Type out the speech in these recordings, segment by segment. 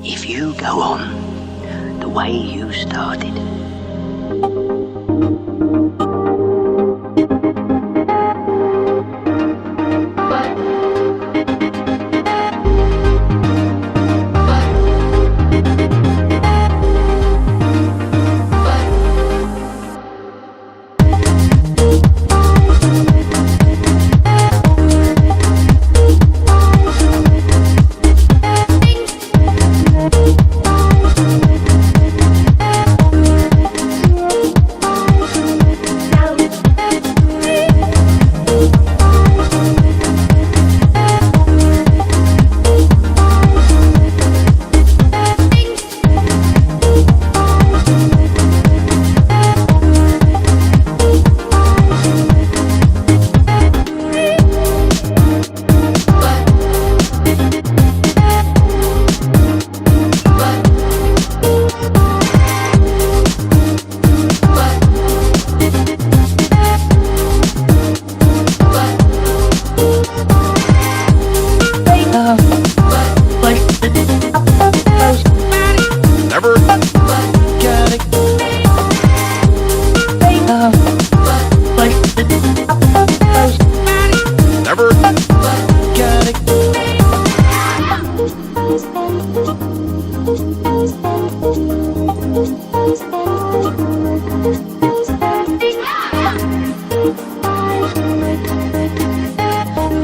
If you go on the way you started,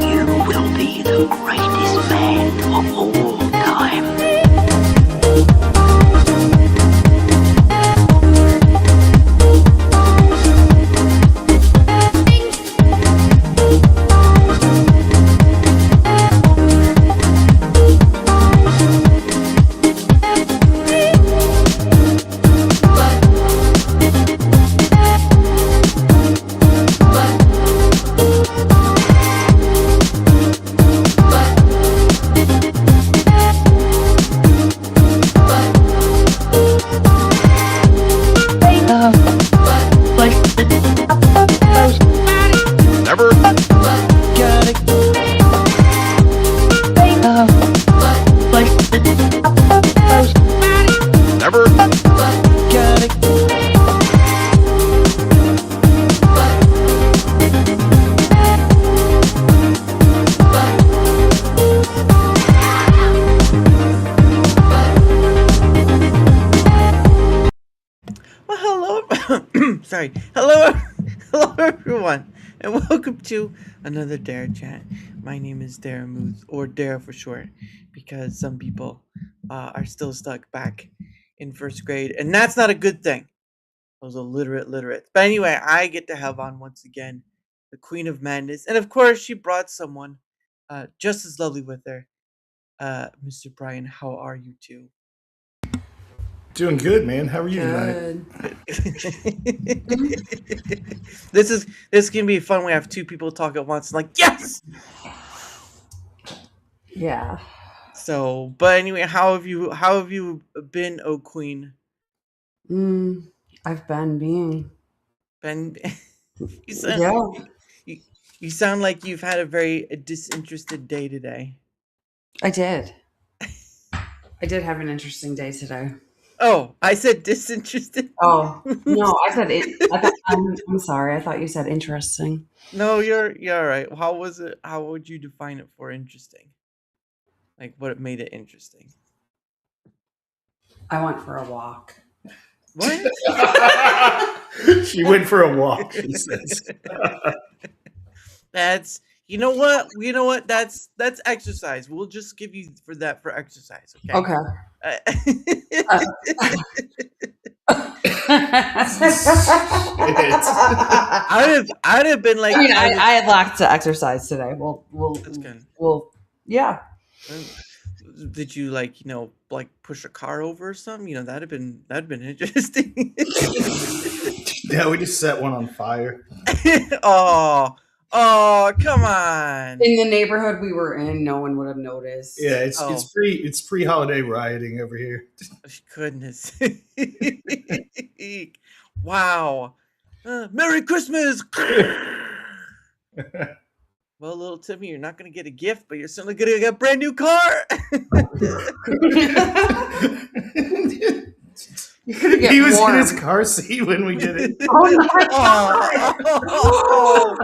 you will be the greatest man of all time. Sorry. Hello, hello everyone, and welcome to another DaraChat. My name is Daramouthe, or Dara for short, because some people are still stuck back in first grade, and that's not a good thing. Those illiterate. But anyway, I get to have on once again the Queen of Madness, and of course, she brought someone just as lovely with her, Mr. Bryan. How are you two? Doing good, man. How are you tonight? This can be fun. We have two people talk at once. Like yes. Yeah. So, but anyway, how have you been, oh Queen? I've been being. Ben, you sound Yeah, you, you sound like you've had a very disinterested day today. I did. I did have an interesting day today. Oh, I said disinterested. Oh, no, I said it. I'm sorry. I thought you said interesting. No, you're all right. How was it? How would you define it for interesting? Like what made it interesting? I went for a walk. What? She went for a walk, she says. That's you know what that's exercise. We'll just give you for that for exercise, okay? Okay. Uh, I'd have been like I mean, I had lots of exercise today. that's good. Yeah. Did you like push a car over or something? That'd been interesting. Yeah, we just set one on fire. Oh, come on. In the neighborhood we were in, no one would have noticed. Yeah, it's Oh. it's pre-holiday rioting over here. Goodness. Wow. Merry Christmas. Well, little Timmy, you're not gonna get a gift, but you're certainly gonna get a brand new car. You're gonna get He was warm. in his car seat when we did it. Oh my god! Oh.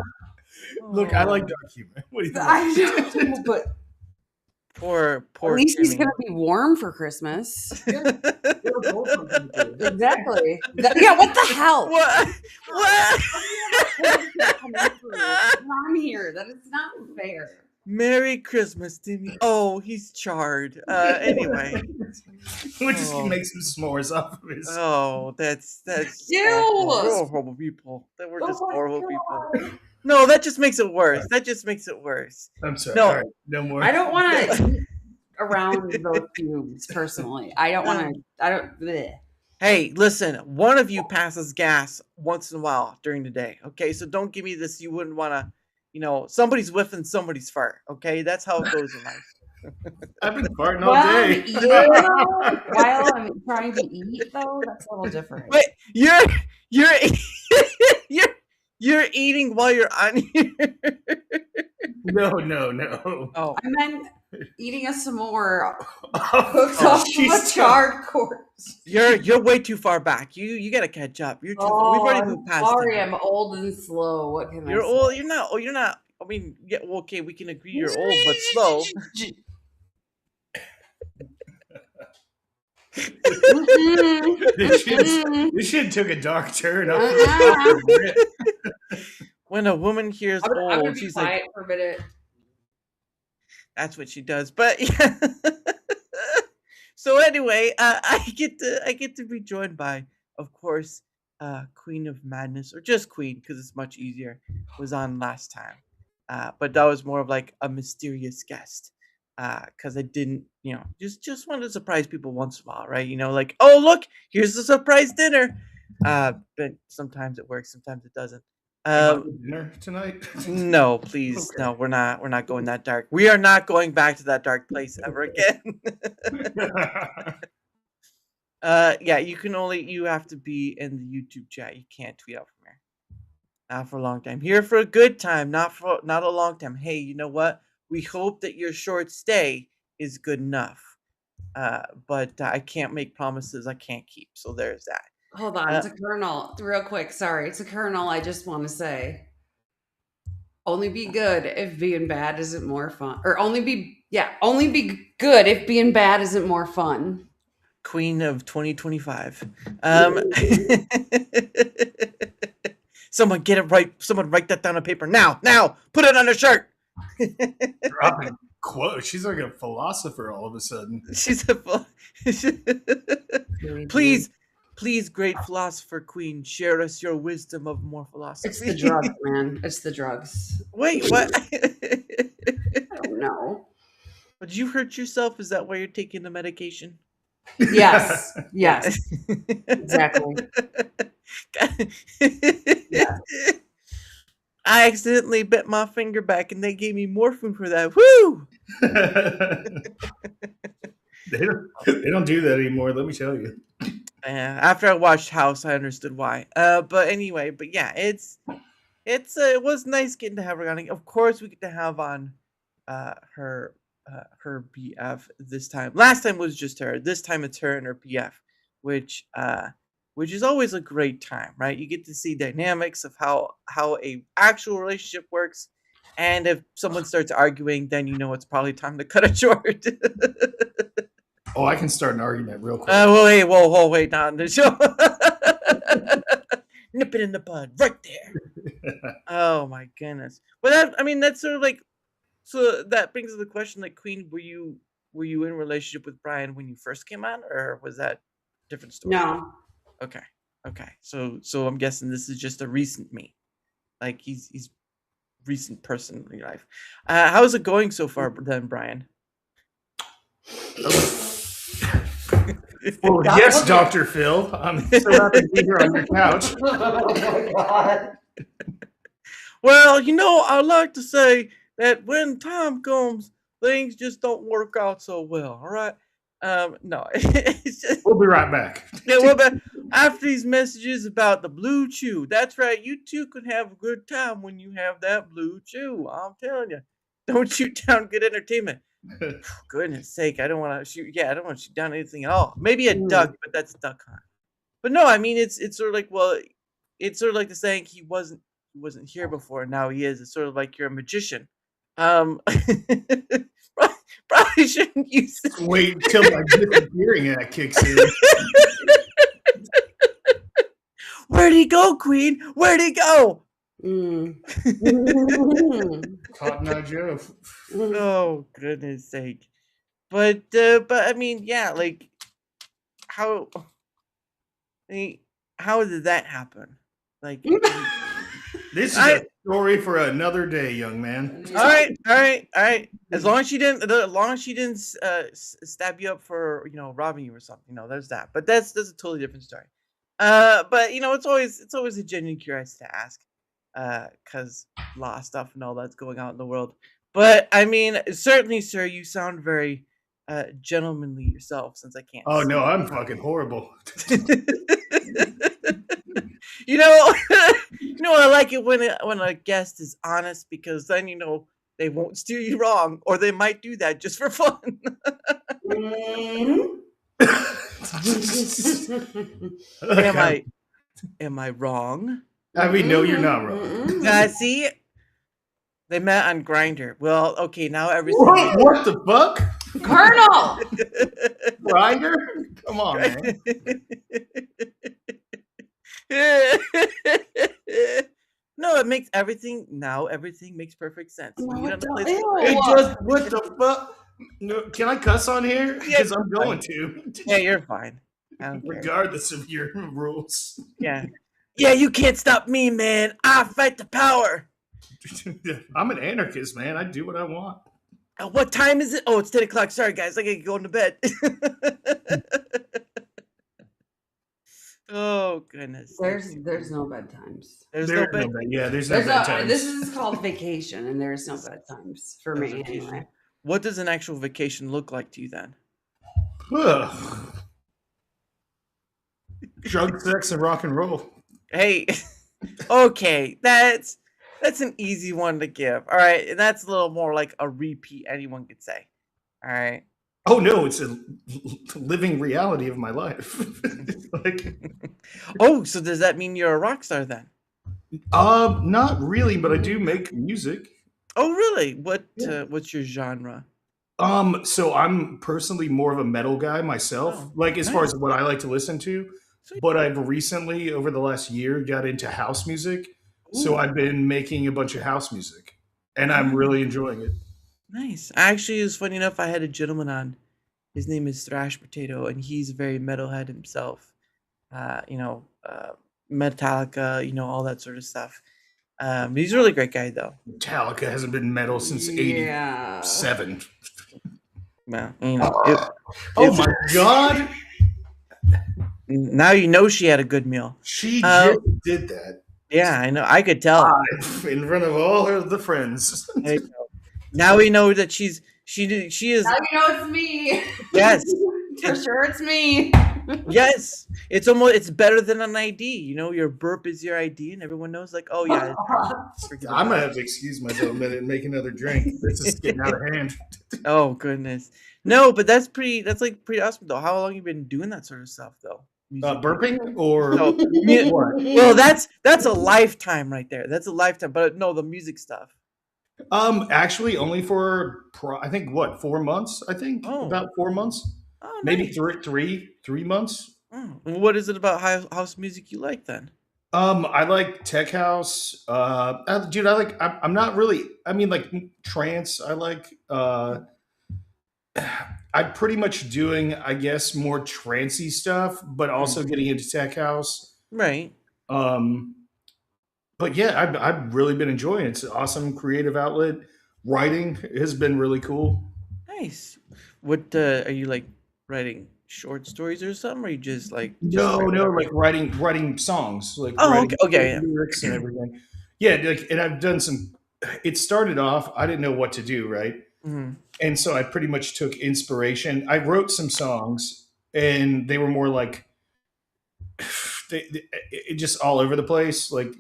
Look, I like dark humor. What do you think? I know, but Poor at least he's Timmy. gonna be warm for Christmas. We're both from people. Exactly. Yeah. What the hell? What? What? I'm here. That is not fair. Merry Christmas, Timmy. Oh, he's charred. Anyway. We'll just make some s'mores off of his. Oh, that's Ew. awful. We're all horrible people. That we're just Oh my horrible God. people. No, that just makes it worse. That just makes it worse. I'm sorry. No. All right, no more. I don't want to eat around those fumes personally. I don't want to. I don't. Bleh. Hey, listen, one of you passes gas once in a while during the day. Okay, so don't give me this. You wouldn't want to, somebody's whiffing somebody's fart. Okay, that's how it goes in life. I've been farting all While I'm day. eating, while I'm trying to eat, though, that's a little different. Wait, you're you're eating while you're on here. No. Oh, I meant eating a s'more Oh, cooked off of a jeez. charred corpse. you're way too far back. You got to catch up. You're too. We've already moved past. Sorry, it. I'm old and slow. What can You're I old. say? You're not. Oh, you're not. I mean, yeah. Well, okay, we can agree you're old but slow. This shit took a dark turn. When a woman hears I'm gonna old, be she's quiet like, for a minute. that's what she does. But yeah. So anyway, I get to be joined by, of course, Queen of Madness, or just Queen, because it's much easier. Was on last time, but that was more of like a mysterious guest, because I didn't, just wanted to surprise people once in a while, right? Like, oh look, here's a surprise dinner. But sometimes it works, sometimes it doesn't. Dinner tonight? No, please, Okay. no. We're not going that dark. We are not going back to that dark place ever again. Yeah, you have to be in the YouTube chat. You can't tweet out from here. Not for a long time. Here for a good time, not a long time. Hey, you know what? We hope that your short stay is good enough. But I can't make promises I can't keep. So there's that. Hold on, it's a Colonel. Real quick, sorry. It's a Colonel. I just want to say, only be good if being bad isn't more fun. Or only be good if being bad isn't more fun. Queen of 2025. Someone get it right. Someone write that down on paper now. Put it on a shirt. Dropping quotes. She's like a philosopher all of a sudden. She's a Please, great philosopher queen, share us your wisdom of more philosophy. It's the drugs, man. It's the drugs. Wait, what? I don't know. Did you hurt yourself? Is that why you're taking the medication? Yes. Exactly. Yeah. I accidentally bit my finger back and they gave me morphine for that. Woo! They don't do that anymore, let me tell you. After I watched House, I understood why. But anyway, yeah, it was nice getting to have her on. Of course, we get to have on her BF this time. Last time was just her. This time it's her and her BF, which is always a great time, right? You get to see dynamics of how a actual relationship works, and if someone starts arguing, then it's probably time to cut it short. Oh, I can start an argument real quick. Wait, not on the show. Nip it in the bud, right there. Oh my goodness. Well, that's sort of like. So that brings us the question, like, Queen, were you in a relationship with Bryan when you first came on, or was that a different story? No. Okay. So I'm guessing this is just a recent me, like he's recent person in your life. How's it going so far, then, Bryan? Well, yes, Dr. Phil. I'm so happy to be here on your couch. Oh my god. Well, I like to say that when time comes, things just don't work out so well. All right. No, it's just We'll be right back. yeah. Well, but after these messages about the blue chew, that's right. You too can have a good time when you have that blue chew. I'm telling you, don't shoot down good entertainment. Goodness sake, I don't want to shoot. Yeah, I don't want to shoot down anything at all. Maybe a duck, but that's a duck hunt. But no, I mean it's sort of like it's sort of like the saying he wasn't here before, now he is. It's sort of like you're a magician. Um, probably shouldn't use it. Wait till my disappearing act kicks in. Where'd he go, Queen? Where'd he go? Mm. Cotton Eye Joe. Oh goodness sake! But I mean, yeah, like how I mean, how did that happen? Like, This is I- a story for another day, young man. all right. As long as she didn't, stab you up for robbing you or something. No, there's that. But that's a totally different story. But it's always a genuine curiosity to ask, because law stuff and all that's going on in the world. But I mean, certainly, sir, you sound very gentlemanly yourself. Since I can't. Oh see no, you. I'm fucking horrible. you know, I like it when a guest is honest, because then they won't steer you wrong, or they might do that just for fun. Am I wrong? I mean, no, you're not wrong. See, they met on Grinder. Well, okay, now everything. What the fuck? Colonel! Grinder? Come on, man. No, it makes everything makes perfect sense. No, You it don't know- don't. It just what the fuck? No, can I cuss on here? Yeah, Because I'm going to, Yeah, you're fine. I don't care. regardless of your rules. Yeah. Yeah, you can't stop me, man. I fight the power. I'm an anarchist, man. I do what I want. What time is it? Oh, it's 10 o'clock. Sorry, guys. I gotta go into bed. Oh, goodness. There's no bedtimes. There's no bed. There's no There's bedtime. this is called vacation, and there's no bedtimes for There's me vacation. anyway. What does an actual vacation look like to you then? Ugh. Drug, sex, and rock and roll. Hey, okay, that's an easy one to give. All right, and that's a little more like a repeat anyone could say. All right. Oh no, it's a living reality of my life. Like, Oh, so does that mean you're a rock star then? not really, but I do make music. Oh, really? Yeah. What's your genre? So I'm personally more of a metal guy myself, Oh, like as far nice. as what I like to listen to. Sweet. But I've recently, over the last year, got into house music. So Ooh, I've been making a bunch of house music, and I'm really enjoying it. nice. Actually, it was funny enough. I had a gentleman on. His name is Thrash Potato, and he's very metalhead himself. Metallica, all that sort of stuff. He's a really great guy, though. Metallica hasn't been metal since Yeah. '87. Well, Oh it's- my god, now you know she had a good meal. she Um, just did that Yeah, I know. I could tell. in front of all her the friends. There you go. Now we know that she is. Now you know it's me. Yes. For sure it's me. Yes, it's better than an ID. Your burp is your ID, and everyone knows. Like, oh yeah. I'm gonna have to excuse myself a minute and make another drink. This is getting out of hand. Oh goodness. No, but that's pretty awesome though. How long you been doing that sort of stuff though? Music. Burping or No, what? well, that's a lifetime right there. That's a lifetime. But no, the music stuff. Actually, only for I think 4 months. I think Oh. about 4 months, Oh, maybe nice. three months. Oh, and what is it about house music you like then? I like tech house. Dude, I'm not really. I mean, like trance. I like. I'm pretty much doing, I guess, more trancey stuff, but also getting into tech house. Right. But yeah, I've really been enjoying it. It's an awesome creative outlet. Writing has been really cool. Nice. What are you like writing short stories or something? Or you just like No, write no, whatever? like writing songs, like Oh, writing okay, yeah. lyrics and everything. Yeah, like, and I've done some. It started off, I didn't know what to do, right? Mm-hmm. And so I pretty much took inspiration. I wrote some songs, and they were more like it just all over the place, like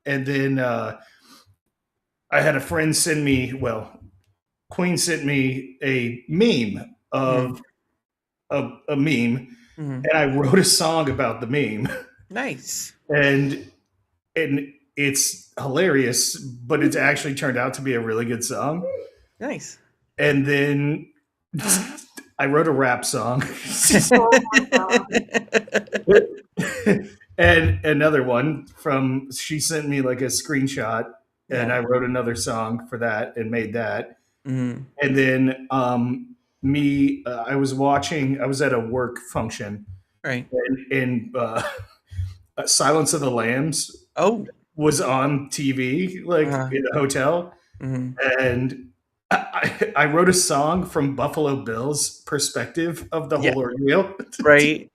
And then I had a friend send me, well, Queen sent me a meme Mm-hmm. of a meme, Mm-hmm. and I wrote a song about the meme, Nice. and it's hilarious, but it's actually turned out to be a really good song. Nice. And then I wrote a rap song. Oh my God. And another one from she sent me like a screenshot, and Yeah. I wrote another song for that and made that. Mm-hmm. And then I was at a work function, Right. and Silence of the Lambs Oh. was on TV, like Uh-huh. in a hotel, Mm-hmm. and I wrote a song from Buffalo Bill's perspective of the Yeah. whole ordeal, Right.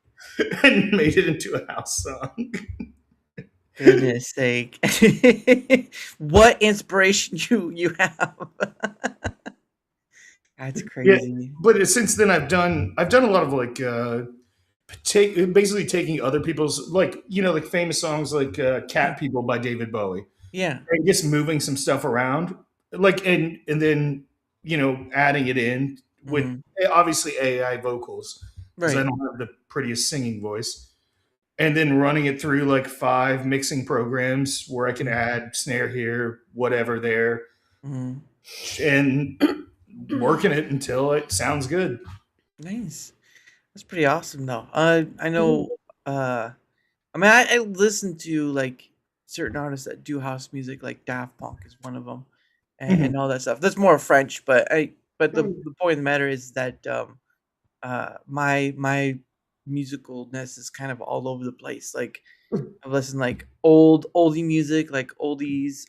and made it into a house song. Goodness sake. What inspiration you have. That's Yeah, crazy. but since then I've done a lot of like basically taking other people's like famous songs like "Cat People" by David Bowie, Yeah. and just moving some stuff around, like and then adding it in with Mm-hmm. obviously AI vocals because I Right. don't have the prettiest singing voice, and then running it through like 5 mixing programs where I can add snare here, whatever there, Mm-hmm. and working it until it sounds good. Nice. That's pretty awesome though. I know I mean I listen to like certain artists that do house music like Daft Punk is one of them and all that stuff. That's more French, but the point of the matter is that my musicalness is kind of all over the place. Like I've listened like oldie music, like oldies,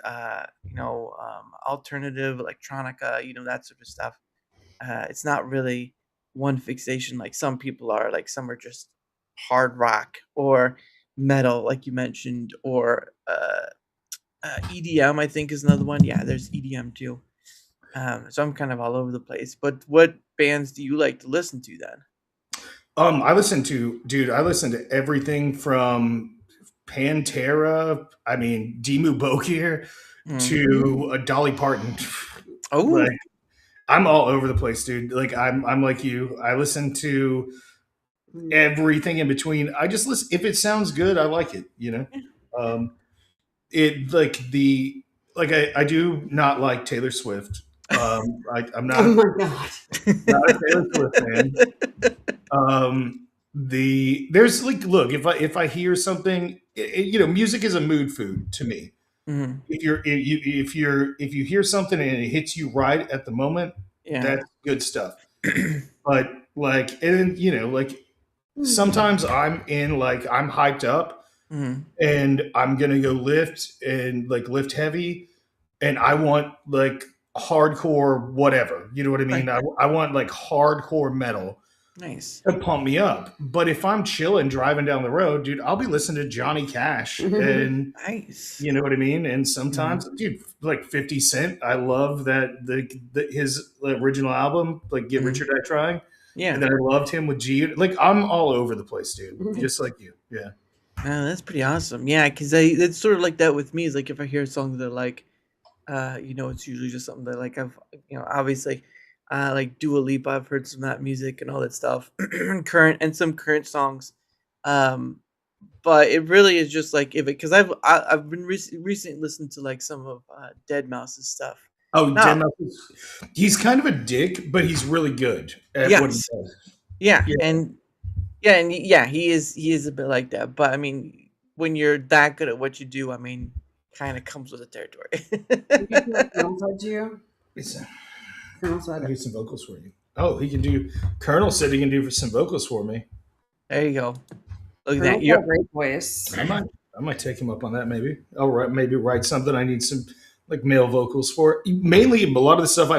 alternative electronica, that sort of stuff. It's not really one fixation like some people are. Like some are just hard rock or metal, like you mentioned, or EDM. I think is another one. Yeah, there's EDM too. So I'm kind of all over the place. But what bands do you like to listen to then? I listen to everything from Pantera, I mean Dimmu Borgir, Mm. to Dolly Parton. Oh, Like I'm all over the place, dude. Like I'm like you. I listen to everything in between. I just listen if it sounds good, I like it, yeah. Um it like the like I do not like Taylor Swift. I'm Oh my God. not a Taylor Swift fan. There's like look if I hear something, music is a mood food to me. Mhm. If you hear something and it hits you right at the moment, Yeah. that's good stuff. But like, and like sometimes I'm hyped up Mhm. and I'm gonna go lift and like lift heavy, and I want like hardcore whatever. You know what I Right. mean? I want like hardcore metal Nice. to pump me up. But if I'm chilling driving down the road, dude, I'll be listening to Johnny Cash, and Nice. you know what I mean. And Mhm. sometimes, dude, like 50 Cent, I love that his original album, like Get Mhm. Rich or Die Trying, Yeah. and then I loved him with G. Like I'm all over the place, dude, just like you. Yeah. That's pretty awesome. Yeah, because it's sort of like that with me. Is like if I hear a song that I like, it's usually just something that like I've, obviously, like Dua Lipa. I've heard some of that music and all that stuff, and some current songs. Um, but it really is just like if it because I've been recently listened to like some of Dead Mouse's stuff. Oh, Now, he's kind of a dick, but he's really good at what he yes, does. yeah, Yeah. and he is a bit like that. But I mean, when you're that good at what you do, I mean, kind of comes with the Did you feel like territory. Colonel said to you? Listen, Colonel I'll said, do some vocals for you. Oh, he can do. Colonel said he can do some vocals for me. There you go. Look at that. Colonel's got a great voice. I might take him up on that. Maybe I'll maybe write something. I need some like male vocals for it. Mainly a lot of the stuff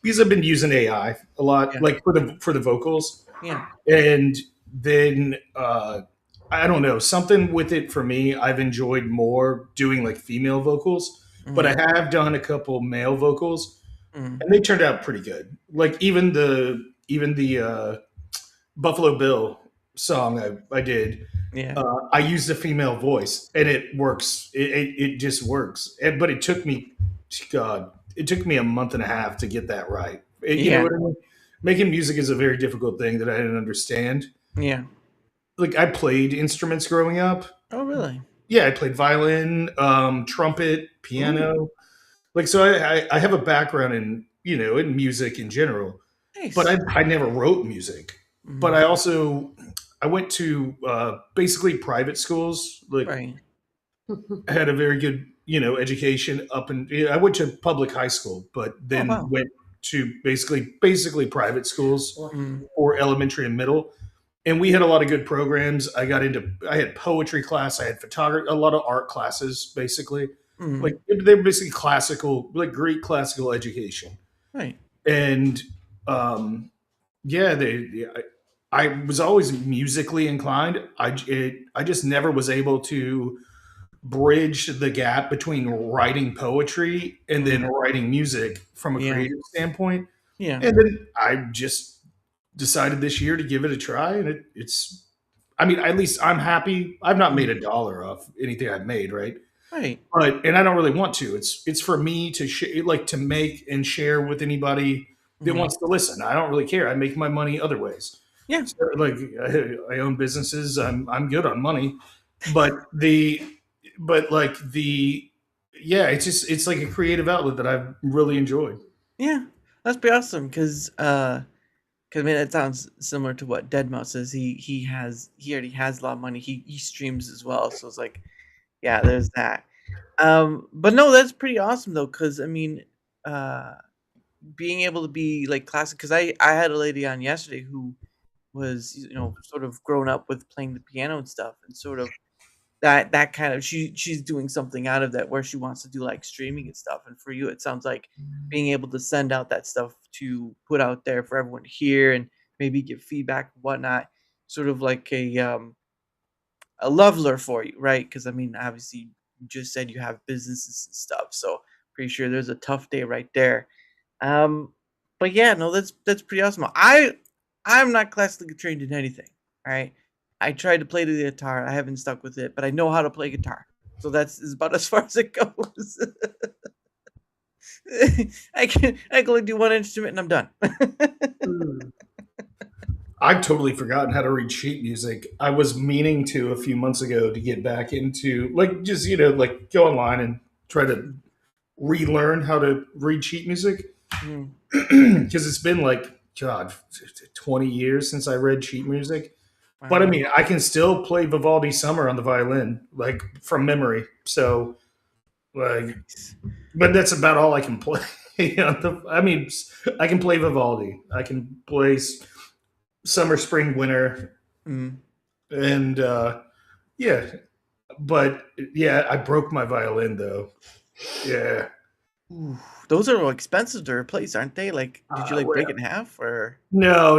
because I've been using AI a lot, Yeah, like for the vocals, yeah. and then I don't know, something with it for me. I've enjoyed more doing like female vocals, but I Mhm, have done a couple male vocals Mm. and they turned out pretty good. Like even the Buffalo Bill song I did. Yeah. I used a female voice, and it works. It just works. But it took me, God, it took me a month and a half to get that right. You know Yeah. what I mean? Making music is a very difficult thing that I didn't understand. Yeah. Like I played instruments growing up. Oh, really? Yeah, I played violin, trumpet, Ooh, piano. Like so, I have a background in in music in general, but nice. I never wrote music. But Mm. I went to basically private schools. Like Right. I had a very good education up and I went to public high school, but Oh, then wow. went to basically private schools Mm. for elementary and middle. And we had a lot of good programs. I had poetry class, I had photography, a lot of art classes, basically. Like Mm. they're basically classical, like Greek classical education. Right. And um, yeah, I was always musically inclined. I just never was able to bridge the gap between writing poetry and then Mm. writing music from a Yeah. creative standpoint. Yeah. And then I just decided this year to give it a try, and it's. I mean, at least I'm happy. I've not made Mm. a dollar off anything I've made, right? Right. But I don't really want to. It's for me to like to make and share with anybody that Mm. wants to listen. I don't really care. I make my money other ways. Yeah. So, like I own businesses. I'm good on money, but like the yeah, it's like a creative outlet that I've really enjoyed. Yeah. That's pretty awesome because I mean that sounds similar to what Deadmau5 says. He already has a lot of money. He streams as well, so it's like yeah, there's that. But no, that's pretty awesome though, because I mean, uh, being able to be like classic. Because I had a lady on yesterday who was sort of grown up with playing the piano and stuff, and sort of that kind of she's doing something out of that where she wants to do like streaming and stuff. And for you, it sounds like being able to send out that stuff to put out there for everyone to hear and maybe give feedback and whatnot, sort of like a leveler for you, right? Because I mean, obviously, you just said you have businesses and stuff, so pretty sure there's a tough day right there. Um, but yeah, no, that's pretty awesome. I'm not classically trained in anything. All right, I tried to play the guitar. I haven't stuck with it, but I know how to play guitar. So that's is about as far as it goes. I can only do one instrument and I'm done. I've totally forgotten how to read sheet music. I was meaning to a few months ago to get back into like just like go online and try to relearn how to read sheet music Mm, because it's been like God 20 years since I read sheet music. But I wow. mean, I can still play Vivaldi Summer on the violin, like from memory. So, like, Nice. but that's about all I can play. I mean, I can play Vivaldi. I can play Summer, Spring, Winter, Mm. and yeah. But yeah, I broke my violin though. Yeah. Ooh, those are expensive to replace, aren't they? Like, did you like Well, break it in half or? no.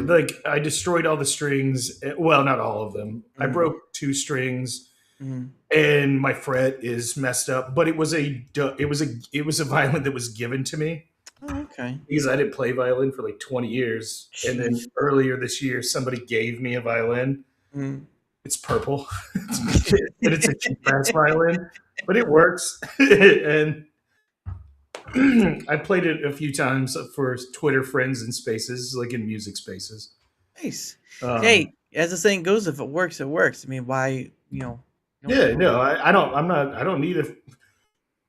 Like I destroyed all the strings. Well, not all of them. I Mm, broke two strings, mm. and my fret is messed up. But it was a violin that was given to me Oh, okay. because I didn't play violin for like 20 years. And then Jeez. earlier this year, somebody gave me a violin. Mm. It's purple, and it's a cheap ass violin, but it works. And I played it a few times for Twitter friends and spaces, like in music spaces. Nice. Um, Hey, as the saying goes, if it works, it works. I mean, why, yeah, don't no, I don't. I'm not. I don't need a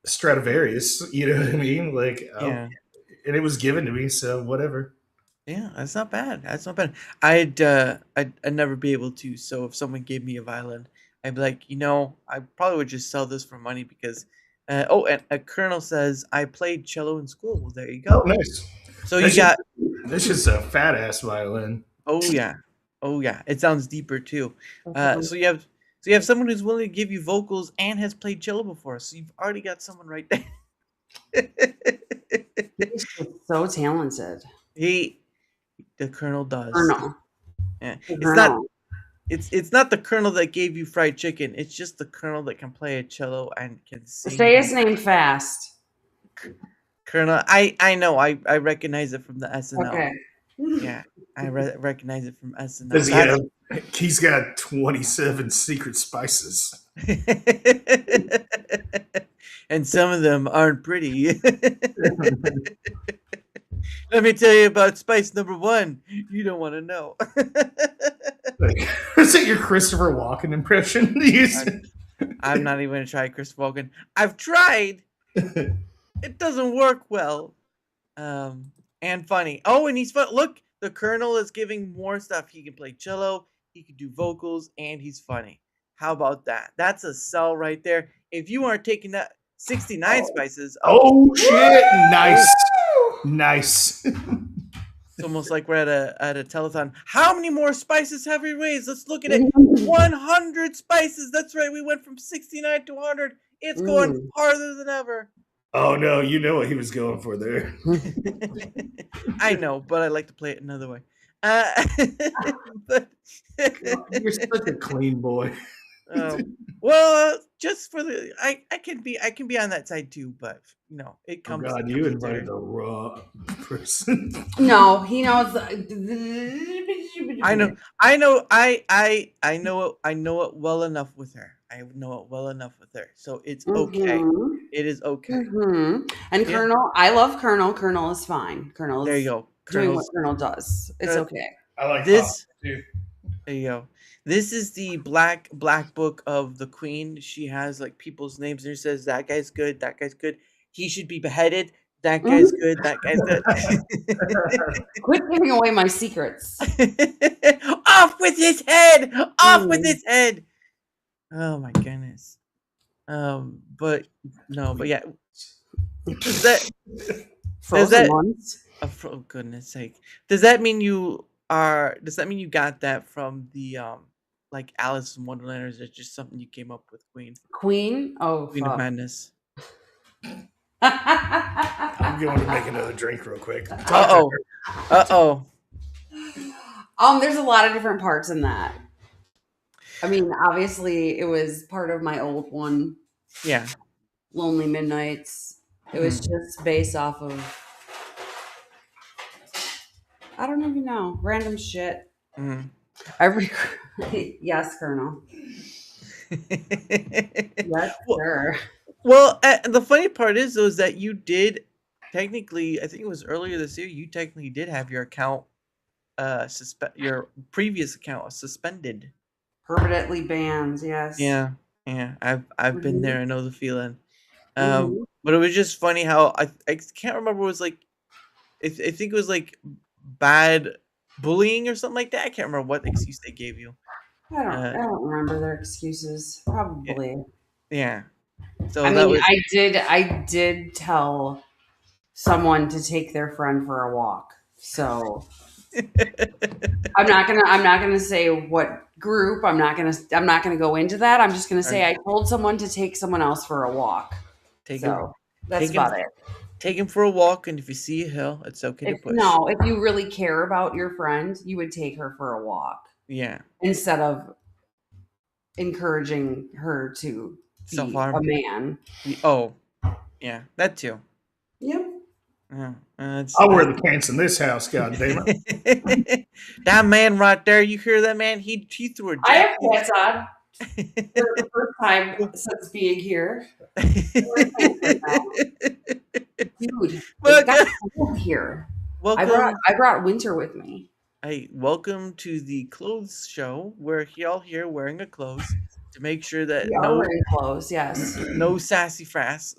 Stradivarius. You know what I mean? Like, yeah. and it was given to me, so whatever. Yeah, that's not bad. That's not bad. I'd never be able to. So if someone gave me a violin, I'd be like, I probably would just sell this for money because oh, and a colonel says I played cello in school. Well, there you Oh, go. nice. So you That's just got that's just a fat ass violin. oh yeah. Oh yeah. It sounds deeper too. Mhm. So you have someone who's willing to give you vocals and has played cello before. So you've already got someone right there. He's just so talented. he the colonel does. Colonel. Yeah. The It's not Colonel. it's not the colonel that gave you fried chicken. It's just the colonel that can play a cello and can sing. Say his name fast. Colonel. I know. I recognize it from the SNL. Okay. Yeah, I recognize it from SNL. Does he That's have? He's got 27 secret spices. and some of them aren't pretty. Let me tell you about spice number 1. You don't want to know. Like, is it your Christopher Walken impression? I'm not even gonna try Chris Walken. I've tried. It doesn't work well. And funny. Oh, and he's fun. Look, the Colonel is giving more stuff. He can play cello, he can do vocals, and he's funny. How about that? That's a sell right there. If you aren't taking that 69 spices, Oh shit! Nice. it's almost like we're at a telethon. How many more spices have we raised? Let's look at it. 100 spices. That's right. We went from 69 to 100. It's going farther than ever. Oh no, you know what he was going for there. I know, but I like to play it another way. But You're such a clean boy. well, just for the I can be on that side too, but it Oh comes. God, you invited the wrong person. No, he knows. I know it well enough with her. I know it well enough with her, so it's okay. It is okay. And Yeah. Colonel, I love Colonel. Colonel is fine. Colonel is There you go. doing what Colonel does. It's okay. I like This. Pop, too. There you go. This is the black book of the Queen. She has like people's names and it says that guy's good, that guy's good. He should be beheaded. That guy's good, that guy's good. Quit giving away my secrets. Off with his head! Off with his head! Oh my goodness. But yeah. Does that Frozen ones. for goodness sake. Does that mean you got that from the like Alice in Wonderland, or is it just something you came up with, Queen? Oh, Queen of Madness? I'm going to make another drink real quick. Uh-oh. There's a lot of different parts in that. I mean, obviously, it was part of my old one. Yeah. Lonely Midnights. It was just based off of, I don't even know, random shit. Yes, Colonel. Yes, sir. Well, the funny part is, though, is that you did technically, I think it was earlier this year, you technically did have your account, your previous account suspended. Permanently banned, yes. Yeah. I've been there. I know the feeling. But it was just funny how I can't remember. It was like, I think it was like bad bullying or something like that. I can't remember what excuse they gave you. I don't remember their excuses. Probably. Yeah. So I mean, I did tell someone to take their friend for a walk. So I'm not gonna say what group. I'm not gonna go into that. I'm just gonna say I told someone to take someone else for a walk. That's about it. Take him for a walk, and if you see a hill, it's okay to push. No, if you really care about your friend, you would take her for a walk. Yeah. Instead of encouraging her to be self-harm. A man. Oh, yeah, that too. Yep. I'll wear the pants in this house, goddamn it. That man right there, you hear that man? He threw a jacket. I have pants on. For the first time since being here. Dude, it got cold here. I brought winter with me. Hey, welcome to the clothes show. We're all here wearing a clothes to make sure that wearing clothes, yes. No sassafras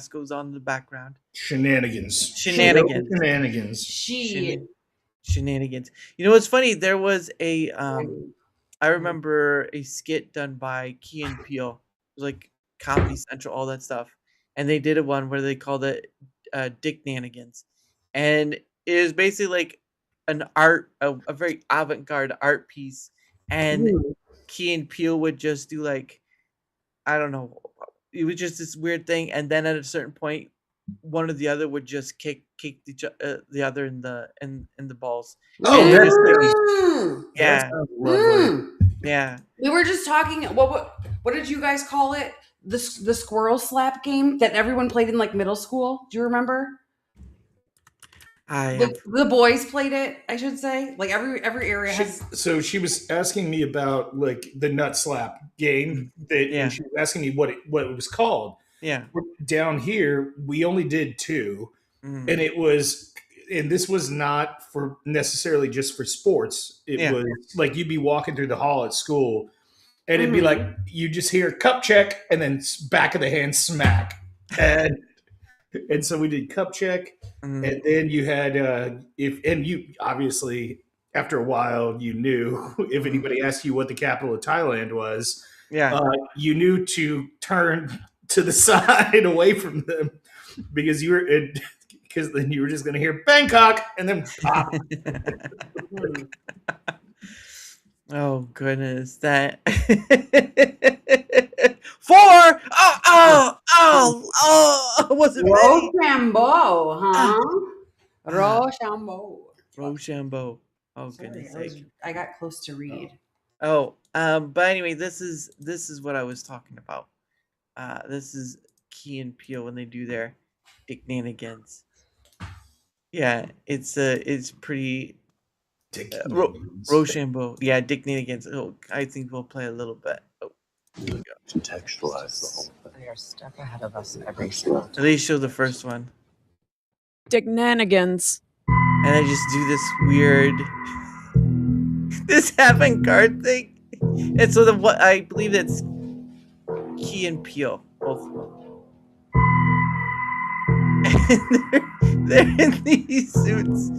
goes on in the background. Shenanigans. Shenanigans. You know what's funny? There was a I remember a skit done by Key and Peele. It was like Comedy Central, all that stuff. And they did one where they called it Dick Nanigans. And it was basically like a very avant-garde art piece. And Key and Peele would just do like, I don't know, it was just this weird thing. And then at a certain point, one or the other would just kick the other in the balls. Yeah. We were just talking. What did you guys call it? the squirrel slap game that everyone played in like middle school. Do you remember? I have. The boys played it, I should say. Like every area has. So she was asking me about like the nut slap game that, Yeah. and she was asking me what it was called. Yeah. Down here, we only did two, Mm. and this was not for necessarily just for sports. It Yeah. was like you'd be walking through the hall at school, and it'd be Mhm. like you just hear cup check and then back of the hand smack, and so we did cup check, Mm. and then you had you obviously after a while you knew if anybody asked you what the capital of Thailand was, Yeah. you knew to turn to the side away from them because because then you were just going to hear Bangkok and then pop. Mhm. Oh goodness, that 4. Oh! Was it ready? Rochambeau, huh? Rochambeau. Rochambeau. Oh Sorry, goodness sake. I got close to read. Oh, but anyway, this is what I was talking about. This is Key and Peele when they do their Dicknanigans. Yeah, it's pretty Rochambeau. Yeah, Dicknanigans. Oh, I think we'll play a little bit. Oh, here we go. Contextualize the whole thing. They are a step ahead of us every single At least show the first one. Dicknanigans. And I just do this weird this avant-garde thing. And so what I believe it's Key and Peele, both of them. And they're in these suits.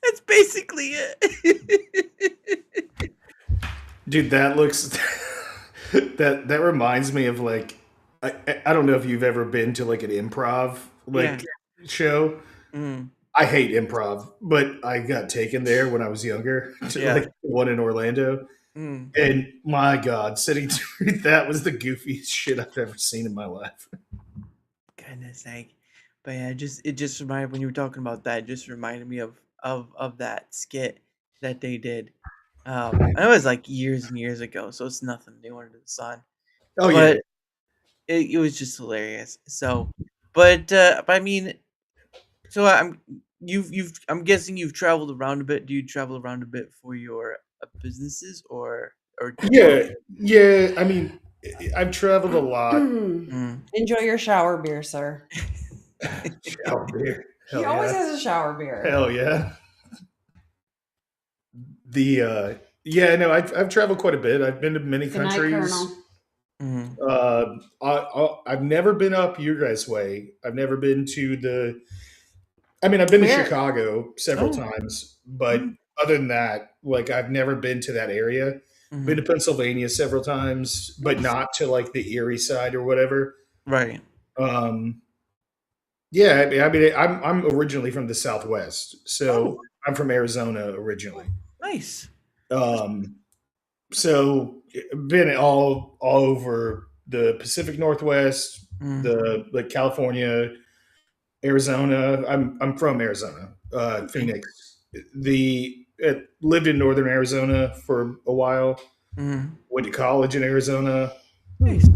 That's basically it. Dude, that looks that reminds me of like I don't know if you've ever been to like an improv show. Mm. I hate improv, but I got taken there when I was younger to like the one in Orlando. Mm. And my God, sitting through that was the goofiest shit I've ever seen in my life. Goodness sake. But yeah, it just reminded when you were talking about that, it just reminded me of that skit that they did. I know it was like years and years ago, so it's nothing new under the sun. Oh But yeah. it was just hilarious. So, but I mean, so I'm guessing you've traveled around a bit. Do you travel around a bit for your businesses or Yeah. I mean, I've traveled a lot. Mm. Enjoy your shower beer, sir. Shower beer. He always has a shower beer. Hell yeah. I've traveled quite a bit. I've been to many Good night, countries. Colonel. Mhm. I've never been up your guys' way. I've never been to I've been to Where? Chicago several times, but other than that, like I've never been to that area. Mhm. Been to Pennsylvania several times, but not to like the Erie side or whatever. Right. I'm originally from the Southwest, so I'm from Arizona originally. Nice. So been all over the Pacific Northwest, the like California, Arizona. I'm from Arizona, Phoenix. Lived in northern Arizona for a while. Went to college in Arizona. Nice.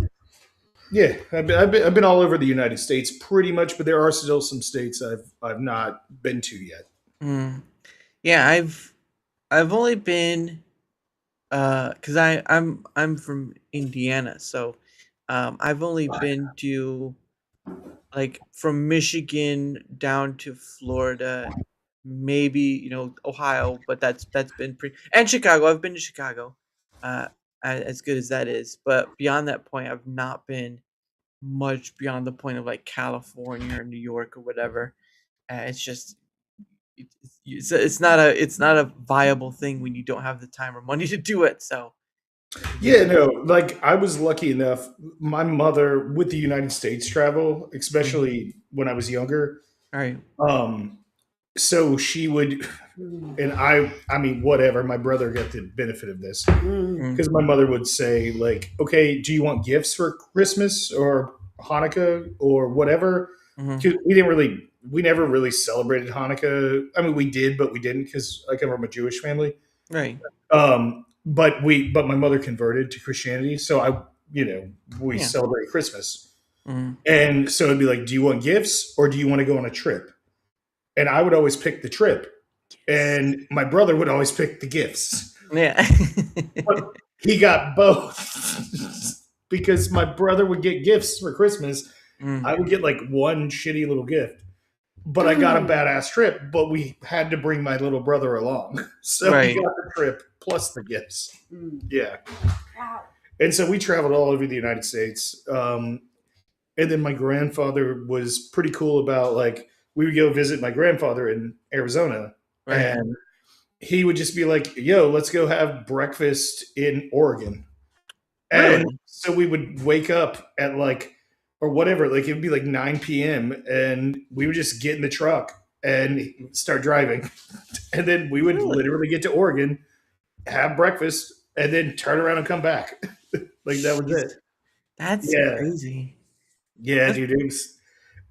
Yeah, I've been all over the United States pretty much, but there are still some states I've not been to yet. Yeah, I've only been because I'm from Indiana, so I've only been to like from Michigan down to Florida, maybe Ohio, but that's been pretty, and Chicago. I've been to Chicago, as good as that is, but beyond that point, I've not been much beyond the point of like California or New York or whatever. It's just it's not a viable thing when you don't have the time or money to do it. So Yeah, no, like I was lucky enough. My mother, with the United States travel, especially when I was younger, all right. so she would, and I mean, whatever. My brother got the benefit of this Mm. because my mother would say, like, okay, do you want gifts for Christmas or Hanukkah or whatever? Mhm. 'Cause we never really celebrated Hanukkah. I mean, we did, but we didn't because I come from a Jewish family. Right. But my mother converted to Christianity, so we Yeah. celebrate Christmas, Mhm. and so it'd be like, do you want gifts or do you want to go on a trip? And I would always pick the trip, and my brother would always pick the gifts. Yeah. But he got both because my brother would get gifts for Christmas. Mm. I would get like one shitty little gift, but I got a badass trip. But we had to bring my little brother along, so Right. we got the trip plus the gifts. Mm. Yeah, Wow. and so we traveled all over the United States. And then my grandfather was pretty cool about, like, we would go visit my grandfather in Arizona, Right. and he would just be like, "Yo, let's go have breakfast in Oregon." And Really? so we would wake up at like, or whatever, like it would be like 9 p.m. and we would just get in the truck and start driving. And then we would Really? literally get to Oregon, have breakfast, and then turn around and come back. Like that was it. That's Yeah. crazy. Yeah, dude,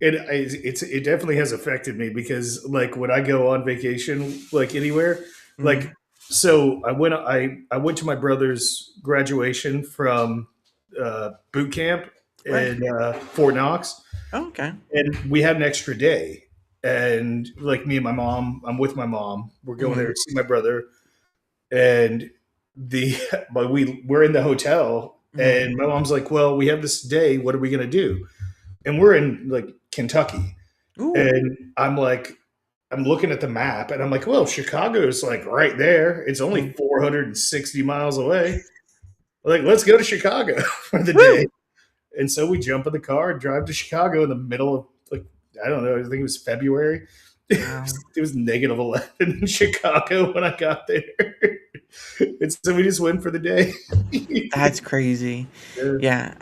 it definitely has affected me because, like, when I go on vacation, like anywhere, like, Mhm. so I went to my brother's graduation from boot camp in Fort Knox, Oh, okay. and we had an extra day, and like me and my mom, I'm with my mom, we're going there to see my brother, and but we're in the hotel, and my mom's like, "Well, we have this day. What are we gonna do?" And we're in like Kentucky, Ooh. and I'm like, I'm looking at the map, and I'm like, well, Chicago's like right there. It's only 460 miles away. Like, let's go to Chicago for the day. And so we jump in the car and drive to Chicago in the middle of, like, I don't know, I think it was February. Wow. It was negative 11 in Chicago when I got there. And so we just went for the day. That's crazy. Yeah.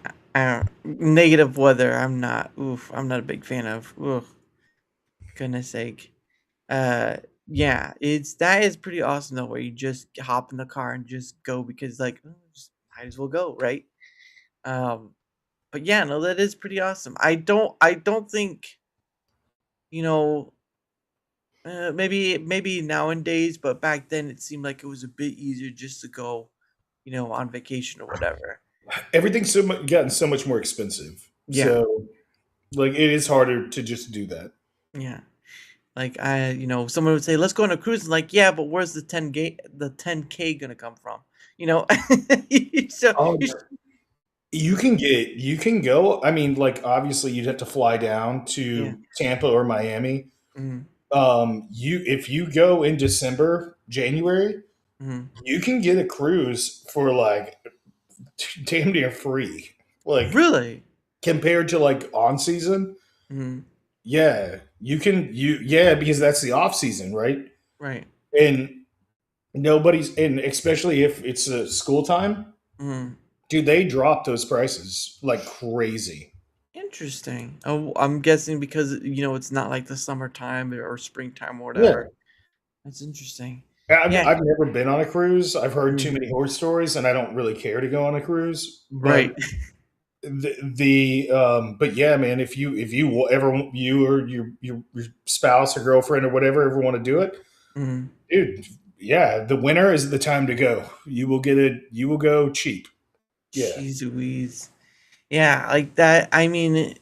Negative weather. I'm not a big fan of. Oof. Goodness sake. Yeah, that is pretty awesome though, where you just hop in the car and just go because like just might as well go, right? Um, but yeah, no, that is pretty awesome. I don't think, you know, maybe nowadays, but back then it seemed like it was a bit easier just to go, on vacation or whatever. Everything's gotten so much more expensive. Yeah. So, like, it is harder to just do that. Yeah. Like someone would say, "Let's go on a cruise." And like, yeah, but where's the 10K gonna come from? So Oh, you can go. I mean, like, obviously you'd have to fly down to Yeah. Tampa or Miami. Mhm, If you go in December, January, mhm. you can get a cruise for like damn near free. Like, Really? compared to like on season, Mhm, yeah, yeah, because that's the off season, right? right. And and especially if it's a school time, Mhm. dude, they drop those prices like crazy. Interesting. Oh, I'm guessing because it's not like the summertime or springtime or Yeah. whatever. That's interesting. Yeah. I've never been on a cruise. I've heard too Mhm. many horror stories, and I don't really care to go on a cruise. Right. But yeah, man, if you ever, you or your spouse or girlfriend or whatever ever want to do it, Mhm. dude, yeah, the winter is the time to go. You will get it. You will go cheap. Yeah. Jeez Louise. Yeah, like that. I mean,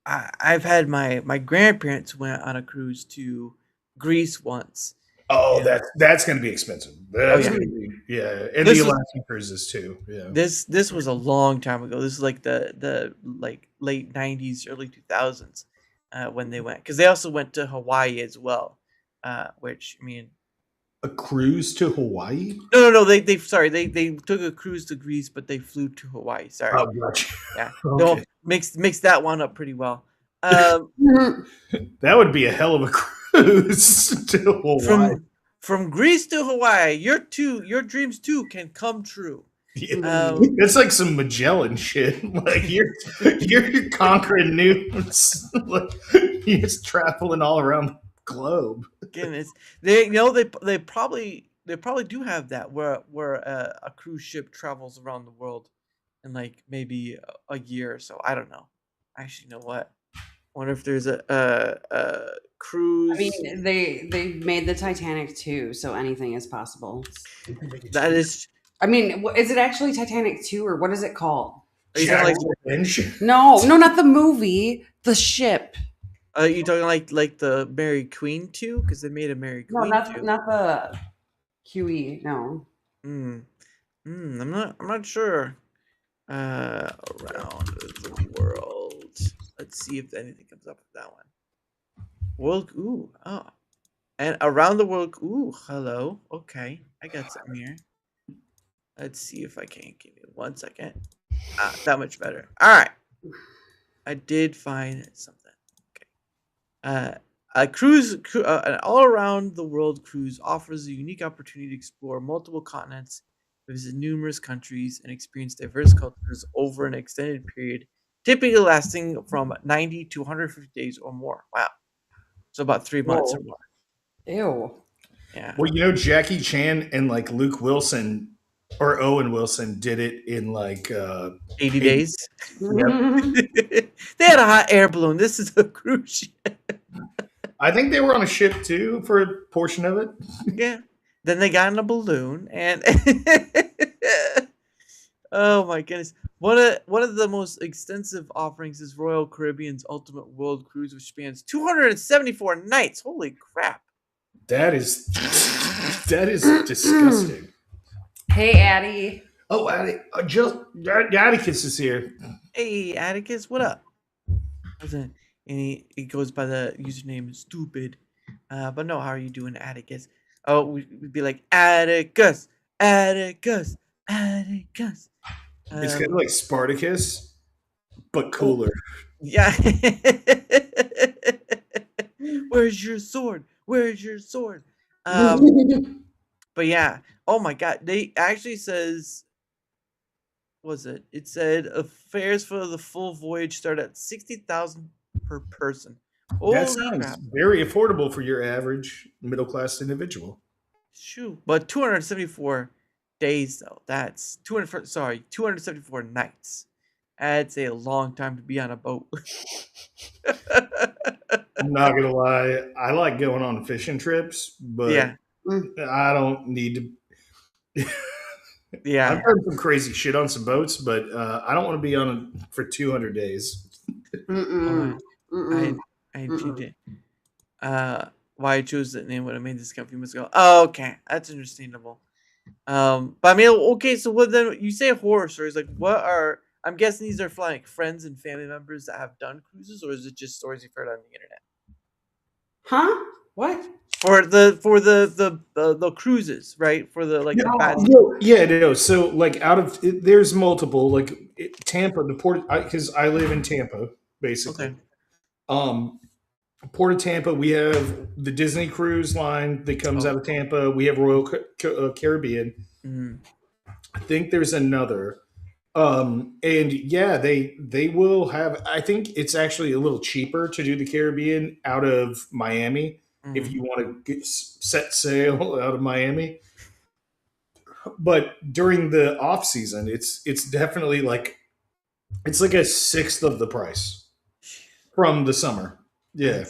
I've had my grandparents went on a cruise to Greece once. Oh, And that's going to be expensive. oh That's yeah, going to be, yeah, and this the was Alaskan cruises too. Yeah. this was a long time ago. This is like the like late '90s, early 2000s, when they went because they also went to Hawaii as well. Which I mean, A cruise to Hawaii? no. They took a cruise to Greece, but they flew to Hawaii. Sorry. Oh, gotcha. Yeah. No, Okay. mix that one up pretty well. Um, That would be a hell of a cruise to Hawaii. from Greece to Hawaii, your dreams too can come true. Yeah. Um, It's like some Magellan shit. Like you're conquering news. Like you're just traveling all around the globe. Goodness, they probably do have that where a cruise ship travels around the world in like maybe a year or so. I don't know. Actually, you know what? Wonder if there's a I cruise mean, they made the Titanic too, so anything is possible. that is. I mean, is it actually Titanic 2 or what is it called? Are you talking like? Jack's Revenge. No, not the movie, the ship. You talking like the Mary Queen 2? Because they made a Mary No, Queen 2. not the QE. No. Hmm. I'm not sure. Around the world. Let's see if anything comes up with that one. World. Ooh. Oh. And around the world. Ooh. Hello. Okay. I got something here. Let's see if I can. Give me 1 second. That much better. All right. I did find something. Okay. An all-around the world cruise offers a unique opportunity to explore multiple continents, visit numerous countries, and experience diverse cultures over an extended period, typically lasting from 90 to 150 days or more. Wow. So about 3 months or Whoa. more. Ew. Yeah. Well, Jackie Chan and like Luke Wilson or Owen Wilson did it in like 80 days. Yep. They had a hot air balloon. This is a cruise ship. I think they were on a ship too for a portion of it. Yeah. Then they got in a balloon and oh my goodness. One of the most extensive offerings is Royal Caribbean's Ultimate World Cruise, which spans 274 nights. Holy crap. That is disgusting. Hey, Addie. Oh, Atticus is here. Hey, Atticus, what up? And he goes by the username Stupid. But no, how are you doing, Atticus? Oh, we'd be like, Atticus, Atticus, Atticus. It's kind of like Spartacus, but cooler. Yeah. Where's your sword? Where's your sword? But yeah. Oh my god. They actually says was it? It said fares for the full voyage start at 60,000 per person. Holy That sounds crap. very affordable for your average middle class individual. Shoot. But 274 days though. That's 274 nights. That's a long time to be on a boat. I'm not gonna lie, I like going on fishing trips, but Yeah. I don't need to. Yeah. I've done some crazy shit on some boats, but I don't want to be on it for 200 days. Mm-mm. Mm-mm. I changed it. Why I chose that name when I made this a few months ago. Oh, okay. That's understandable. But I mean, okay, so what then you say horror stories, like what are I'm guessing these are for like friends and family members that have done cruises, or is it just stories you've heard on the internet? Huh? What? For the cruises, right? For the like the bad No. So like there's multiple like Tampa, the port, because I live in Tampa, basically. Okay. Port of Tampa, we have the Disney Cruise Line that comes out of Tampa. We have Royal Caribbean. Mm-hmm. I think there's another. And yeah, they will have. I think it's actually a little cheaper to do the Caribbean out of Miami if you want to set sail out of Miami. But during the off season, it's definitely like it's like a sixth of the price from the summer. Yeah.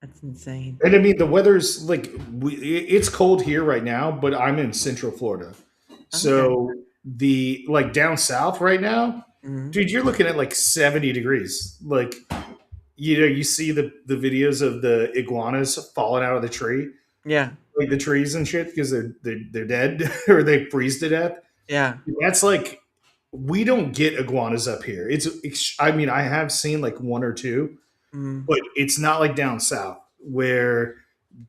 That's insane. And I mean, the weather's like it's cold here right now, but I'm in Central Florida, so the like down south right now, dude, you're looking at like 70 degrees. Like, you see the videos of the iguanas falling out of the tree, Yeah. like the trees and shit, because they're dead or they freeze to death. Yeah. That's like we don't get iguanas up here. I mean, I have seen like one or two. But it's not like down south where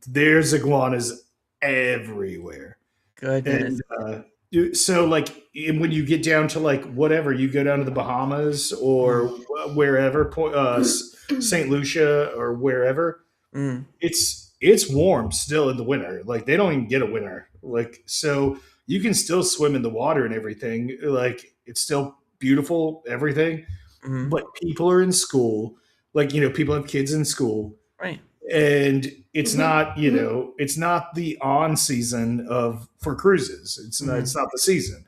there's iguanas everywhere. Goodness. And so like when you get down to like whatever, you go down to the Bahamas or wherever, St. Lucia or wherever, it's warm still in the winter. Like they don't even get a winter. Like, so you can still swim in the water and everything. Like it's still beautiful, everything. But people are in school. Like, people have kids in school. Right. and it's not, it's not the on season of for cruises. It's not the season,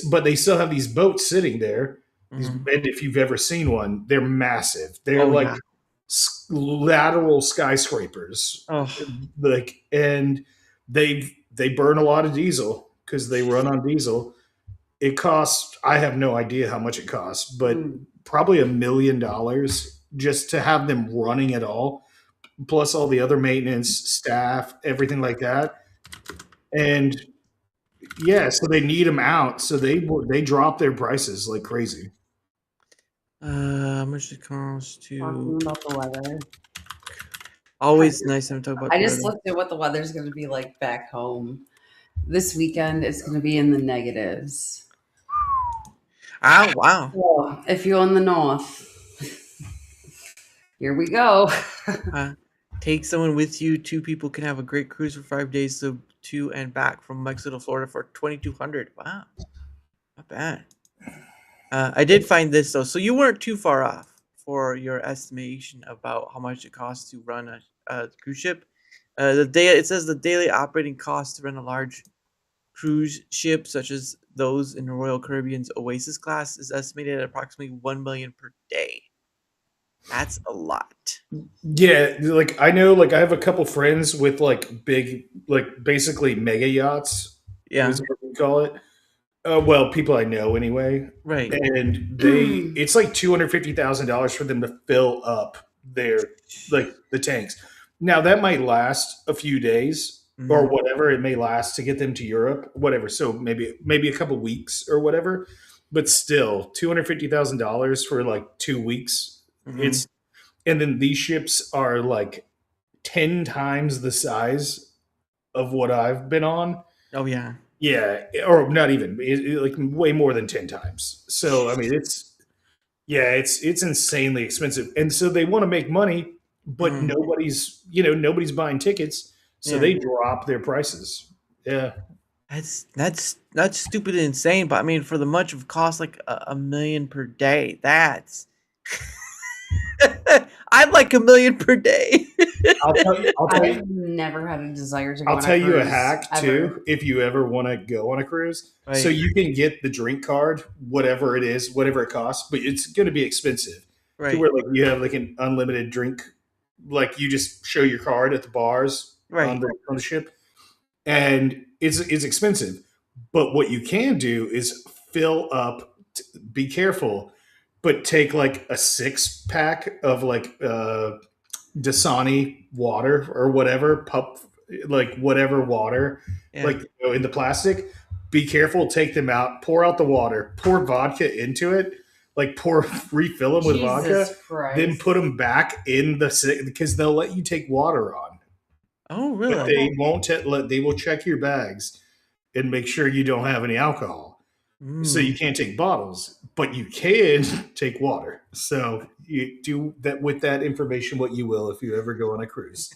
but they still have these boats sitting there. And if you've ever seen one, they're massive. They're Oh like yeah. lateral skyscrapers, Oh. like, and they burn a lot of diesel because they run on diesel. It costs, I have no idea how much it costs, but probably $1 million just to have them running at all, plus all the other maintenance staff, everything like that. And yeah, so they need them out, so they drop their prices like crazy. How much it costs Talking to? about the weather. Always nice to talk about. I the just weather. looked at what the weather's going to be like back home. This weekend, it's going to be in the negatives. Oh wow. So, if you're in the north, here we go. Take someone with you. 2 people can have a great cruise for 5 days, so to and back from Mexico to Florida for $2,200. Wow, not bad. I did find this though, so you weren't too far off for your estimation about how much it costs to run a cruise ship. It says the daily operating cost to run a large cruise ship, such as those in the Royal Caribbean's Oasis class, is estimated at approximately $1 million per day. That's a lot. Yeah, like I know, like I have a couple friends with like big, like basically mega yachts. Yeah. Is what we call it. Well, people I know anyway, Right. and it's like $250,000 for them to fill up their the tanks. Now that might last a few days or whatever it may last to get them to Europe, whatever. So maybe a couple weeks or whatever, but still $250,000 for like 2 weeks. It's And then these ships are like 10 times the size of what I've been on. Oh yeah. Yeah, or not even like way more than 10 times. So I mean, it's insanely expensive, and so they want to make money, but nobody's buying tickets, so Yeah. they drop their prices. Yeah, That's stupid and insane. But I mean, for the much of cost like a million per day, that's I'd like $1 million per day. I've never had a desire to go I'll on tell you a cruise, hack ever. too, if you ever want to go on a cruise. Right. So you can get the drink card, whatever it is, whatever it costs, but it's going to be expensive. Right. To where like you have like an unlimited drink, like you just show your card at the bars on the ship, and it's expensive. But what you can do is fill up. Be careful, but take like a 6-pack of like Dasani water or whatever like whatever water, like in the plastic. Be careful, take them out, pour out the water, pour vodka into it, like refill them with Jesus vodka, Christ. then put them back in because they'll let you take water on. Oh really? But they won't they will check your bags and make sure you don't have any alcohol. So you can't take bottles, but you can take water. So you do that with that information what you will if you ever go on a cruise.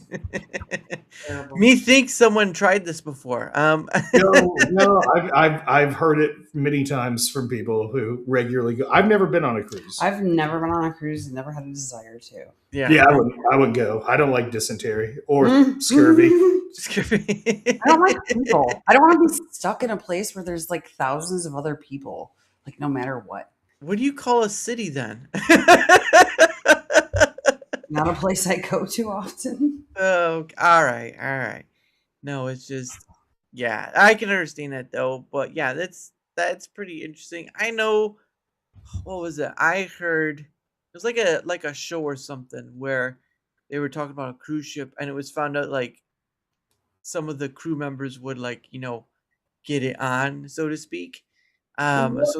Methinks someone tried this before. No, I've heard it many times from people who regularly go. I've never been on a cruise. I've never been on a cruise and never had a desire to. Yeah, I wouldn't go. I don't like dysentery or scurvy. I don't like people. I don't want to be stuck in a place where there's like thousands of other people, like no matter what. What do you call a city then? Not a place I go to often. Oh, all right. No, it's just, yeah, I can understand that though. But yeah, that's pretty interesting. I know. What was it? I heard it was like a show or something where they were talking about a cruise ship, and it was found out like some of the crew members would get it on, so to speak. It's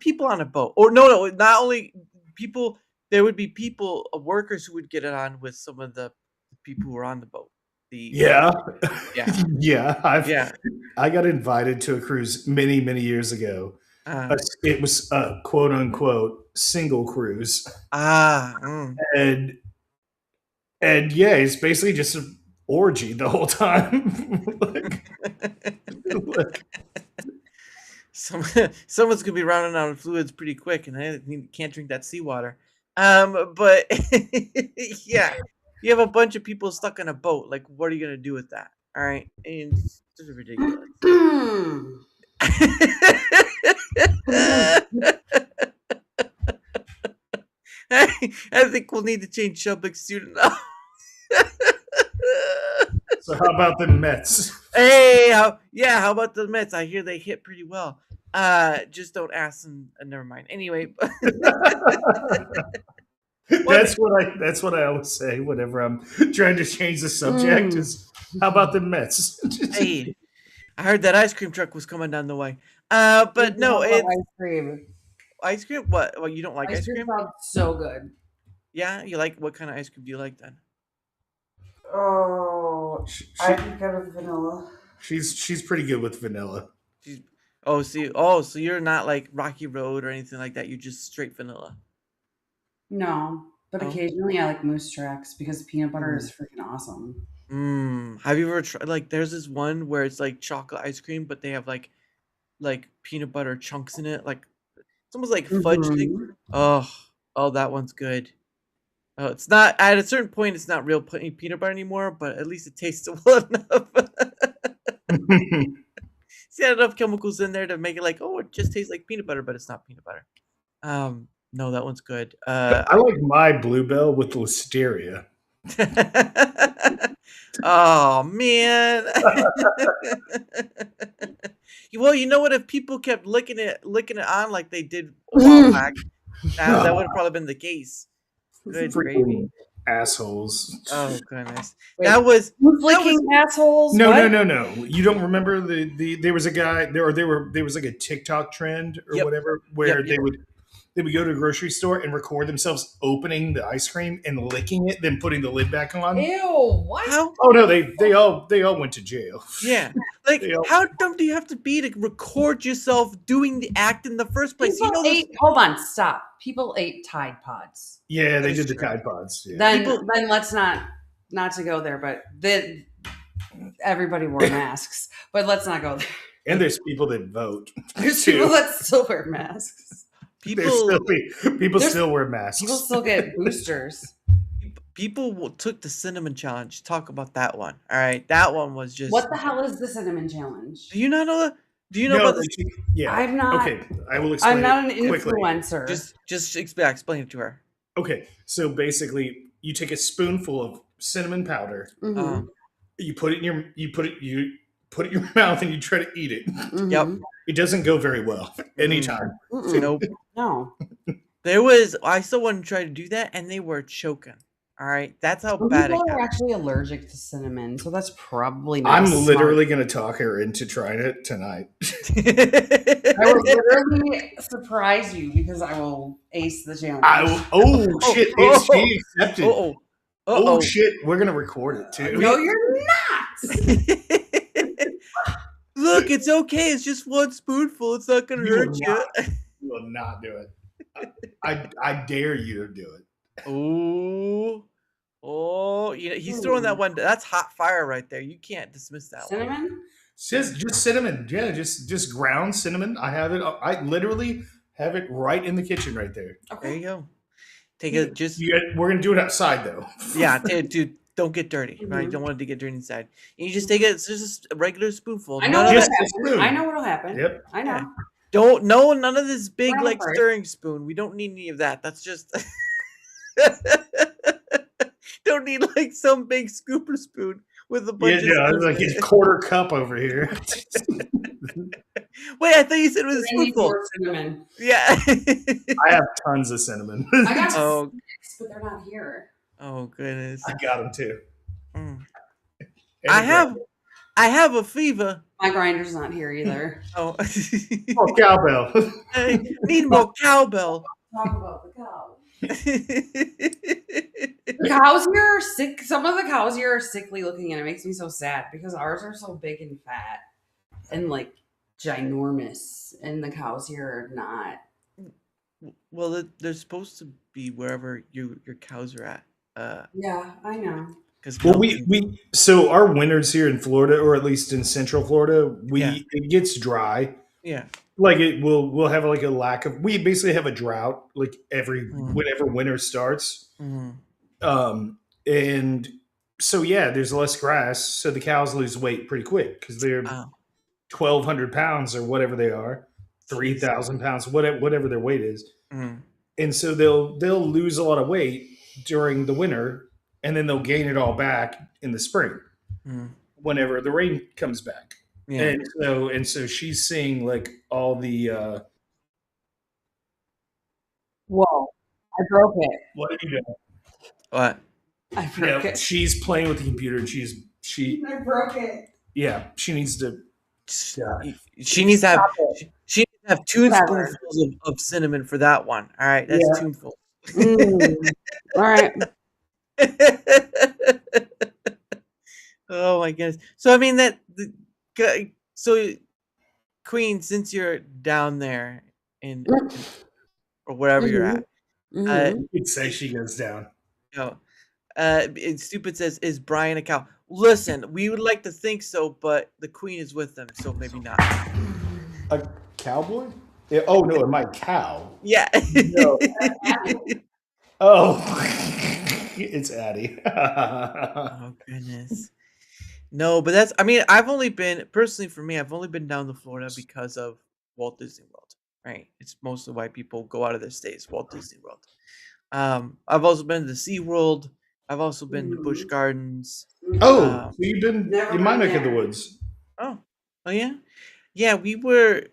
people on a boat, or no, not only people. There would be people, workers who would get it on with some of the people who were on the boat. Yeah. Yeah. I got invited to a cruise many years ago. It was a quote unquote single cruise. And yeah, it's basically just an orgy the whole time. Someone's gonna be running out of fluids pretty quick, and they can't drink that seawater. But yeah, you have a bunch of people stuck in a boat. Like, what are you gonna do with that? All right, and it's just ridiculous. I think we'll need to change subject student now. So how about the Mets? Hey, how about the Mets? I hear they hit pretty well. Just don't ask them. Never mind. Anyway, That's what I always say whenever I'm trying to change the subject. Is how about the Mets? hey, I heard that ice cream truck was coming down the way. But no, Ice it's cream. ice cream. What? Well, you don't like ice cream? Sounds so good. Yeah, you like what kind of ice cream do you like then? Oh, I think I with vanilla. She's pretty good with vanilla. She's, so you're not like Rocky Road or anything like that. You just straight vanilla. No, but Oh. occasionally I like moose tracks because peanut butter is freaking awesome. Have you ever tried like there's this one where it's like chocolate ice cream, but they have like peanut butter chunks in it, like it's almost like fudge thing. Oh, that one's good. Oh, it's not at a certain point. It's not real peanut butter anymore, but at least it tastes well enough. See, enough chemicals in there to make it like, oh, it just tastes like peanut butter, but it's not peanut butter. No, that one's good. I like my Bluebell with listeria. Oh man. Well, you know what? If people kept licking it on like they did a while back, that would have probably been the case. Good gravy. Assholes. Oh goodness. Wait, that was licking assholes. No, what? no. You don't remember there was a guy there was like a TikTok trend or Yep. whatever where Yep. they would go to a grocery store and record themselves opening the ice cream and licking it, then putting the lid back on. Ew! What? How? Oh no, they all went to jail. Yeah. Like, how dumb do you have to be to record yourself doing the act in the first place? People hold on, stop. People ate Tide Pods. Yeah, they That is did the true. Tide Pods. Yeah. Then let's not to go there, but everybody wore masks. But let's not go there. And there's people that vote. There's too. people that still wear masks. People still wear masks. People still get boosters. People took the cinnamon challenge. Talk about that one. All right, that one was just. What the hell is the cinnamon challenge? Do you not know? Do you know about this? Yeah, I'm not. Okay, I will explain. I'm not an quickly. influencer. Just explain it to her. Okay, so basically, you take a spoonful of cinnamon powder. Mhm. You put it in your mouth and you try to eat it. Mhm. Yep. It doesn't go very well anytime. Mm-mm. Nope. No. I saw one try to do that and they were choking. All right, that's how Some bad it people are got. actually allergic to cinnamon, so that's probably not. I'm smart. literally going to talk her into trying it tonight. I will literally surprise you because I will ace the challenge. Shit! She accepted. Oh Shit! We're gonna record it too. No, you're not. Look, it's okay. It's just one spoonful. It's not gonna You hurt will you. not. You will not do it. I dare you to do it. He's throwing that one. That's hot fire right there. You can't dismiss that one. Cinnamon? Just cinnamon. Yeah, just ground cinnamon. I have it. I literally have it right in the kitchen right there. There you go. Take it. We're gonna do it outside though. Yeah, dude. Don't get dirty, right? You don't want it to get dirty inside. And you just take it. It's just a regular spoonful. I know None of Just that- a spoon. I know what'll happen. Yep. I know. none of this big Well, like right. stirring spoon. We don't need any of that. That's just don't need like some big scooper spoon with a bunch of It's like a quarter cup over here. Wait, I thought you said it was a I need spoonful. more cinnamon. Yeah. I have tons of cinnamon. I got Oh. six, but they're not here. Oh goodness. I got them too. Mm. Anyway. I have a fever. My grinder's not here either. Oh. Oh, cowbell. I need more cowbell. Talk about the cow. The cows here are sick. Some of the cows here are sickly looking, and it makes me so sad because ours are so big and fat and like ginormous, and the cows here are not. Well, they're supposed to be wherever your cows are at. Yeah, I know. Well, so our winters here in Florida, or at least in Central Florida, Yeah. it gets dry. Yeah. like we'll have like a lack of. We basically have a drought like Mm. whenever winter starts. Mm. And so yeah, there's less grass, so the cows lose weight pretty quick because they're Oh, 1,200 pounds or whatever they are, three jeez. thousand pounds, whatever their weight is, Mm. and so they'll lose a lot of weight during the winter, and then they'll gain it all back in the spring Mm. whenever the rain comes back. Yeah. And so she's seeing like all the Whoa. I broke it. what are you doing? What? I broke Yeah, it. she's playing with the computer and she I broke it. yeah, she needs to She needs to have. Stop it. She needs to have two Whatever. spoonfuls of cinnamon for that one. All right, that's Yeah. tuneful. All right. Oh my goodness. So I mean so Queen, since you're down there in or wherever you're at, Mhm. you'd say she goes down. no, Stupid says, "Is Brian a cow?" Listen, we would like to think so, but the Queen is with them, so maybe not. A cowboy? Yeah, oh no, my cow. Yeah. No. Oh, it's Addie. Oh goodness. No, but that's. I mean, I've only been personally for me. I've only been down to Florida because of Walt Disney World. Right. It's mostly why people go out of their states. Walt Disney World. I've also been to SeaWorld. I've also been to Busch Gardens. Oh, Um, so you've been Never in my been neck of the there. woods. oh, oh yeah, yeah. We were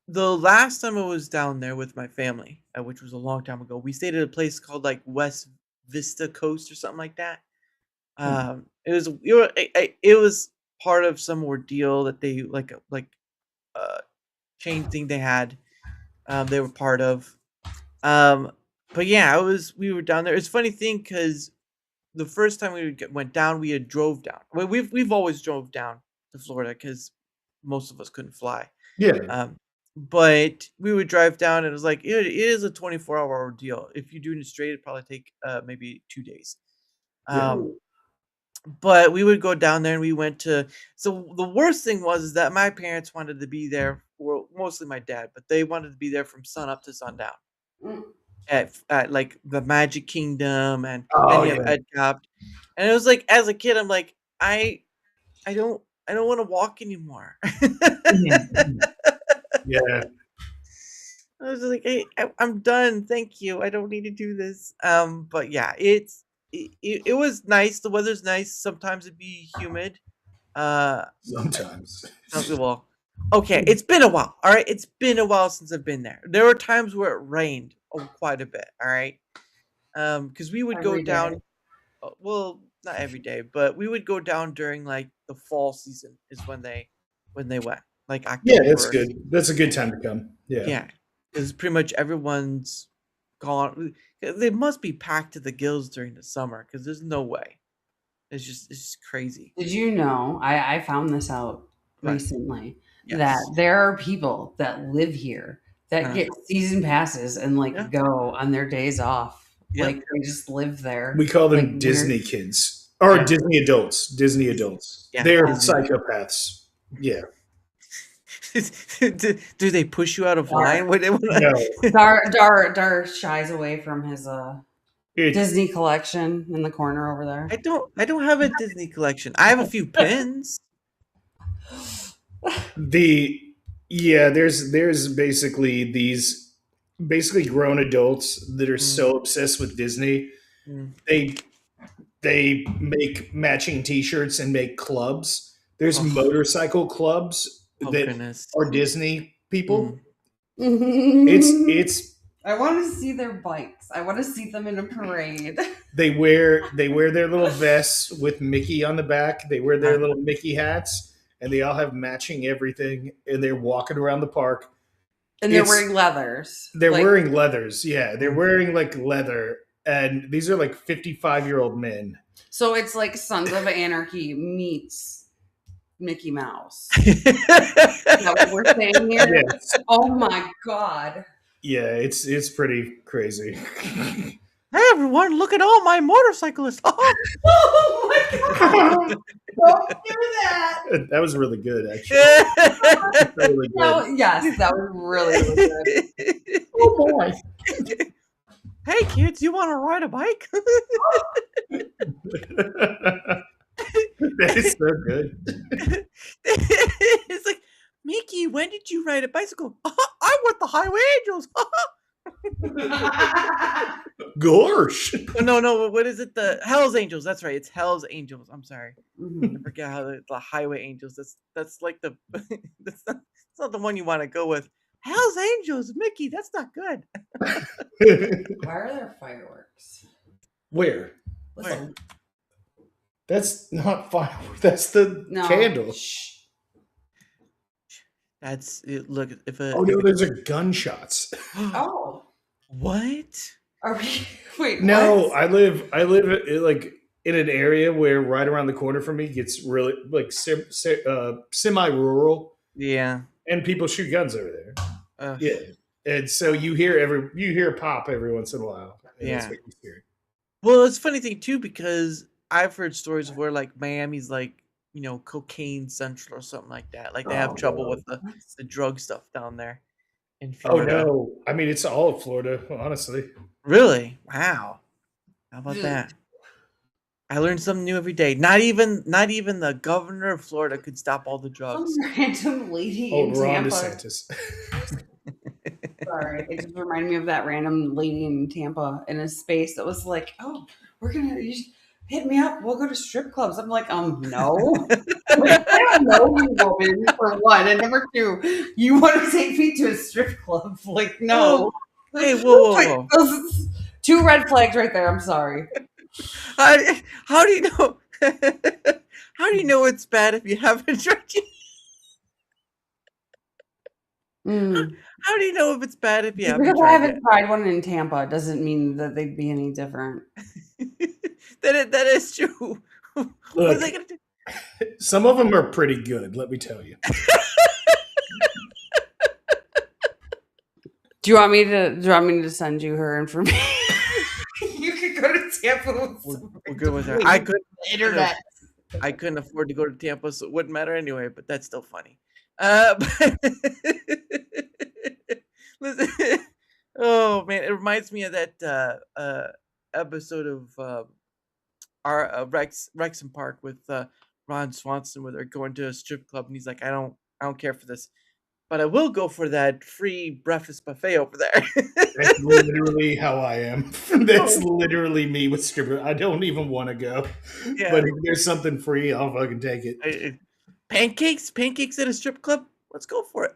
the last time I was down there with my family, which was a long time ago. We stayed at a place called like West Vista Coast or something like that. It was it was part of some ordeal that they uh chain thing they had. They were part of. Um, but yeah, we were down there. It's a funny thing because the first time went down, we had drove down. Well, we've always drove down to Florida because most of us couldn't fly. Yeah. But we would drive down, and it was like it is a 24-hour ordeal. If you're doing it straight, it'd probably take maybe 2 days. Yeah. But we would go down there, and we went to. So the worst thing was is that my parents wanted to be there. Well, mostly my dad, but they wanted to be there from sun up to sundown Mm. at like the Magic Kingdom and Oh, you have yeah. Ed Cop. And it was like as a kid, I'm like, I don't want to walk anymore. Yeah. I was like, hey, I'm done. Thank you. I don't need to do this. But yeah, it was nice. The weather's nice. Sometimes it'd be humid. Sometimes. Well, okay, it's been a while. All right, it's been a while since I've been there. There were times where it rained quite a bit. All right, because we would go Every day. down. Well, not every day, but we would go down during like the fall season is when they went like October. Yeah, that's good. That's a good time to come. Yeah. Yeah, because pretty much everyone's gone. They must be packed to the gills during the summer because there's no way. It's just crazy. Did you know? I found this out Right. recently Yes. that there are people that live here that Uh-huh. get season passes and like Yeah. go on their days off. Yeah. Like they just live there. We call them Like, Disney kids or Yeah. Disney adults. Disney adults. Yeah, They're Disney. psychopaths. Yeah. do they push you out of line? No. Dar shies away from his It, Disney collection in the corner over there. I don't have a Disney collection. I have a few pins. there's basically these grown adults that are so obsessed with Disney. Mm. They make matching T-shirts and make clubs. There's motorcycle clubs Oh that goodness. are Disney people. Mm. It's I want to see their bikes. I want to see them in a parade. they wear their little vests with Mickey on the back. They wear their little Mickey hats, and they all have matching everything. And they're walking around the park. And they're It's- wearing leathers. They're Like, wearing leathers. Yeah, they're wearing like leather, and these are like 55-year-old men. so it's like Sons of Anarchy meets Mickey Mouse. Is Is that what we're saying here? Yes. Oh my god. Yeah, it's pretty crazy. Hey everyone, look at all my motorcyclists. Oh, Oh my Don't do that. That was really good, actually. Really good. Yes, that was really, really good. Oh boy. Hey kids, you want to ride a bike? That is so good. It's like, Mickey, when did you ride a bicycle? I'm with the Highway Angels. Gosh. Oh, no, what is it? The Hell's Angels. That's right. It's Hell's Angels. I'm sorry. I Mhm. forget how the Highway Angels. That's like the that's not the one you want to go with. Hell's Angels, Mickey. That's not good. Why are there fireworks? Where? Listen. That's not fireworks. That's the No. candle. Shh. That's it. Look, if a Oh no, those are gunshots. Oh. What? Are we? Wait. No, What? I live like in an area where right around the corner from me gets really like semi-rural, Yeah. and people shoot guns over there. Ugh. Yeah, and so you hear pop every once in a while. And that's Yeah. what you hear. Well, it's a funny thing too because I've heard stories of where like Miami's like cocaine central or something like that. Like they have trouble with the drug stuff down there in Oh Florida. no, I mean it's all of Florida, honestly. Really? Wow. How about Hmm. that? I learned something new every day. Not even the governor of Florida could stop all the drugs. Some random lady Oh, in Ron Tampa. DeSantis. Sorry, it just reminded me of that random lady in Tampa in a space that was like, "Oh, you should hit me up. We'll go to strip clubs." I'm like, no. Like, I don't know you, woman. For one, and number two, you want to take me to a strip club? Like, no. Oh, hey, whoa. Those two red flags right there. I'm sorry. How do you know? How do you know it's bad if you haven't tried it? How do you know if it's bad if you haven't Because I tried haven't tried one in Tampa doesn't mean that they'd be any different. it? That is true. What are Look, they gonna do? some of them are pretty good, let me tell you. Do you want me to send you her information? You could go to Tampa with We're good with her. I could internet. I couldn't afford to go to Tampa, so it wouldn't matter anyway. But that's still funny. Listen, oh man, it reminds me of that episode of our Rexham Park with Ron Swanson, where they're going to a strip club, and he's like, I don't care for this, but I will go for that free breakfast buffet over there. That's literally how I am. That's literally me with stripper. I don't even want to go. Yeah. But if there's something free, I'll fucking take it. Pancakes at a strip club. Let's go for it.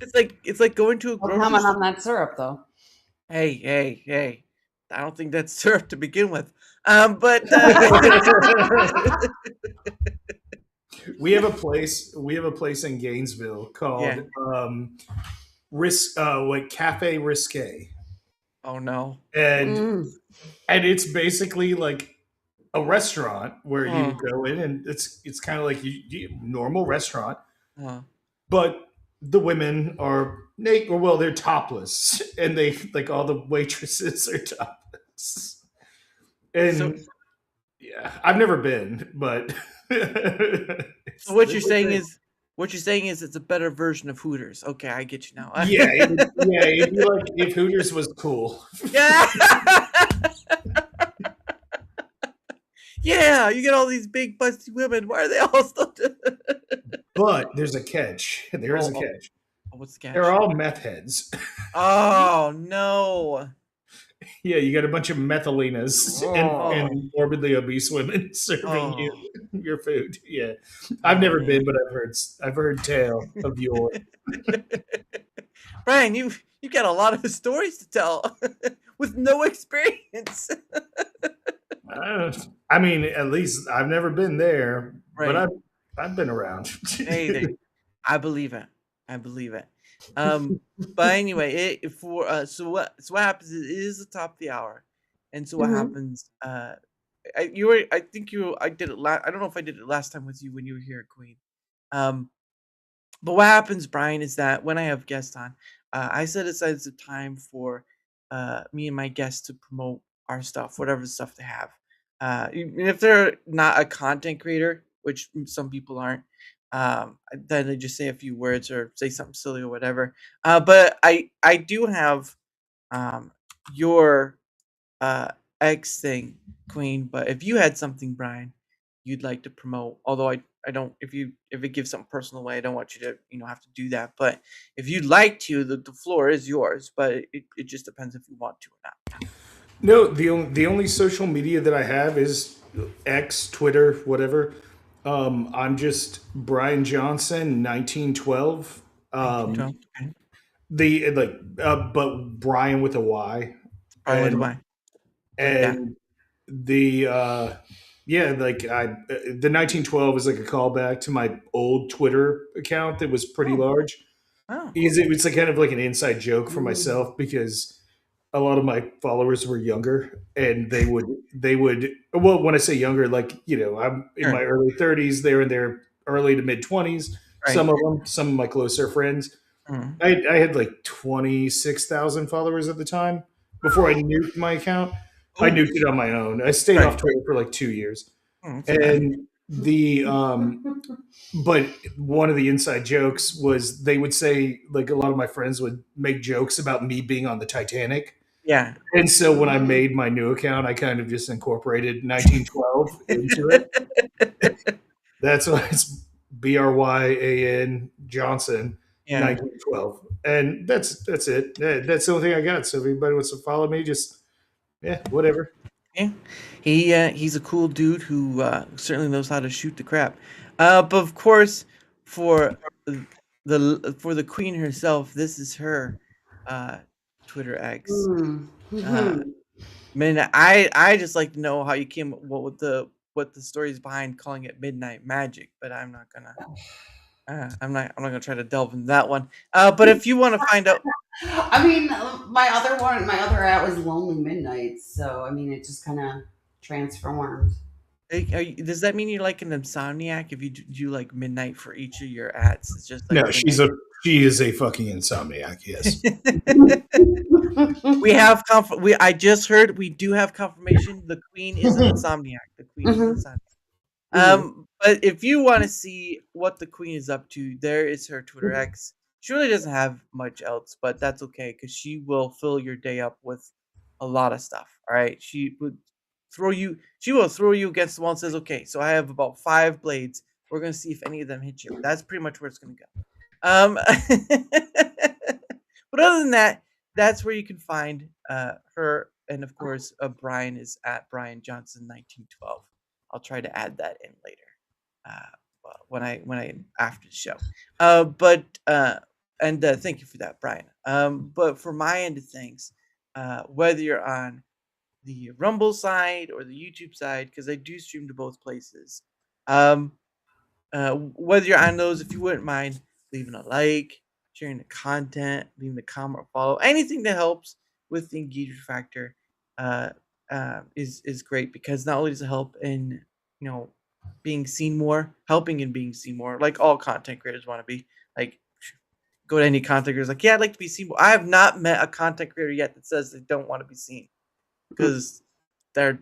It's like going to a grocery Comment store. on that syrup though. Hey. I don't think that's syrup to begin with. But we have a place in Gainesville called Cafe Risque. Oh no. And it's basically like a restaurant where you go in and it's kind of like normal restaurant. But the women are naked, or well, they're topless, and they like all the waitresses are topless. And yeah, I've never been, but so what you're saying is it's a better version of Hooters. Okay, I get you now. If Hooters was cool. Yeah. Yeah, you get all these big busty women. Why are they all still? But there's a catch. There is a catch. What's the catch? They're all meth heads. Oh no. Yeah, you got a bunch of methalinas and morbidly obese women serving you your food. Yeah, I've never been, but I've heard tale of yours. Bryan, you got a lot of stories to tell with no experience. I mean, at least I've never been there, right. but I've been around. Hey, I believe it. But anyway, so what happens is it is the top of the hour, and so what happens? I did it I don't know if I did it last time with you when you were here at Queen. But what happens, Bryan, is that when I have guests on, I set aside some time for me and my guests to promote our stuff, whatever stuff they have. Even if they're not a content creator, which some people aren't, then they just say a few words or say something silly or whatever. But I do have um, your uh, X thing, Queen. But if you had something, Brian, you'd like to promote, although I don't. If it gives something personal away, I don't want you to have to do that. But if you'd like to, the floor is yours. But it just depends if you want to or not. No, the only social media that I have is X, Twitter, whatever. I'm just Brian Johnson, 1912. 1912. Okay. The like, but Brian with a Y, Brian with a and Y. Like that. and the yeah, like the 1912 is like a callback to my old Twitter account that was pretty Oh. large, Oh. because it was like kind of like an inside joke for Mm. myself, because a lot of my followers were younger, and they would well, when I say younger, like, I'm in my Sure. early 30s, they're in their early to mid 20s, Right. some of my closer friends. Mm. I had like 26,000 followers at the time before I nuked my account. I Oh. nuked it on my own. I stayed off Right. Twitter for like 2 years. That's too bad. And but one of the inside jokes was, they would say, like, a lot of my friends would make jokes about me being on the Titanic. Yeah. And so when I made my new account, I kind of just incorporated 1912 into it. That's why it's Bryan Johnson Yeah. 1912, and that's it. That's the only thing I got. So if anybody wants to follow me, just, whatever. Yeah. He's a cool dude who certainly knows how to shoot the crap. But of course, for the queen herself, this is her uh, Twitter X. Mm. Uh, Mhm. Man, I just like to know how you came what the stories behind calling it Midnight Magic, but I'm not gonna try to delve into that one. But if you want to find out, I mean, my other at was Lonely Midnights. So, I mean, it just kind of transformed. does that mean you're like an insomniac if you do like midnight for each of your ads? It's just like No, midnight. she is a fucking insomniac. Yes. We have we I just heard we do have confirmation the queen is an insomniac. The queen is an Mhm. insomniac. Mhm. But if you want to see what the queen is up to, there is her Twitter X. She really doesn't have much else, but that's okay because she will fill your day up with a lot of stuff. All right, she will throw you against the wall and says, "Okay, so I have about 5 blades. We're gonna see if any of them hit you." That's pretty much where it's gonna go. But other than that, that's where you can find her, and of course, Brian is at Brian Johnson 1912. I'll try to add that in later, when I after the show. But and thank you for that, Brian. But for my end of things, whether you're on the Rumble side or the YouTube side, because I do stream to both places. Um, whether you're on those, if you wouldn't mind leaving a like, sharing the content, leaving a comment or follow, anything that helps with the engagement factor, uh, is great because not only does it help in you know being seen more, helping in being seen more, like all content creators want to be. Like, go to any content creators, like, yeah, I'd like to be seen more. I have not met a content creator yet that says they don't want to be seen because they're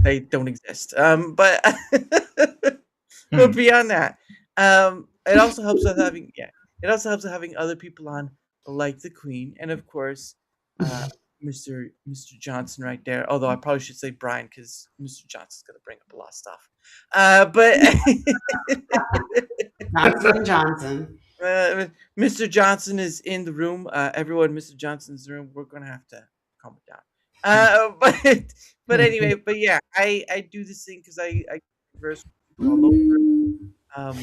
they don't exist. But but Hmm. beyond that, it also helps with having it also helps with having other people on like the Queen, and of course, uh, Mr. Johnson right there. Although I probably should say Brian because Mr. Johnson's gonna bring up a lot of stuff. But Johnson Johnson. Mr. Johnson is in the room. Everyone, Mr. Johnson's in the room. We're gonna have to calm it down. But anyway, but yeah, I do this thing because I converse with people all over. Um,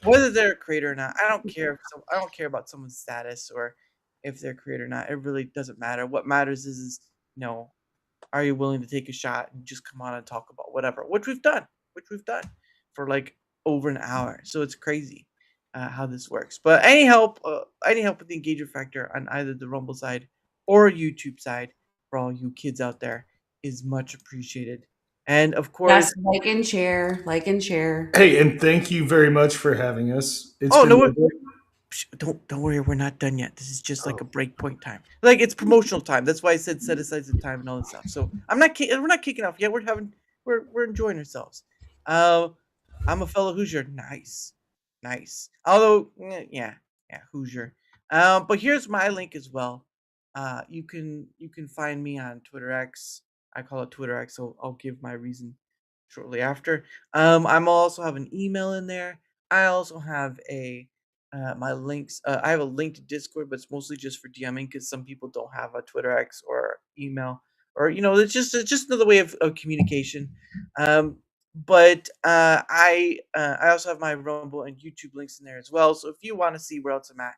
whether they're a creator or not, I don't care about someone's status or if they're a creator or not. It really doesn't matter. What matters is you know are you willing to take a shot and just come on and talk about whatever, which we've done for like over an hour. So it's crazy how this works. But any help with the engagement factor on either the Rumble side or YouTube side for all you kids out there is much appreciated. And of course, Yes, like and share, like and share. Hey, and thank you very much for having us. It's oh been no, lovely. Don't worry, we're not done yet. This is just like a break point time. Like it's promotional time. That's why I said set aside some time and all this stuff. So we're not kicking off yet. We're enjoying ourselves. Uh, I'm a fellow Hoosier. Nice, nice. Although yeah, Hoosier. But here's my link as well. You can find me on Twitter X. I call it Twitter X, so I'll give my reason shortly after. I'm also have an email in there. I also have a my links. I have a link to Discord, but it's mostly just for DMing because some people don't have a Twitter X or email, or it's just another way of communication. Um, but I also have my Rumble and YouTube links in there as well. So if you want to see where else I'm at,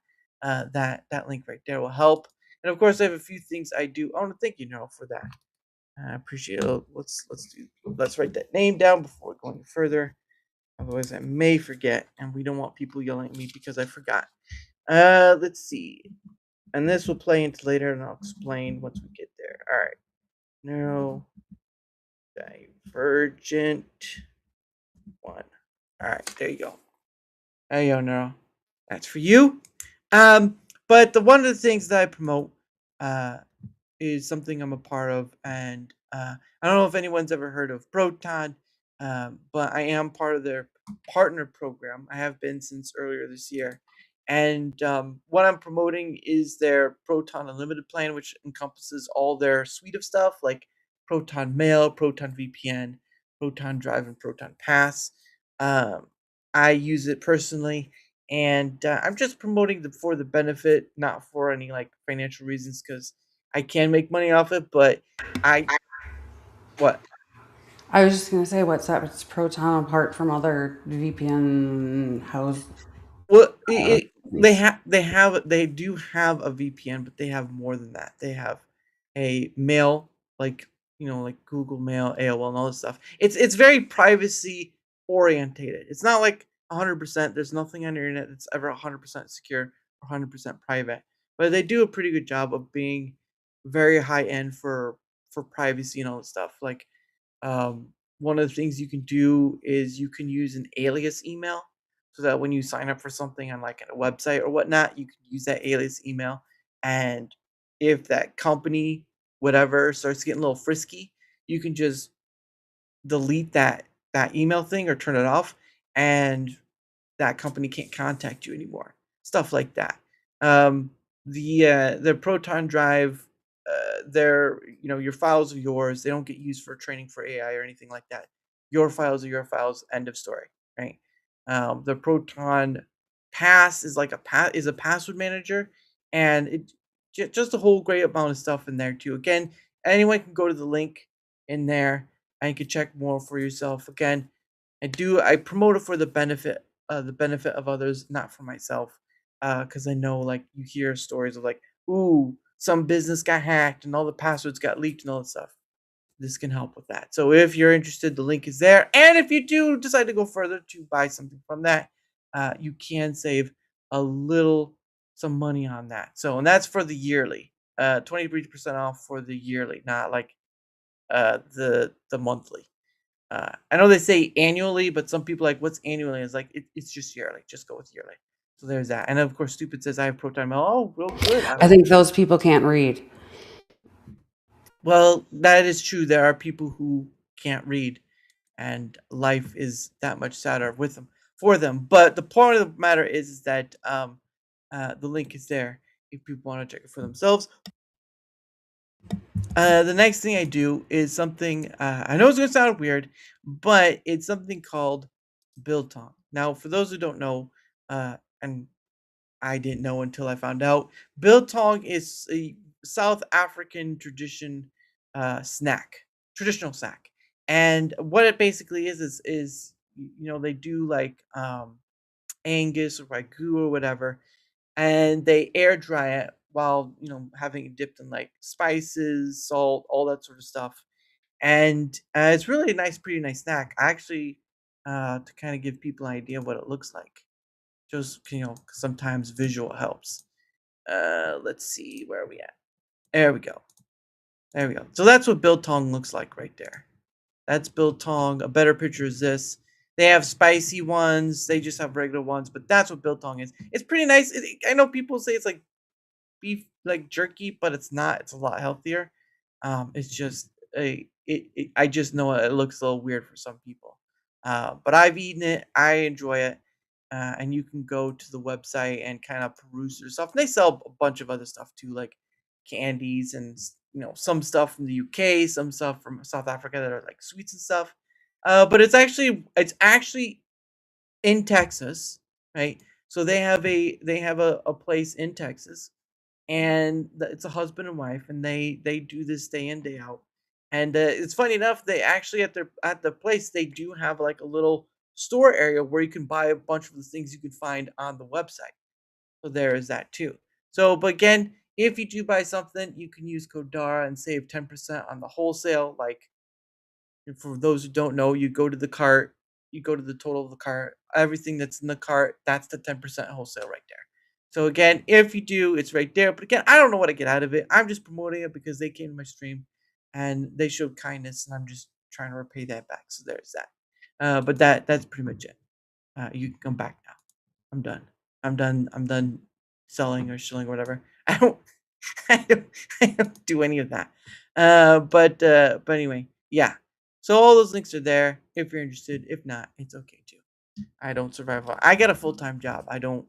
that link right there will help. And of course, I have a few things I do. I want to thank you, Neryl, for that. I appreciate it. Let's write that name down before going further. Otherwise, I may forget, and we don't want people yelling at me because I forgot. Let's see. And this will play into later, and I'll explain once we get there. All right. Neurodivergent one. All right, there you go. There you go, Neuro. That's for you. But one of the things that I promote uh, is something I'm a part of, and I don't know if anyone's ever heard of Proton, but I am part of their partner program. I have been since earlier this year, and what I'm promoting is their Proton Unlimited plan, which encompasses all their suite of stuff like Proton Mail, Proton VPN, Proton Drive, and Proton Pass. Um, I use it personally, and I'm just promoting them for the benefit, not for any like financial reasons, because I can make money off it, but I what? I was just gonna say, what's that? It's Proton apart from other VPN house. Well, Companies. they do have a VPN, but they have more than that. They have a mail, like like Google Mail, AOL, and all this stuff. It's very privacy orientated. It's not like 100%. There's nothing on the internet that's ever 100% secure or 100% private. But they do a pretty good job of being very high end for privacy and all this stuff. Like one of the things you can do is you can use an alias email so that when you sign up for something on like a website or whatnot, you can use that alias email. And if that company, whatever, starts getting a little frisky, you can just delete that email thing or turn it off, and that company can't contact you anymore. Stuff like that. Um, the Proton Drive, your files are yours. They don't get used for training for AI or anything like that. Your files are your files. End of story. Right. The Proton Pass is like a password manager, and just a whole great amount of stuff in there too. Again, anyone can go to the link in there and you can check more for yourself. Again, I promote it for the benefit of others, not for myself. Because I know like you hear stories of like, ooh, some business got hacked and all the passwords got leaked and all that stuff. This can help with that. So if you're interested, the link is there. And if you do decide to go further to buy something from that, you can save a little some money on that. So and that's for the yearly. 23% off for the yearly, not like the monthly. I know they say annually, but some people like what's annually is like it's just yearly. Just go with yearly. So there's that. And of course, stupid says I have Proton Mail. Oh, real good. I think those people can't read. Well, that is true. There are people who can't read, and life is that much sadder with them for them. But the point of the matter is that the link is there if people want to check it for themselves. The next thing I do is something I know it's gonna sound weird, but it's something called biltong. Now, for those who don't know, and I didn't know until I found out, biltong is a South African traditional snack, and what it basically is they do like Angus or Wagyu or whatever, and they air dry it while having it dipped in like spices, salt, all that sort of stuff. And it's really a pretty nice snack. I actually, to kind of give people an idea of what it looks like, just 'cause sometimes visual helps. Let's see where are we at. There we go. There we go. So that's what biltong looks like right there. That's biltong. A better picture is this. They have spicy ones. They just have regular ones, but that's what biltong is. It's pretty nice. I know people say it's like beef, like jerky, but it's not. It's a lot healthier. It's just I just know it looks a little weird for some people. But I've eaten it. I enjoy it. And you can go to the website and kind of peruse their stuff. And they sell a bunch of other stuff too, like candies and some stuff from the UK, some stuff from South Africa that are like sweets and stuff. But it's actually in Texas, right? So they have a place in Texas, and it's a husband and wife, and they do this day in day out. And it's funny enough, they actually at the place they do have like a little store area where you can buy a bunch of the things you can find on the website. So there is that too. So, but again, if you do buy something, you can use code Dara and save 10% on the wholesale. Like, and for those who don't know, you go to the cart, you go to the total of the cart, everything that's in the cart, that's the 10% wholesale right there. So again, if you do, it's right there. But again, I don't know what I get out of it. I'm just promoting it because they came to my stream and they showed kindness, and I'm just trying to repay that back. So there's that. But that's pretty much it. You can come back now. I'm done. I'm done selling or shilling or whatever. I don't I don't I don't do any of that. But anyway, yeah. So all those links are there if you're interested. If not, it's okay too. I don't survive. I got a full-time job. I don't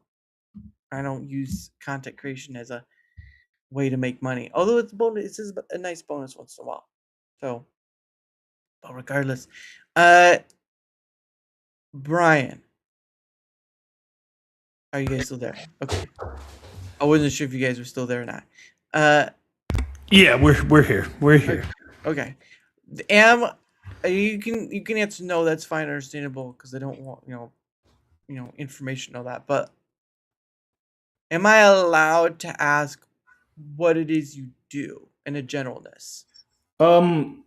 use content creation as a way to make money. Although it's bonus, it is a nice bonus once in a while. So, but regardless, uh, Brian, are you guys still there? Okay. I wasn't sure if you guys were still there or not. Uh, Yeah, we're here. We're here. okay. Am you can answer no. That's fine, understandable, because I don't want information all that. But am I allowed to ask what it is you do in a generalness? Um,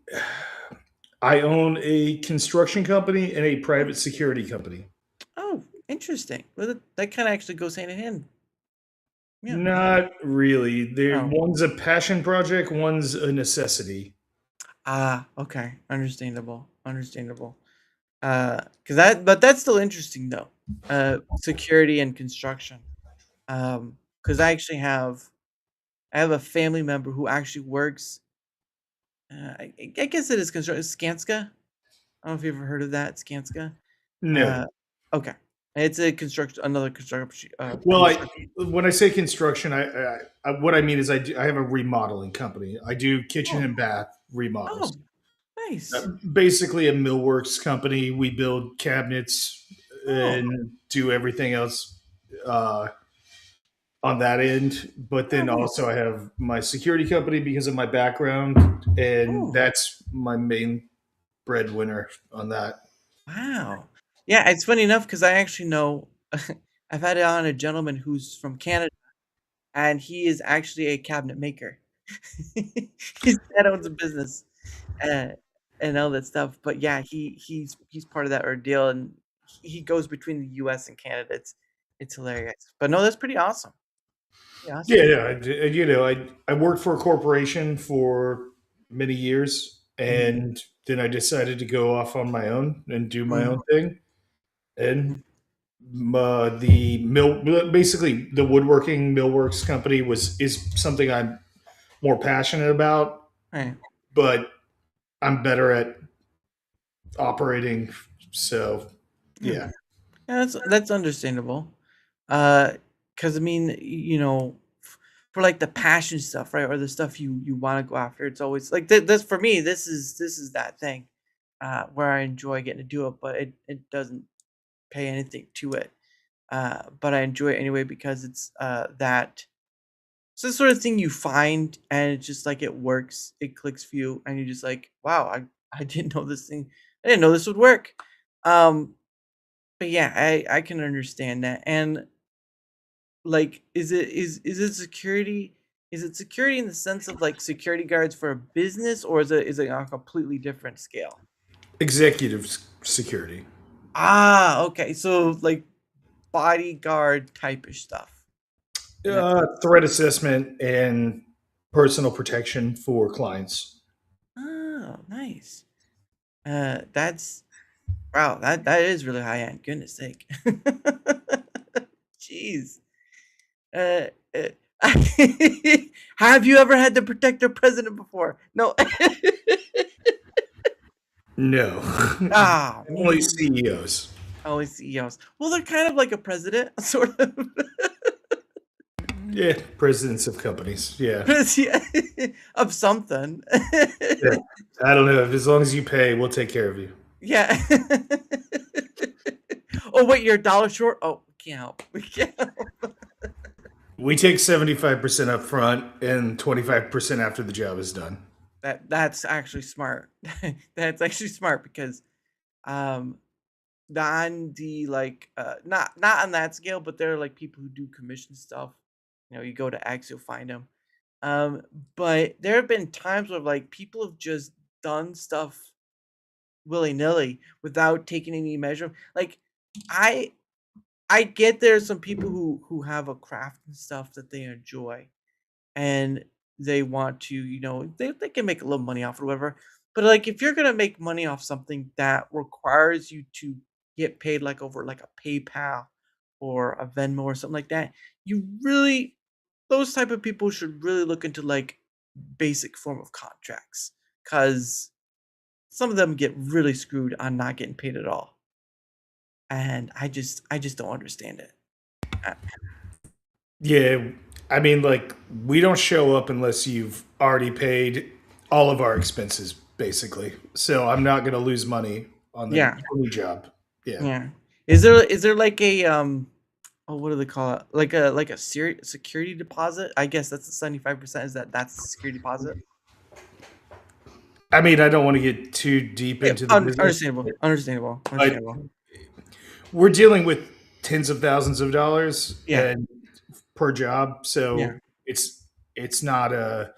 I own a construction company and a private security company. Oh, interesting. Well, that kind of actually goes hand in hand. Yeah. Not really. Oh. One's a passion project, one's a necessity. Ah, okay. Understandable. Understandable. Cause but that's still interesting though. Security and construction. Cause I have a family member who actually works. I guess it is construction. Skanska. I don't know if you've ever heard of that. Skanska. No. Uh, okay. It's another construction. Well, when I say construction, what I mean is I have a remodeling company. I do kitchen Oh, and bath oh, remodels. nice. Basically, a millworks company. We build cabinets Oh, and do everything else uh, on that end. But oh, then nice. also, I have my security company because of my background, and Oh, that's my main breadwinner on that. wow. Yeah, it's funny enough because I actually know I've had on a gentleman who's from Canada, and he is actually a cabinet maker. His dad owns a business, uh, and all that stuff. But yeah, he's part of that ordeal, and he goes between the U.S. and Canada. It's hilarious. But no, that's pretty awesome. Yeah, Yeah, awesome. yeah. I worked for a corporation for many years, Mm, and then I decided to go off on my own and do my mm, own thing. mm, And basically the woodworking millworks company is something I'm more passionate about, right. but I'm better at operating. So Yeah. yeah, Yeah, that's understandable. Because I mean, for like the passion stuff, right, or the stuff you want to go after, it's always like this for me. This is that thing, where I enjoy getting to do it, but it doesn't pay anything to it. But I enjoy it anyway because it's the sort of thing you find, and it's just like it works, it clicks for you, and you're just like, wow, I didn't know this thing, I didn't know this would work. Um, but yeah, I can understand that. And like, is it security? Is it security in the sense of like security guards for a business, or is it on a completely different scale? executive security. Ah, okay. So like bodyguard type of stuff. In that sense. Threat assessment and personal protection for clients. Oh, nice. That's Wow, that is really high end. Goodness sake. Jeez. Uh, uh, have you ever had to protect your president before? No. No. Ah, Only man. CEOs. Always CEOs. Well, they're kind of like a president, sort of. Yeah, presidents of companies. Yeah. Yeah, of something. Yeah. I don't know. As long as you pay, we'll take care of you. Yeah. Oh wait, you're a dollar short. Oh, we can't help. We can't help. We take 75% up front and 25% after the job is done. That's actually smart. That's actually smart because um on the like not on that scale, but there are like people who do commission stuff. You know, you go to X, you'll find them. Um, but there have been times where like people have just done stuff willy nilly without taking any measure. Like I I get there's some people who have a craft and stuff that they enjoy and they want to, they can make a little money off it or whatever. But like if you're gonna make money off something that requires you to get paid like over like a PayPal or a Venmo or something like that, you really those type of people should really look into like basic form of contracts because some of them get really screwed on not getting paid at all. And I just don't understand it. Uh, Yeah. I mean, like, we don't show up unless you've already paid all of our expenses, basically. So I'm not going to lose money on the yeah, new job. Yeah. yeah. Is there like a oh, what do they call it? Like a security deposit? I guess that's the 75%. That's the security deposit? I mean, I don't want to get too deep Yeah, into the business, understandable. Understandable. but Understandable. we're dealing with tens of thousands of dollars Yeah. and per job. Yeah. So it's not a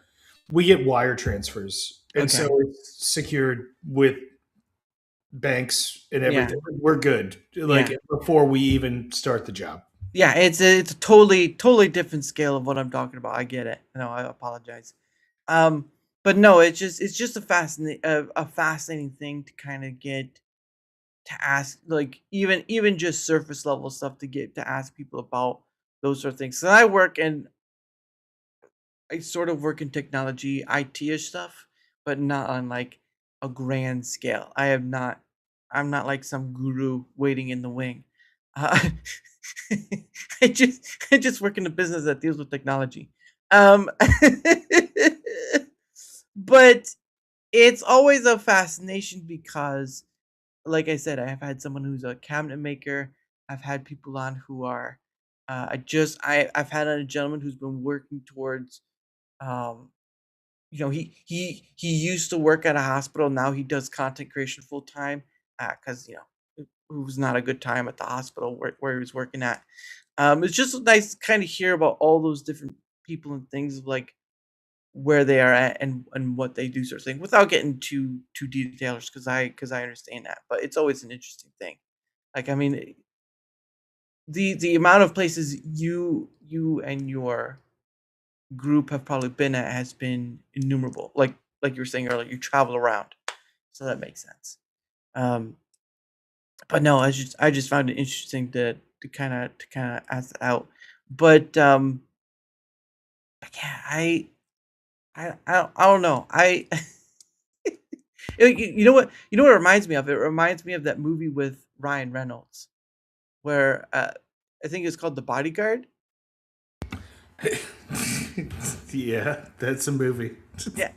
we get wire transfers. And so Okay. it's secured with banks and Yeah. everything. We're good. Like Yeah. before we even start the job. Yeah, it's a totally different scale of what I'm talking about. I get it. No, I apologize. Um, but no, it's just a fascinating thing to kind of get to ask, like even just surface level stuff to get to ask people about those sort of things. So I sort of work in technology, IT-ish stuff, but not on like a grand scale. I'm not like some guru waiting in the wing. Uh, I just work in a business that deals with technology. Um, but it's always a fascination because, like I said, I have had someone who's a cabinet maker. I've had people on who are, I've had a gentleman who's been working towards um, he used to work at a hospital. Now he does content creation full time because it was not a good time at the hospital where he was working at. It's just nice to kind of hear about all those different people and things of like where they are at and what they do, sort of thing, without getting too detailed because I understand that. But it's always an interesting thing. Like I mean, the amount of places you and your group have probably been at has been innumerable. Like you were saying earlier, you travel around, so that makes sense. Um, but no, I just found it interesting to kind of ask that out. But yeah, I don't know. You know what it reminds me of? It reminds me of that movie with Ryan Reynolds where I think it's called The Bodyguard. Yeah, that's a movie. Yeah.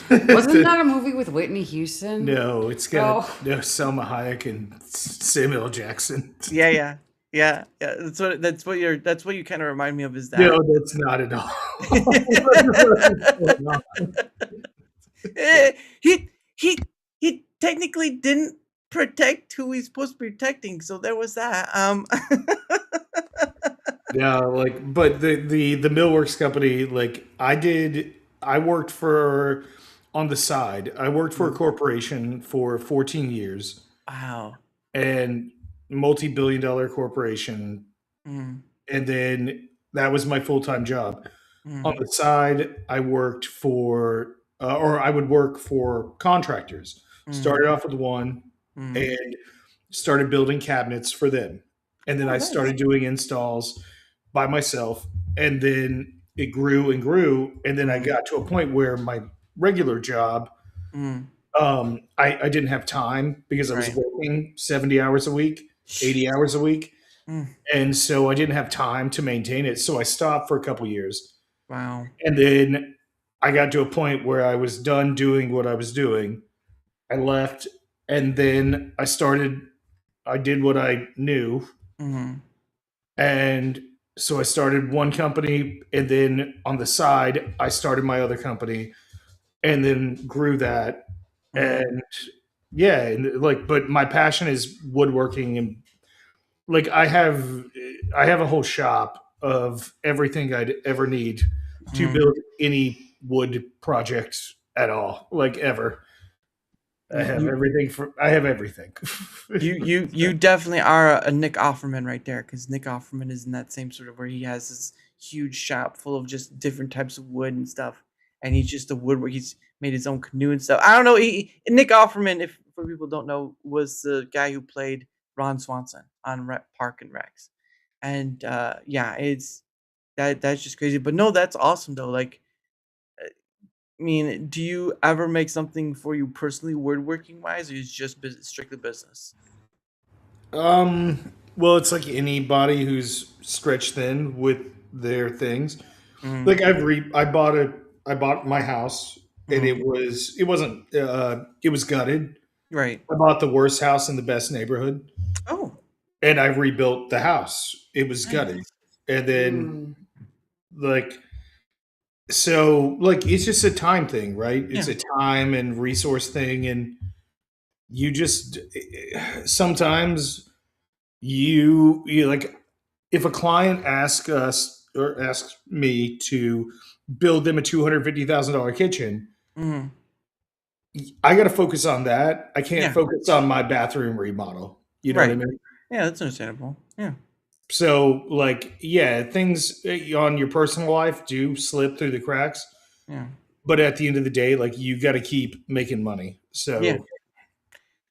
Wasn't that a movie with Whitney Houston? No, it's got Oh, no Selma Hayek and Samuel Jackson. Yeah, yeah. Yeah, yeah, that's what you kinda remind me of is that. No, that's not at all. Eh, he he technically didn't protect who he's supposed to be protecting, so there was that, Yeah, like, but the Millworks company, like, I worked for on the side. I worked for a Mm, corporation for 14 years wow. and multi-billion dollar corporation, Mm, and then that was my full-time job. On mm, the side, I worked for, or I would work for contractors. mm, Started off with one, Mm. and started building cabinets for them. And then Oh, I nice. started doing installs by myself. And then it grew and grew. And then I Mm. got to a point where my regular job, Mm. I didn't have time because I was Right. working 70 hours a week, 80 hours a week. Mm. And so I didn't have time to maintain it. So I stopped for a couple years. Wow. And then I got to a point where I was done doing what I was doing. I left. And then I did what I knew. Mm. And so I started one company. And then on the side, I started my other company and then grew that. Mm. And yeah, and like, but my passion is woodworking and like I have a whole shop of everything I'd ever need to Mm. build any wood project at all, like ever. You I have everything. you definitely are a Nick Offerman right there, because Nick Offerman is in that same sort of where he has this huge shop full of just different types of wood and stuff, and he's just a woodworker. He's made his own canoe and stuff. I don't know. Nick Offerman, if for people who don't know, was the guy who played Ron Swanson on Park and Recs, and yeah, it's that's just crazy. But no, that's awesome though. Like, I mean, do you ever make something for you personally, woodworking wise, or is it just strictly business? Well, it's like anybody who's stretched thin with their things. Mm. Like I bought my house and Mm. it wasn't it was gutted. Right. I bought the worst house in the best neighborhood Oh, and I rebuilt the house. It was gutted. nice. And then Mm. like so like it's just a time thing, right? It's Yeah. a time and resource thing and you just sometimes you like if a client asks us or asks me to build them a $250,000 kitchen, Mhm. I got to focus on that. I can't Yeah. focus on my bathroom remodel. You know what I Right. mean? Yeah, that's understandable. Yeah. So, like, yeah, things on your personal life do slip through the cracks, Yeah. but at the end of the day, like, you got to keep making money. Yeah. So,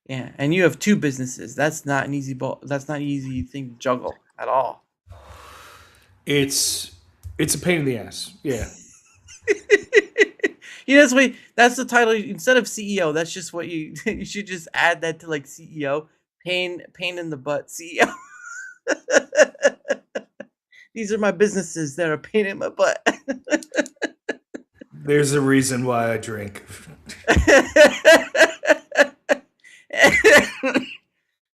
Yeah. And you have two businesses. That's not an easy ball. That's not an easy thing to juggle at all. it's it's a pain in the ass. Yeah. That's what that's the title instead of CEO. That's just what you you should just add that to like CEO. Pain in the butt CEO. These are my businesses that are a pain in my butt. There's a reason why I drink.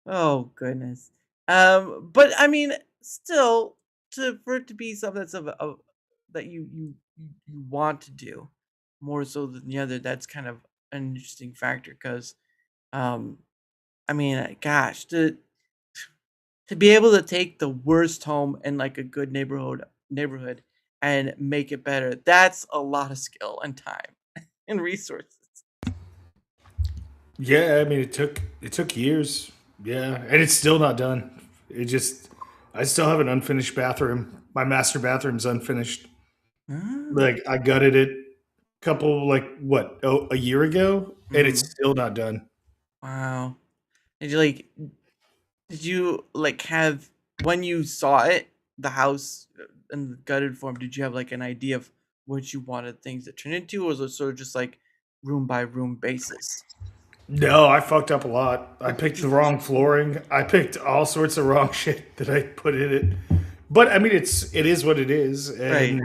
Oh goodness. But I mean, still, to for it to be something that's of that you want to do more so than the other, that's kind of an interesting factor because, um, I mean, gosh, to be able to take the worst home in like a good neighborhood and make it better, that's a lot of skill and time and resources. Yeah, I mean it took years. Yeah, and it's still not done. It just I still have an unfinished bathroom. My master bathroom's unfinished. Ah, Like I gutted it couple like what, oh, a year ago and it's mm, still not done. wow. Did you like Did you, like, have when you saw it, the house, in the gutted form, did you have, like, an idea of what you wanted things to turn into, or was it sort of just, like, room by room basis? No, I fucked up a lot. I picked the wrong flooring. I picked all sorts of wrong shit that I put in it. But I mean it is what it is Right. and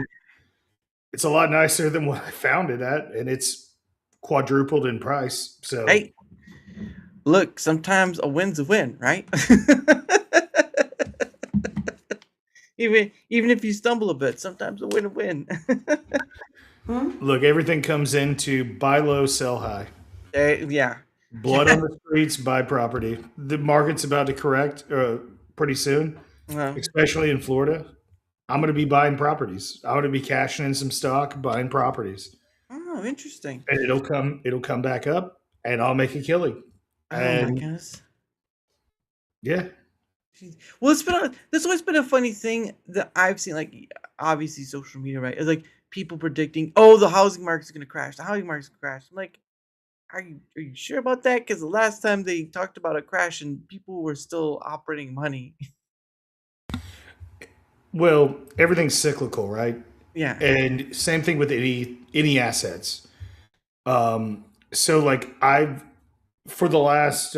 it's a lot nicer than what I found it at and it's quadrupled in price. So Hey, look, sometimes a win's a win, right? Even if you stumble a bit, sometimes a win. Hmm? look, everything comes into buy low, sell high. Yeah. Blood Yeah. on the streets, buy property. The market's about to correct pretty soon, Well, especially in Florida. I'm going to be buying properties. I'm going to be cashing in some stock, buying properties, oh, interesting. and it'll come back up, and I'll make a killing. Oh my And goodness. yeah, Jeez. Well, there's always been a funny thing that I've seen, like obviously social media, right? It's like people predicting, oh, the housing market's gonna crash. The housing market's gonna crash. I'm like, are you sure about that? Because the last time they talked about a crash and people were still operating money. Well, everything's cyclical, right? Yeah. And same thing with any assets. So like I've for the last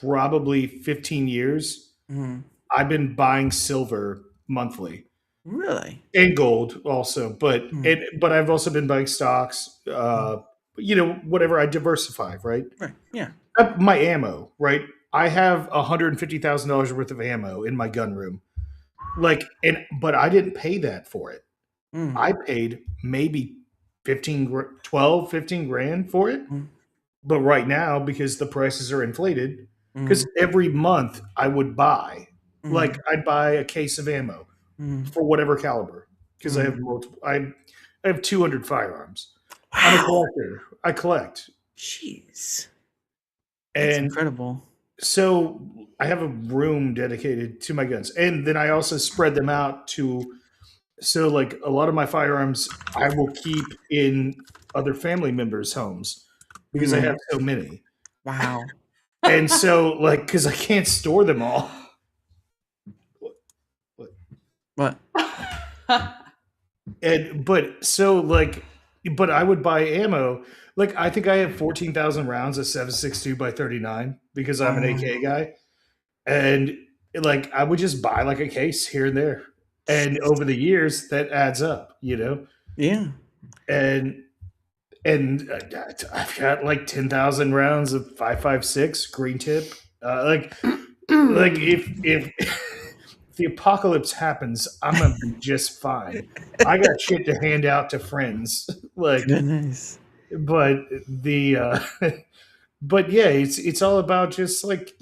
probably 15 years, Hmm. I've been buying silver monthly Really? and gold also, Mm. but I've also been buying stocks. Mm. Whatever I diversify, right? Right. Yeah. My ammo, right? I have $150,000 worth of ammo in my gun room, but I didn't pay that for it. Mm. I paid maybe 15 grand for it. Mm. But right now, because the prices are inflated, because Mm. every month I would buy, like Mm. I'd buy a case of ammo Mm. for whatever caliber, because I Mm. have multiple. I have 200 firearms. I'm a Wow. collector. I collect, Jeez. That's and incredible. so I have a room dedicated to my guns, and then I also spread them out to. So, like a lot of my firearms, I will keep in other family members' homes because I Mm. have so many. Wow. And so, like, because I can't store them all. What? But I would buy ammo. Like, I think I have 14,000 rounds of 7.62 by 39 because I'm an Oh. AK guy. And like, I would just buy like a case here and there. And over the years, that adds up. Yeah. And I've got like 10,000 rounds of 5.56 green tip. Like if if the apocalypse happens, I'm gonna be just fine. I got shit to hand out to friends. Like, Goodness. but the but yeah, it's all about just like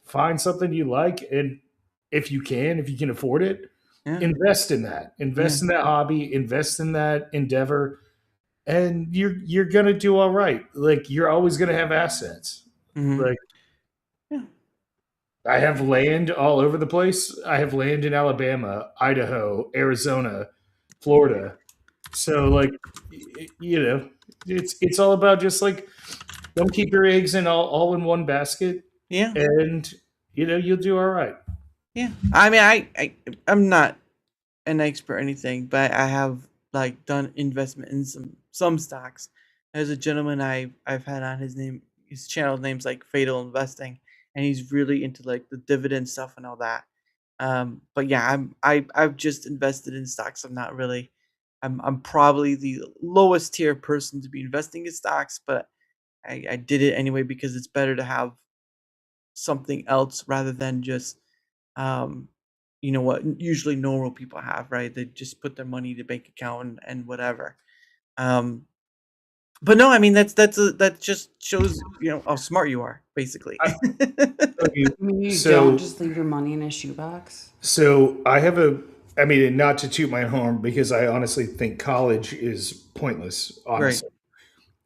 find something you like, and if you can afford it, Yeah. invest in that. Yeah. Invest in that hobby. Invest in that endeavor, and you're gonna do all right. Like you're always gonna have assets. Hmm. Like Yeah. I have land all over the place. I have land in Alabama, Idaho, Arizona, Florida. So like it's all about just like don't keep your eggs in all in one basket, Yeah. and you'll do all right. Yeah. I mean, I'm not an expert or anything, but I have like done investment in some stocks. There's a gentleman I've had on his channel name's like Fatal Investing, and he's really into like the dividend stuff and all that. But yeah, I've just invested in stocks. I'm not really. I'm probably the lowest tier person to be investing in stocks, but I did it anyway because it's better to have something else rather than just um, what usually normal people have, right? They just put their money in the bank account and whatever. Um, but no, I mean that just shows how smart you are, basically. I tell you, I mean, you don't so just leave your money in a shoebox. I have I mean, and not to toot my horn because I honestly think college is pointless. Right. Honestly,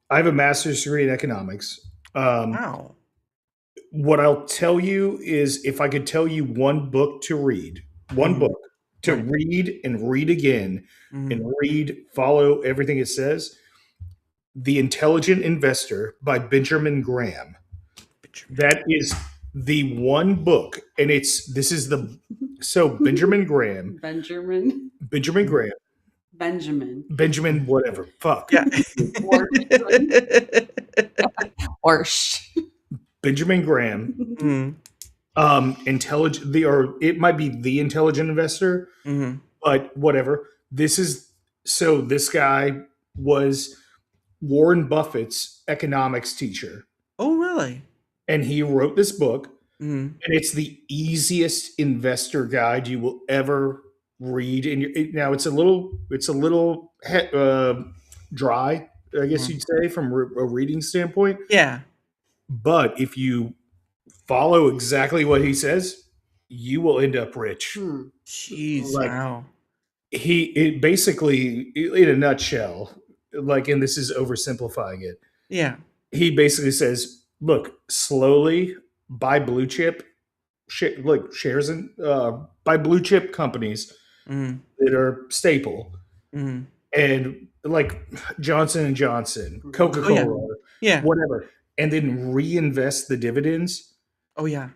I have a master's degree in economics. Wow. What I'll tell you is if I could tell you one book to read, one Hmm. book to Right. read and read again and Hmm. follow everything it says, The Intelligent Investor by Benjamin Graham. That is the one book. And this is so Benjamin. Benjamin Graham, Benjamin. Benjamin, whatever, fuck. Yeah. Or, or Benjamin Graham, Mm. or it might be The Intelligent Investor, Hmm. but whatever. This guy was Warren Buffett's economics teacher, Oh, really? and he wrote this book, Hmm. and it's the easiest investor guide you will ever read. And now it's a little dry, I guess Hmm. you'd say, from a reading standpoint. Yeah. But if you follow exactly what he says, you will end up rich. Jeez. Like Wow. it basically, in a nutshell, like, and this is oversimplifying it. Yeah. He basically says, look, slowly buy blue chip, like shares in, buy blue chip companies Hmm. that are staple, Hmm. and like Johnson and Johnson, Coca Oh, yeah. Cola, Yeah. whatever, and then reinvest the dividends. Oh, yeah.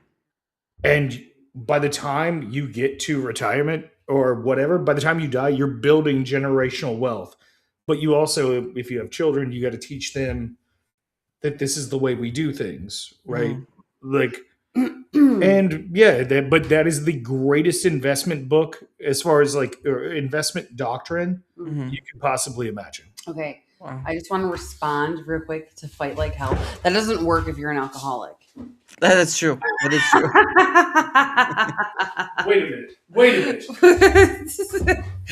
And by the time you get to retirement or whatever, by the time you die, you're building generational wealth. But you also, if you have children, you got to teach them that this is the way we do things, right? Like, and yeah, but that is the greatest investment book as far as like investment doctrine Mhm. you can possibly imagine. Okay. Wow. I just want to respond real quick to Fight Like Hell. That doesn't work if you're an alcoholic. That's true. That is true. Wait a minute.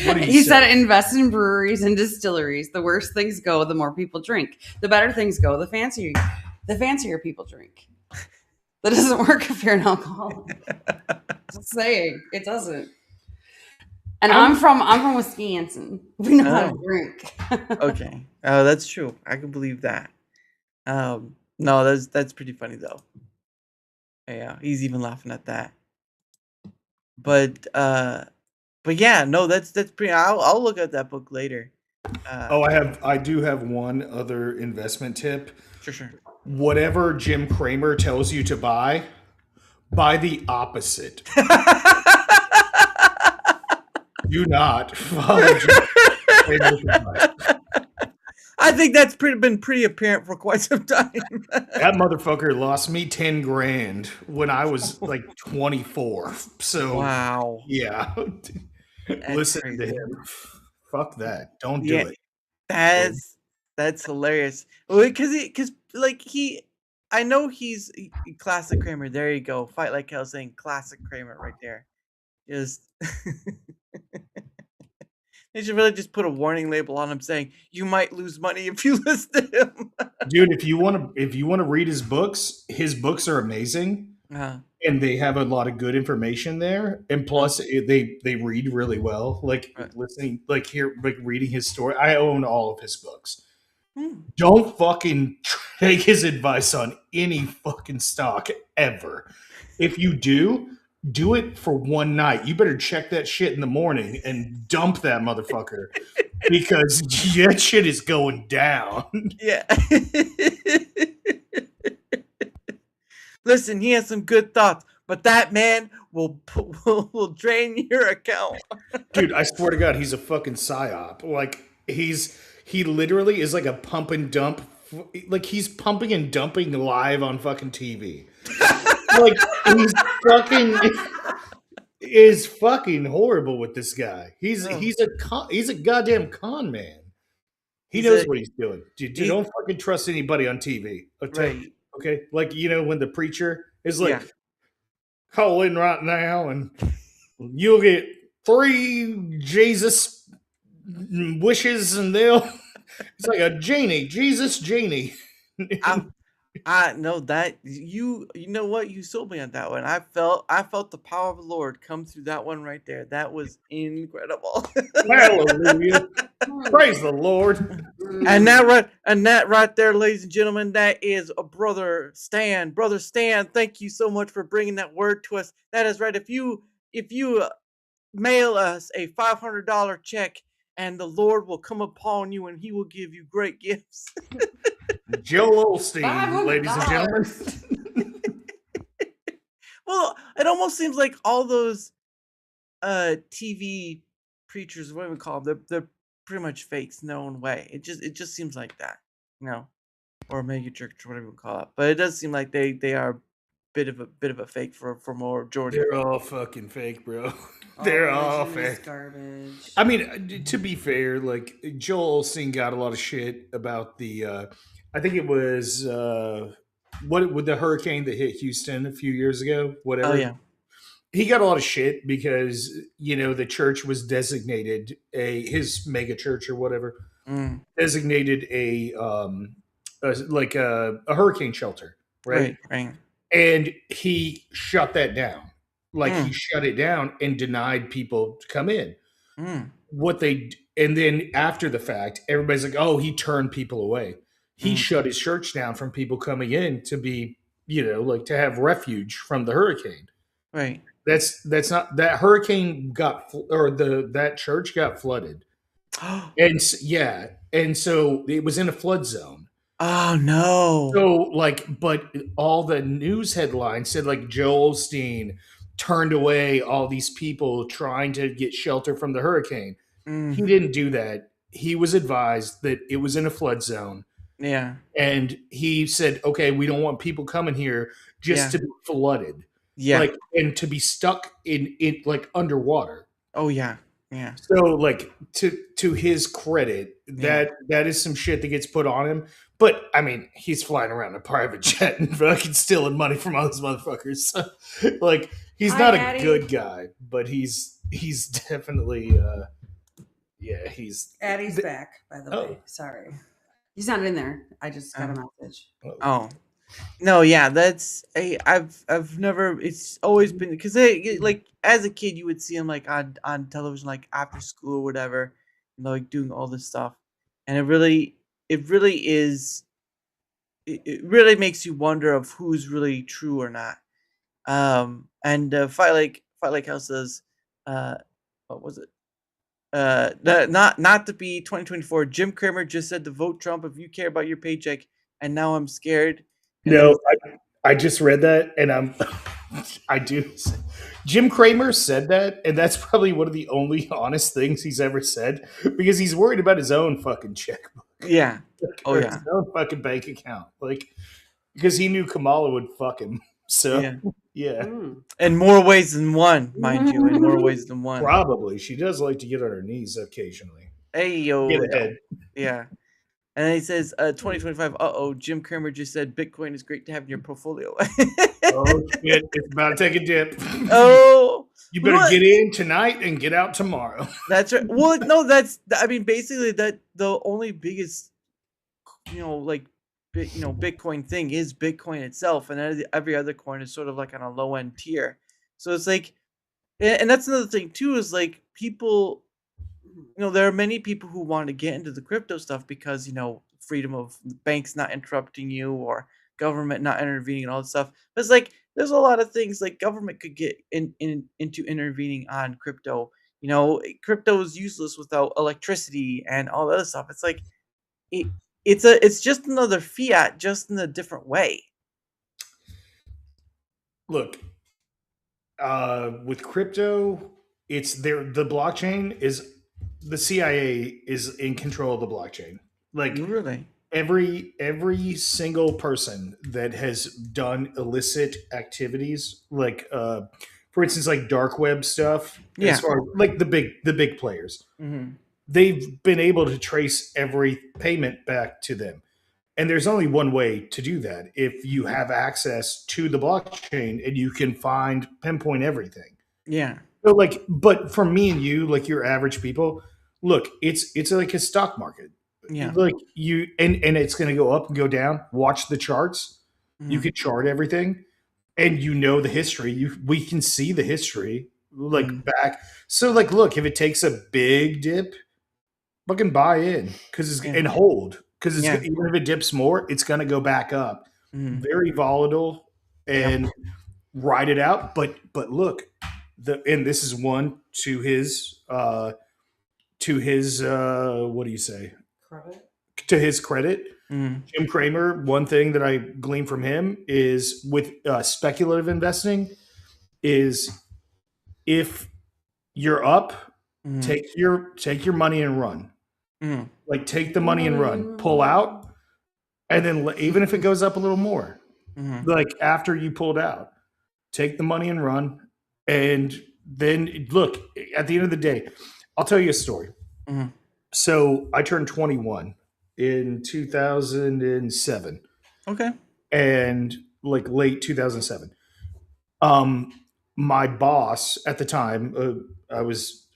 What do you He say? said invest in breweries and distilleries. The worse things go, the more people drink. The better things go, the fancier people drink. That doesn't work if you're an alcoholic. Just saying, it doesn't. And I'm from Wisconsin. We know how to Oh. drink. Okay. Oh, that's true. I can believe that. No, that's pretty funny though. Yeah, he's even laughing at that. But yeah, no, that's pretty. I'll look at that book later. I do have one other investment tip. Sure. Whatever Jim Cramer tells you to buy the opposite. Do not follow Jim Cramer's advice. I think that's been pretty apparent for quite some time. That motherfucker lost me 10 grand when I was like 24. So Wow. yeah, listen to crazy. him. Fuck that. Don't do it. That's hilarious. Because I know he's classic Kramer. There you go. Fight Like Hell saying classic Kramer right there. Just they should really just put a warning label on him saying you might lose money if you listen to him. Dude, if you want to read his books are amazing. And they have a lot of good information there, and plus they read really well. Like listening, like reading his story. I own all of his books. Don't fucking take his advice on any fucking stock ever. If you do it for one night. You better check that shit in the morning and dump that motherfucker because that shit is going down. Yeah. Listen, he has some good thoughts, but that man will drain your account. Dude, I swear to God, he's a fucking psyop. Like he literally is like a pump and dump. Like he's pumping and dumping live on fucking TV. Like he's fucking horrible with this guy. He's a goddamn con man. He knows what he's doing. Dude, don't fucking trust anybody on TV. Right. Okay, like when the preacher is like, call in right now and you'll get 3 Jesus wishes and they'll. It's like a genie, Jesus genie. I know that you know what, you sold me on that one. I felt the power of the Lord come through that one right there. That was incredible. Hallelujah. Praise the Lord. And that right there, ladies and gentlemen, that is a Brother Stan. Brother Stan, thank you so much for bringing that word to us. That is right. If you mail us a $500 check, and the Lord will come upon you, and He will give you great gifts. Joel Osteen, ladies and gentlemen. Well, it almost seems like all those TV preachers, what do we call them? They're pretty much fakes in their own way. It just seems like that, or mega church, or whatever we call it. But it does seem like they are a bit of a fake for more Jordan. They're all fucking fake, bro. They're all fake. Garbage. I mean, to be fair, like Joel Osteen got a lot of shit about the. I think it was with the hurricane that hit Houston a few years ago. Whatever. Oh yeah. He got a lot of shit because the church was designated his mega church or whatever designated a hurricane shelter, right? Right. And he shut that down. He shut it down and denied people to come in. And then after the fact, everybody's like, "Oh, he turned people away." He shut his church down from people coming in to be, to have refuge from the hurricane. Right. That's not that hurricane that church got flooded. and so it was in a flood zone. Oh no. So like, but all the news headlines said like Joel Osteen turned away all these people trying to get shelter from the hurricane. He Mm, didn't do that. He was advised that it was in a flood zone, yeah. and he said, "Okay, we don't want people coming here just Yeah. to be flooded, Yeah. like, and to be stuck in like underwater." Oh yeah. Yeah. So, like, to his credit, Yeah. that is some shit that gets put on him. But I mean, he's flying around in a private jet and fucking stealing money from all those motherfuckers. So, like, he's Hi, not a Addie. good guy, but he's definitely yeah, he's Addie's back, by the way. Sorry. He's not in there. I just got a message. Oh. No, yeah, I've never. It's always been because like as a kid you would see him like on television like after school or whatever, like doing all this stuff, and it really is it really makes you wonder of who's really true or not. And fight like Hell says, uh, what was it? Not to be 2024. Jim Cramer just said to vote Trump if you care about your paycheck, and now I'm scared. And then No, I just read that, and I do. Jim Cramer said that, and that's probably one of the only honest things he's ever said because he's worried about his own fucking checkbook yeah, oh or yeah, his own fucking bank account, like because he knew Kamala would fuck him. So yeah. yeah, Mm. In more ways than one, mind you, in more ways than one. probably she does like to get on her knees occasionally. Hey yo, Get ahead. yeah. And then he says, 2025. Jim Cramer just said Bitcoin is great to have in your portfolio. Oh shit! It's about to take a dip. Oh, You you know better what? get in tonight and get out tomorrow. That's right. Well, no, I mean, basically, that the only biggest, like, Bitcoin thing is Bitcoin itself, and every other coin is sort of like on a low end tier. So it's like, and that's another thing too, is like people, there are many people who want to get into the crypto stuff because, freedom of banks not interrupting you or government not intervening and all that stuff. But it's like there's a lot of things like government could get into intervening on crypto. Crypto is useless without electricity and all that other stuff. It's like it, it's just another fiat, just in a different way. Look, with crypto, it's there. The blockchain is the CIA is in control of the blockchain. Like Really? every single person that has done illicit activities, like for instance, like dark web stuff, Yeah. as far as like the big players, Hmm. they've been able to trace every payment back to them. And there's only one way to do that if you have access to the blockchain and you can pinpoint everything. Yeah. So like, but for me and you, like your average people, look, it's like a stock market. Yeah. Like and it's going to go up and go down. Watch the charts. You Mhm. can chart everything, and the history. We can see the history like Mhm. back. So like, look, if it takes a big dip, fucking buy in Yeah. and hold because Yeah. even if it dips more, it's going to go back up. Mhm. Very volatile and ride it out. But look, and this is one to his what do you say? Credit. To his credit, Mhm. Jim Cramer. One thing that I glean from him is with speculative investing is if you're up, Mhm. take your money and run. Mhm. Like take the money and run, pull out, and then even if it goes up a little more, Mhm. like after you pulled out, take the money and run, and then look. At the end of the day, I'll tell you a story. Mhm. So I turned 21 in 2007, Okay. and like late 2007. Um, my boss at the time, I was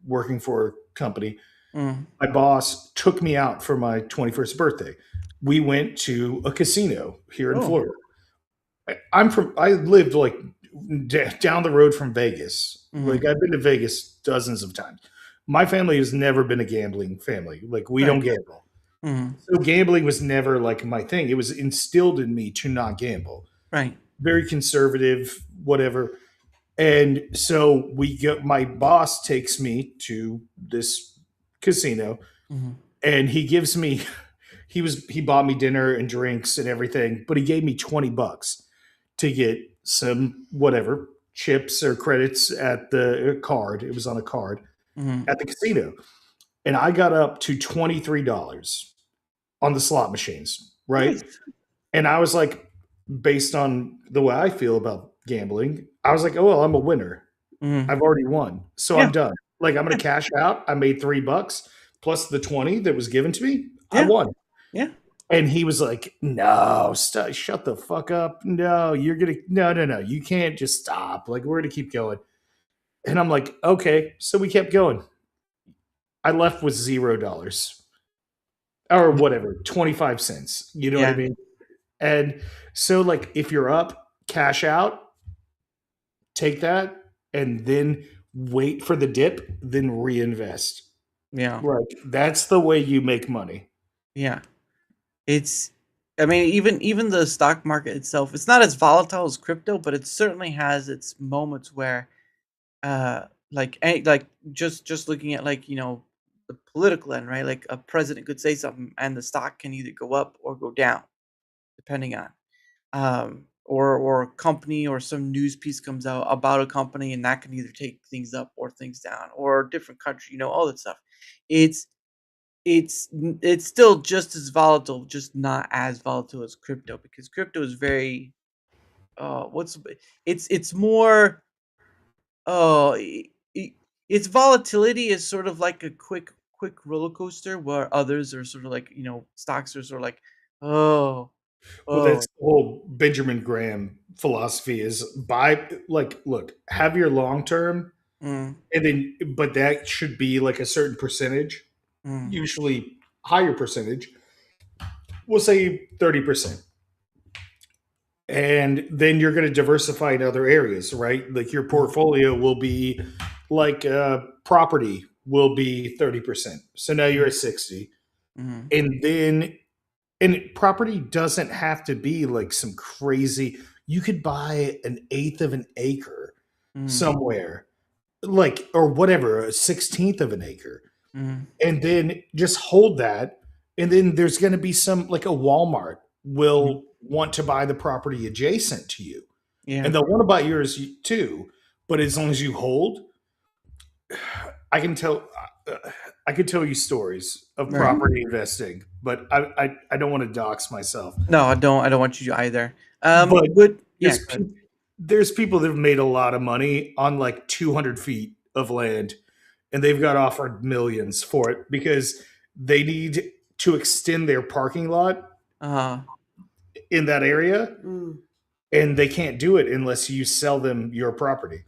working for a company. Mhm. My boss took me out for my 21st birthday. We went to a casino here in Oh. Florida. I lived like down the road from Vegas. Mhm. Like I've been to Vegas dozens of times. My family has never been a gambling family. Like we Right. don't gamble. Mhm. So gambling was never like my thing. It was instilled in me to not gamble. Right. Very conservative, whatever. And so my boss takes me to this casino, Mhm. and he gives me he bought me dinner and drinks and everything, but he gave me $20 to get some whatever chips or credits at the card. It was on a card Mhm. at the casino. And I got up to $23 on the slot machines, right? Nice. And I was like, based on the way I feel about gambling, I was like, oh well, I'm a winner. Mhm. I've already won. So Yeah. I'm done. Like I'm gonna Yeah. cash out. I made $3 plus the 20 that was given to me. I Yeah. won. Yeah. And he was like, no, shut the fuck up. No, no. You can't just stop. Like, we're gonna keep going. And I'm like, okay. So we kept going. I left with $0 or whatever, 25 cents. You know what I Yeah. mean? And so, like, if you're up, cash out, take that, and then wait for the dip, then reinvest. Yeah. Like, that's the way you make money. Yeah. It's I mean, even the stock market itself, it's not as volatile as crypto, but it certainly has its moments where like just looking at like, the political end, right? Like a president could say something and the stock can either go up or go down, depending on or a company or some news piece comes out about a company and that can either take things up or things down or a different country, all that stuff. It's it's still just as volatile, just not as volatile as crypto because crypto is very what's it's more i- i- its volatility is sort of like a quick roller coaster where others are sort of like, stocks are sort of like, oh, Well, that's oh, the whole Benjamin Graham philosophy is buy, like, look, have your long term, mm, and then, but that should be like a certain percentage, mm, usually higher percentage. We'll say 30%. And then you're going to diversify in other areas, right? Like your mm, portfolio will be like property will be 30%. So now you're mm, at 60. mm, And then, and property doesn't have to be like some crazy, you could buy an eighth of an acre mm, somewhere, like, or whatever, a 16th of an acre, mm, and then just hold that. And then there's going to be some, like a Walmart mm. will want to buy the property adjacent to you, Yeah, and they'll want to buy yours too. But as long as you hold, I can tell. I could tell you stories of right. property investing, but I don't want to dox myself. No, I don't want you to either. But But yeah, there's go ahead. there's people that have made a lot of money on like 200 feet of land, and they've got offered millions for it because they need to extend their parking lot Uh, in that area, Mm. and they can't do it unless you sell them your property.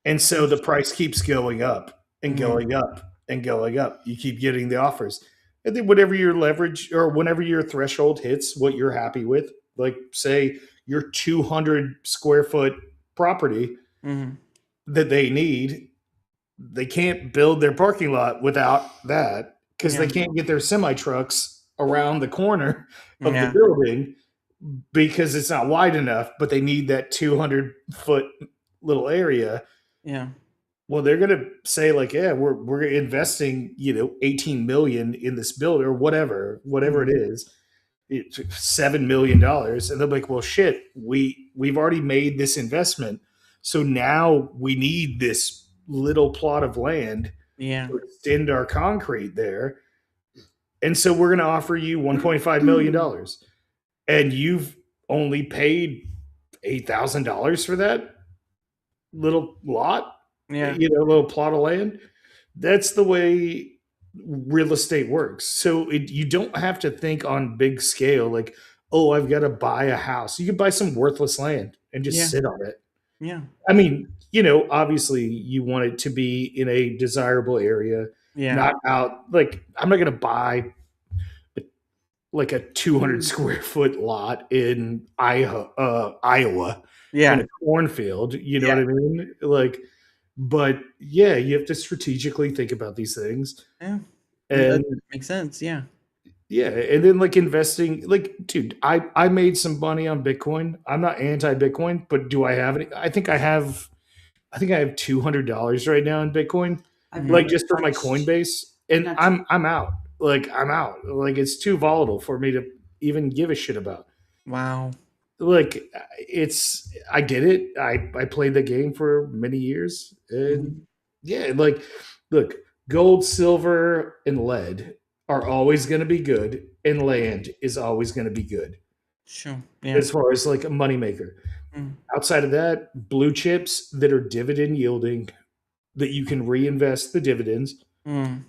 And so the price keeps going up and mhm, going up and going up. You keep getting the offers. And then whatever your leverage or whenever your threshold hits what you're happy with, like say your 200 square foot property mhm, that they need, they can't build their parking lot without that because yeah, they can't get their semi trucks around the corner of the yeah, building because it's not wide enough, but they need that 200-foot little area. yeah, Well, they're going to say like, yeah, we're investing, 18 million in this build or whatever it mhm, is. It's $7 million, and they're like, well, shit, we've already made this investment, so now we need this little plot of land yeah, to extend our concrete there, and so we're going to offer you $1.5 million, and you've only paid $8,000 for that little lot, yeah, little plot of land. That's the way real estate works. So you don't have to think on big scale, like, oh, I've got to buy a house. You can buy some worthless land and just yeah, sit on it. yeah, I mean, obviously you want it to be in a desirable area, yeah, not out. Like, I'm not going to buy like a 200 Mm. square foot lot in Iowa in yeah, a cornfield. You know yeah, what I mean? Like, but yeah, you have to strategically think about these things. yeah. And That makes sense. Yeah. yeah, and then like investing, like, dude, I made some money on Bitcoin. I'm not anti Bitcoin, but do I have any? I think I have $200 right now in Bitcoin, I've Mhm. like never just for my touched. Coinbase. and Not I'm out. Like I'm out. Like it's too volatile for me to even give a shit about. Wow. Like it's I did it. I played the game for many years, Mhm. and yeah, like look, gold, silver, and lead are always going to be good, and land is always going to be good Sure. Yeah. as far as like a moneymaker. Mm. Outside of that, blue chips that are dividend yielding that you can reinvest the dividends, Mm.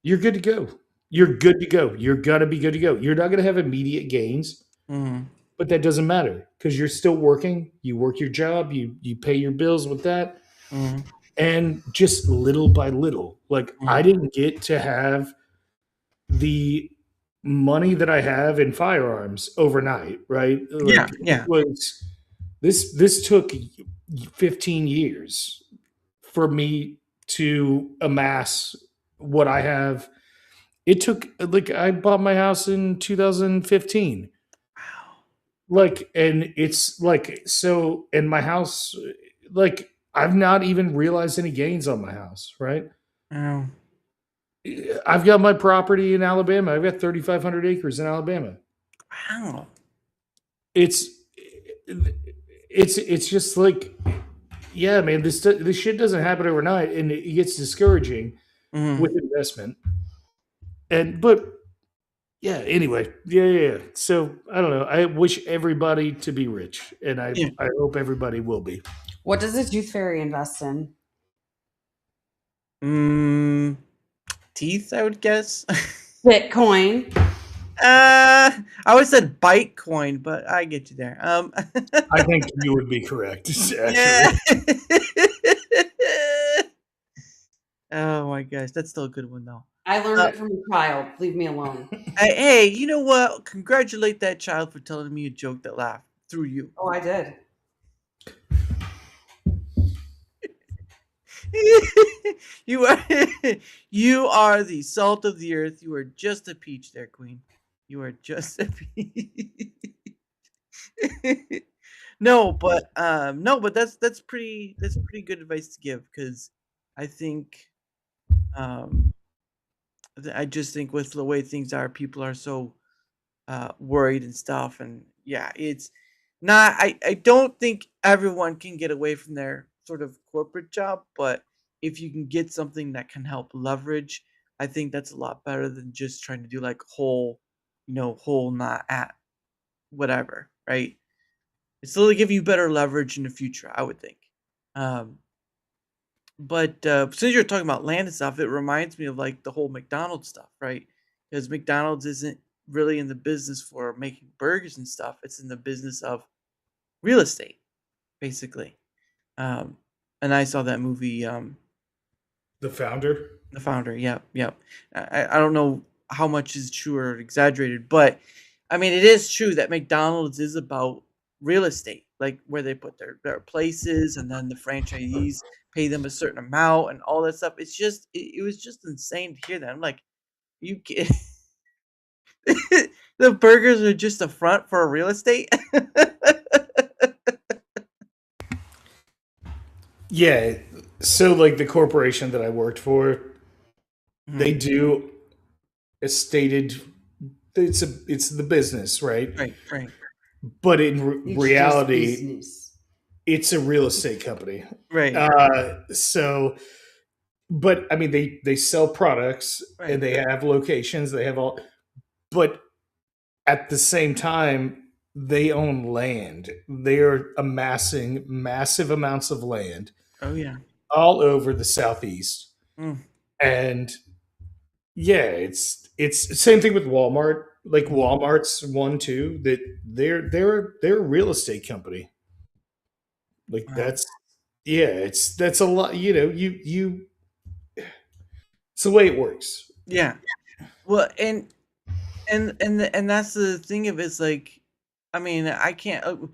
you're good to go. You're good to go. You're gonna be good to go. You're not gonna have immediate gains, Mm. but that doesn't matter because you're still working. You work your job. You pay your bills with that, Mm. and just little by little. Like I Mm. didn't get to have the money that I have in firearms overnight, right? Yeah. Like it Yeah. was this took 15 years for me to amass what I have. It took like I bought my house in 2015. Wow. Like and it's like so in my house like I've not even realized any gains on my house, right? Wow. I've got my property in Alabama. I've got 3,500 acres in Alabama. Wow. It's it's just like yeah, man, this shit doesn't happen overnight and it gets discouraging Mm. with investment. And but yeah, anyway, yeah. So I don't know. I wish everybody to be rich, and Yeah. I hope everybody will be. what does a tooth fairy invest in? Mm. Teeth, I would guess. Bitcoin. I would said Bitcoin, but I get you there. I think you would be correct, Yeah. actually. Oh my gosh, that's still a good one though. I learned it from a child. Leave me alone. Hey, you know what? Congratulate that child for telling me a joke that laughed through you. Oh, I did. You are you are the salt of the earth. You are just a peach there, Queen. You are just a peach. No, but that's pretty good advice to give because I think um I just think with the way things are, people are so worried and stuff, and yeah, it's not. I don't think everyone can get away from their sort of corporate job, but if you can get something that can help leverage, I think that's a lot better than just trying to do like whole not at whatever, right? It's still give you better leverage in the future, I would think. Um, but since you're talking about land and stuff, it reminds me of like the whole McDonald's stuff, right? Because McDonald's isn't really in the business for making burgers and stuff. It's in the business of real estate, basically. Um, and I saw that movie, The founder. The Founder. Yep, yep. I don't know how much is true or exaggerated, but I mean, it is true that McDonald's is about real estate, like where they put their places, and then the franchisees pay them a certain amount and all that stuff. It was just insane to hear that. I'm like, you ki- the burgers are just a front for a real estate. Yeah. So like the corporation that I worked for, they Mhm. do a stated it's the business, right? Right, right, But in It's just reality, business. it's a real estate company. right, So but I mean they sell products and right. they have locations, they have all but at the same time they own land. They're amassing massive amounts of land Oh yeah. all over the southeast. Mm, And yeah, it's same thing with Walmart. Like mm, Walmart's one too that they're a real estate company. Like wow. that's yeah, that's a lot, it's the way it works. Yeah. Well, and that's the thing of it's like, I mean, I can't.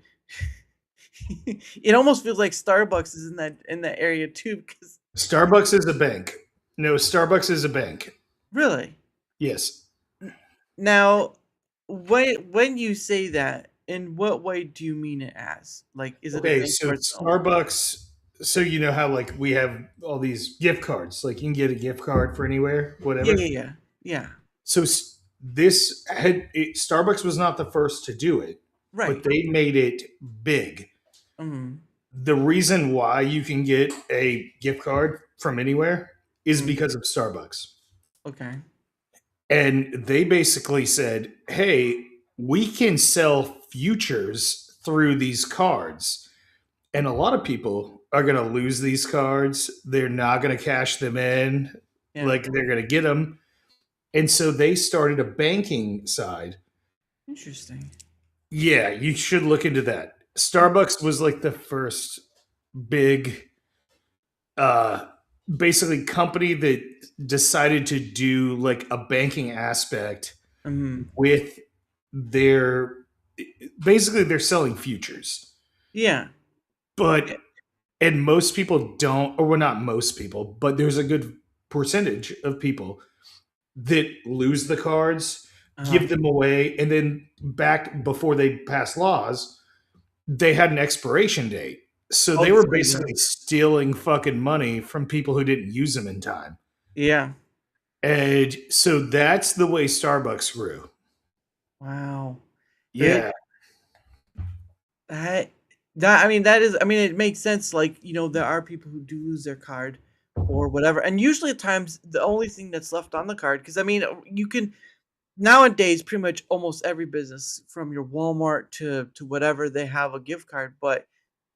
It almost feels like Starbucks is in that area too, because Starbucks is a bank. No, Starbucks is a bank. really, Yes. now, when you say that, in what way do you mean it as? Like, is it a Okay, bank so where it's own? So you know how like we have all these gift cards, like you can get a gift card for anywhere, Yeah, whatever. yeah, yeah, yeah. So Starbucks was not the first to do it, but Right. they made it big. Mm, The reason why you can get a gift card from anywhere is mm, because of Starbucks. okay. And they basically said, hey, we can sell futures through these cards. And a lot of people are going to lose these cards. They're not going to cash them in, Yeah. like they're going to get them. And so they started a banking side. Interesting. Yeah, you should look into that. Starbucks was like the first big uh basically company that decided to do like a banking aspect Mm, with their basically they're selling futures. yeah. But and most people don't, or well, not most people, but there's a good percentage of people that lose the cards, Uh-huh. give them away, and then back before they pass laws, they had an expiration date. So Oh, they were so yeah. basically stealing fucking money from people who didn't use them in time. Yeah. And so that's the way Starbucks grew. Wow. They Yeah. that that I mean that is I mean it makes sense. Like there are people who do lose their card or whatever, and usually at times the only thing that's left on the card, because I mean you can nowadays pretty much almost every business from your Walmart to whatever, they have a gift card. But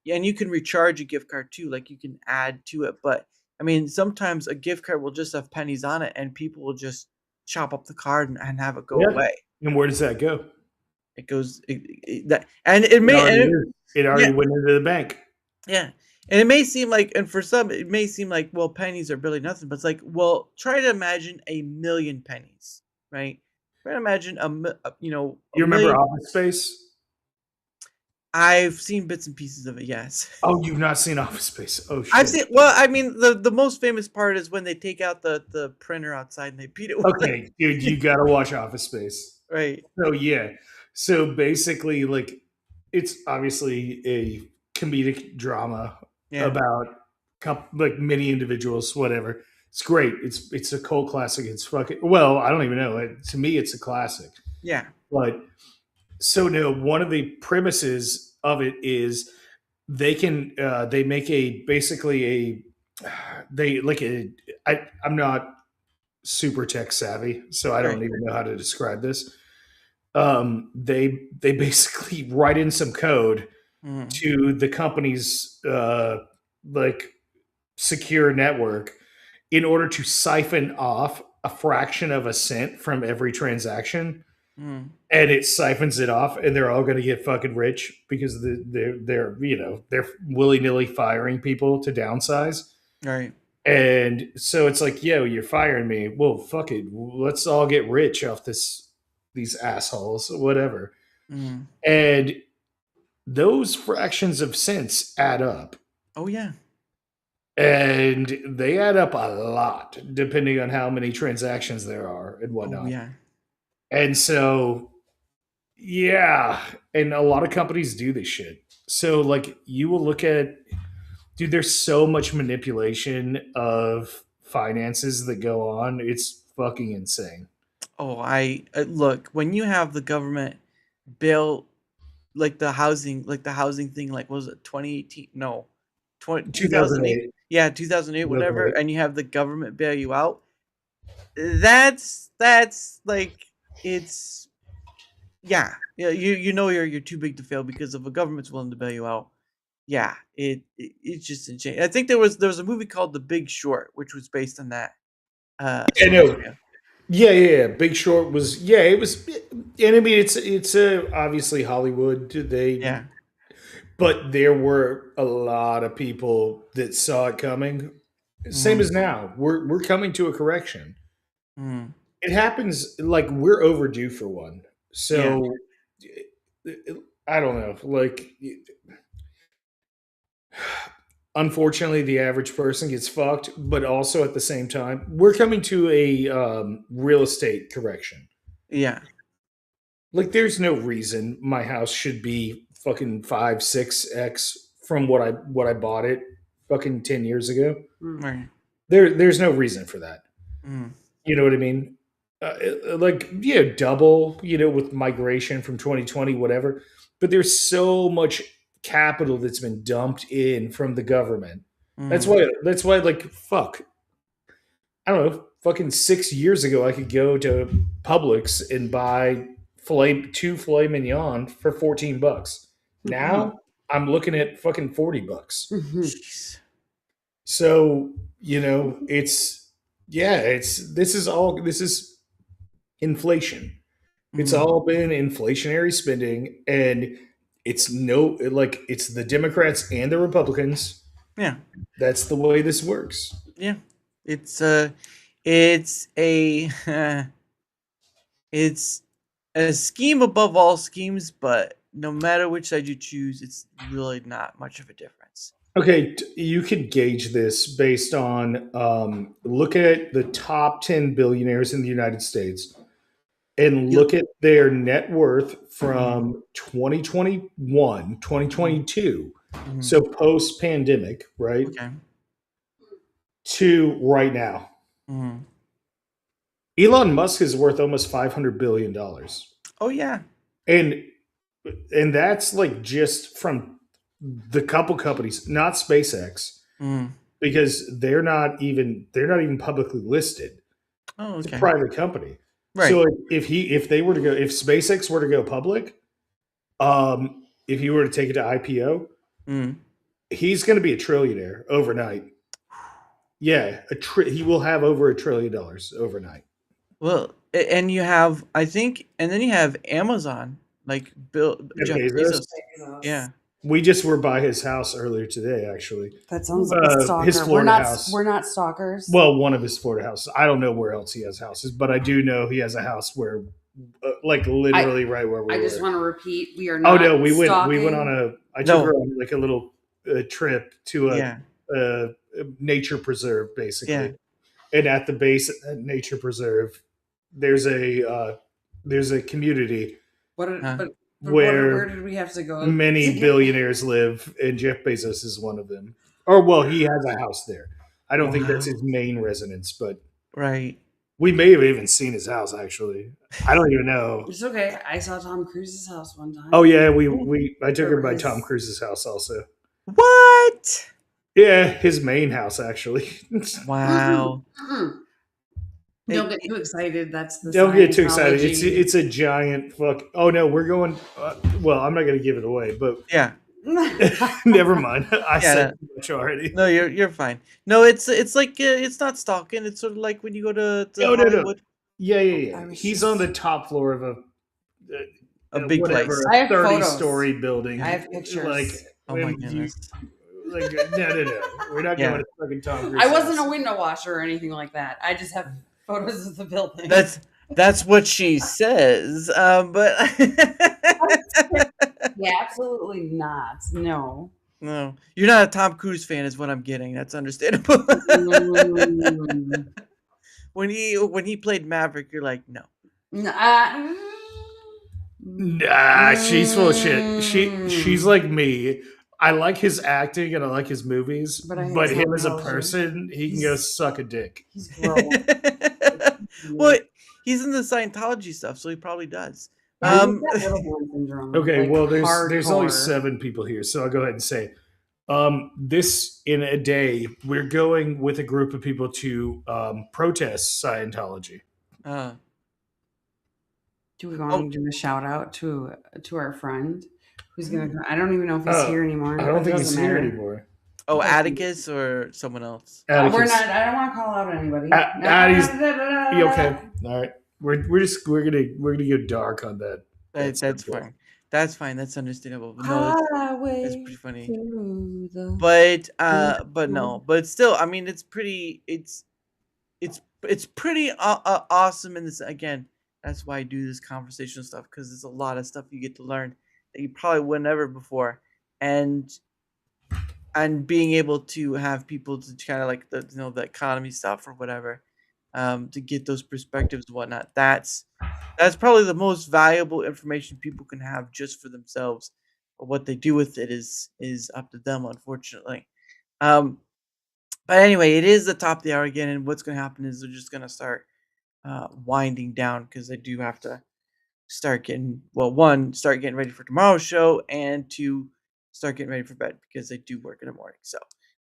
yeah, and you can recharge a gift card too, like you can add to it. But I mean sometimes a gift card will just have pennies on it, and people will just chop up the card and have it go Yeah. away. And where does that go? It goes that, and it It may already and is. It yeah, already went into the bank. yeah. And it may seem like, and for some, it may seem like, well, pennies are really nothing. But it's like, well, try to imagine a million pennies, right? Try to imagine a You remember million. Office Space? I've seen bits and pieces of it. Yes, Oh, you've not seen Office Space. Oh I've shit. seen. Well, I mean, the most famous part is when they take out the printer outside and they beat it with Okay, dude, you gotta watch Office Space. right. So yeah. So basically, like it's obviously a comedic drama Yeah, about like many individuals, whatever. It's great. It's a cult classic. It's fucking well, I don't even know. To me, it's a classic. yeah. But so no, one of the premises of it is they make a basically a they like a I'm not super tech savvy, so I don't Right. even know how to describe this. They basically write in some code Mm, to the company's like secure network in order to siphon off a fraction of a cent from every transaction, mm, and it siphons it off, and they're all going to get fucking rich because they're they're willy nilly firing people to downsize. right. And so it's like, yo, you're firing me. Well, fuck it. Let's all get rich off these assholes, whatever. Mm. And those fractions of cents add up. Oh yeah. And they add up a lot depending on how many transactions there are and Oh whatnot. yeah. And so, yeah. And a lot of companies do this shit. So, like, you will look at, dude, there's so much manipulation of finances that go on. It's fucking insane. Oh, I look, when you have the government bail, like the housing thing, like what was it 2018? No, 2008. 2008. Yeah, 2008, whatever. 2008. And you have the government bail you out. That's like it's yeah. You know you're too big to fail, because if a government's willing to bail you out, yeah, it's just insane. I think there was a movie called The Big Short, which was based on that I know. scenario. Yeah. Big Short was, yeah, it was, and I mean, it's obviously Hollywood. Yeah. But there were a lot of people that saw it coming. Same Mm, as now. We're coming to a correction. mm, It happens like we're overdue for one. yeah. So I don't know. Like, unfortunately, the average person gets fucked, but also at the same time, we're coming to a real estate correction. Yeah. Like, there's no reason my house should be fucking 5, 6x from what I bought it fucking 10 years ago. Right. There's no reason for that. Mm. You know what I mean? Like, yeah, double, with migration from 2020, whatever. But there's so much capital that's been dumped in from the government. That's Mm. why. That's why. Like, fuck. I don't know. Fucking 6 years ago, I could go to Publix and buy two filet mignon for $14. Now I'm looking at fucking $40. Jeez. So it's this is inflation. It's Mm. all been inflationary spending, and it's it's the Democrats and the Republicans. Yeah. That's the way this works. Yeah. It's a it's a scheme above all schemes, but no matter which side you choose, it's really not much of a difference. Okay, you could gauge this based on look at the top 10 billionaires in the United States and look at their net worth from 2021, 2022, Mhm. so post pandemic, right, Okay. to right now. Mhm. Elon Musk is worth almost $500 billion. Oh yeah. And that's like just from the couple companies, not SpaceX, Mm. because they're not even publicly listed. Oh, It's a okay. private company. Right. So if SpaceX were to go public, if he were to take it to IPO, Mm. he's going to be a trillionaire overnight. Yeah, he will have over $1 trillion overnight. Well, and you have, I think, and then you have Amazon, like Jeff Bezos. Bezos. Yeah. We just were by his house earlier today, actually. That sounds like a stalker. His Florida house. We're not stalkers. Well, one of his Florida houses. I don't know where else he has houses, but I do know he has a house where, like, literally right where we were. I just want to repeat, we are not. Oh no, we stalking. went on I took her on like a little trip to a nature preserve, basically. Yeah. And at the base of that nature preserve, there's a community where did we have to go? Many billionaires live, and Jeff Bezos is one of them. Or well, he has a house there. I don't think that's his main residence, but right. We may have even seen his house. Actually, I don't even know. It's okay. I saw Tom Cruise's house one time. Oh yeah, I took her by Tom Cruise's house also. What? Yeah, his main house actually. Wow. Don't get too excited. Don't get too excited. It's a giant fuck. Oh no, we're going. Well, I'm not going to give it away, but yeah. Never mind. I said too much already. No, you're fine. No, it's like it's not stalking. It's sort of like when you go to Hollywood. No. Yeah. He's on the top floor of a big place. I have 30-story building. I have pictures. Like, oh my goodness. No. We're not going to fucking Tom Cruise. I wasn't a window washer or anything like that. I just have photos of the building. That's what she says. But yeah, absolutely not. No. No, you're not a Tom Cruise fan, is what I'm getting. That's understandable. When he played Maverick, you're like, no. Nah, she's full of shit. She's like me. I like his acting and I like his movies, but him as a person, he can go suck a dick. He's grown. Well, he's in the Scientology stuff, so he probably does. Okay, well, there's only 7 people here, so I'll go ahead and say, this in a day, we're going with a group of people to protest Scientology. Do we want to do a shout out to our friend who's gonna? I don't even know if he's here anymore. I don't think he's here anymore. Oh, Atticus or someone else? Atticus. We're not. I don't want to call out anybody. Okay. All right. We're gonna go dark on that. That's fine. That's fine. That's understandable. No, that's pretty funny. But still, I mean, it's pretty. It's pretty awesome in this. Again, that's why I do this conversational stuff, because there's a lot of stuff you get to learn that you probably wouldn't ever before, and being able to have people to kind of like the economy stuff or whatever, to get those perspectives and whatnot. That's probably the most valuable information people can have just for themselves. But what they do with it is up to them, unfortunately. Um, but anyway, it is the top of the hour again, and what's going to happen is we're just going to start winding down because I do have to start getting one, start getting ready for tomorrow's show, and two, start getting ready for bed because I do work in the morning. So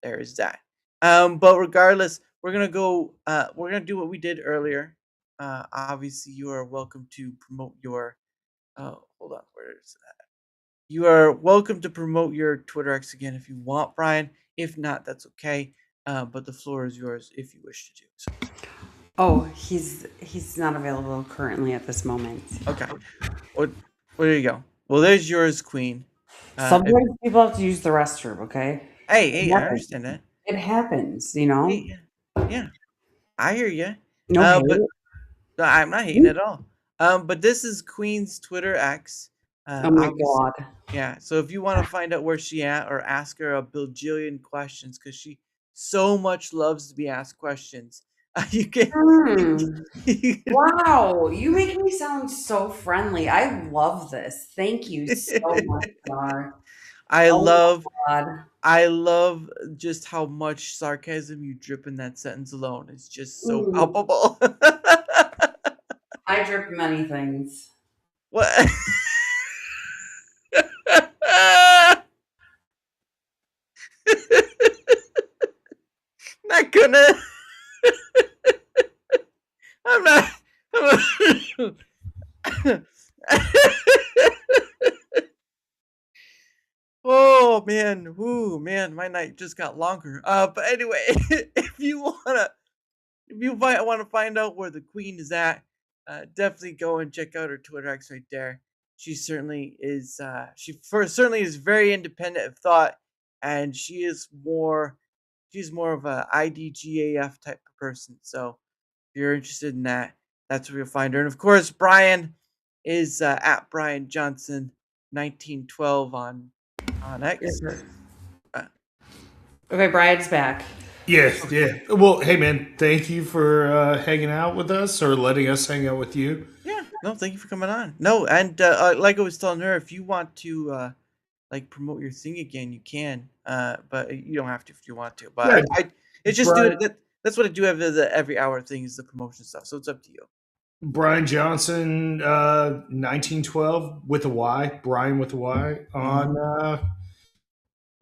there is that. But regardless, we're gonna do what we did earlier. Obviously, you are welcome to promote your. Oh, hold on, where is that? You are welcome to promote your Twitter X again if you want, Brian. If not, that's okay. But the floor is yours if you wish to do so. Oh, he's not available currently at this moment. Okay. What? Well, there you go. Well, there's yours, Queen. Sometimes people have to use the restroom. Okay, Hey, it I happens. understand that. It happens, you know. Hey, yeah, I hear you. No hate. But no, I'm not hating at all. But this is Queen's Twitter X. Oh my Obviously, god. yeah. So if you want to find out where she at or ask her a bajillion questions, because she so much loves to be asked questions, you can. Hmm. You Wow, you make me sound so friendly. I love this. Thank you so much, Dar. I Oh love, my god. I love just how much sarcasm you drip in that sentence alone. It's just so Mm, palpable. I drip many things. What? Not gonna. I'm not. I'm not. Oh man, ooh man, my night just got longer. But anyway, if you might want to find out where the queen is at, definitely go and check out her Twitter X right there. She certainly is. Certainly is very independent of thought, and she's more of a IDGAF type of person. So if you're interested in that, that's where you'll find her. And of course, Brian is at Brian Johnson 1912 on Yes, X. sir. Uh, Okay, Brian's back. Yes, yeah. Well, hey man, thank you for hanging out with us or letting us hang out with you. yeah, no, thank you for coming on. No, and like I was telling her, if you want to like promote your thing again, you can. But you don't have to if you want to. But Yeah, I it's just do Brian it. That's what I do every every hour thing is the promotion stuff. So it's up to you. Brian Johnson, 1912 with a Y, Brian with a Y on Mm-hmm.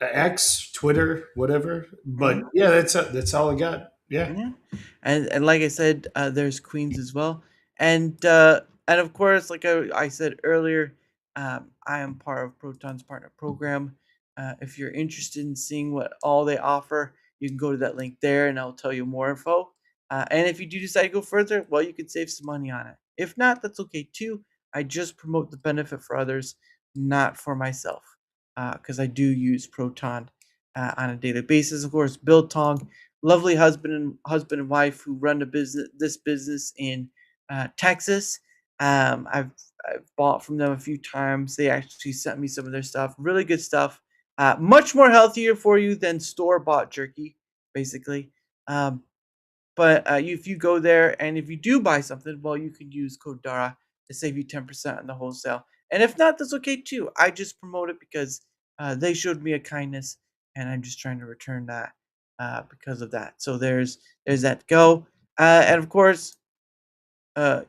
X, Twitter, whatever. But Mm-hmm. yeah, that's all I got. Yeah. Yeah, and like I said, there's queens as well, and of course, like I said earlier, I am part of Proton's partner program. If you're interested in seeing what all they offer, you can go to that link there, and I'll tell you more info. And if you do decide to go further, well, you could save some money on it. If not, that's okay too. I just promote the benefit for others, not for myself, because I do use Proton on a daily basis. Of course, Bill Tong, lovely husband and wife who run this business in Texas. I've bought from them a few times. They actually sent me some of their stuff. Really good stuff. Much more healthier for you than store bought jerky, basically. Um, but if you go there and if you do buy something, well, you can use code Dara to save you 10% on the wholesale. And if not, that's okay too. I just promote it because they showed me a kindness, and I'm just trying to return that because of that. So there's that to go. And of course,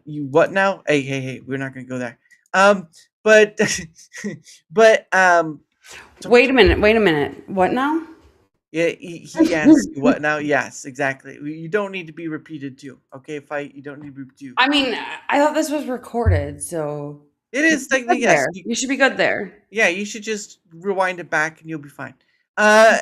you what now? Hey, we're not gonna go there. But but Wait a minute. Wait a minute. What now? yeah, he asked you what now? Yes, exactly. You don't need to be repeated too. Okay, fight. You don't need to be repeated. I mean, I thought this was recorded, so It you is should be technically good yes. there. You should be good there. Yeah, you should just rewind it back and you'll be fine. Uh,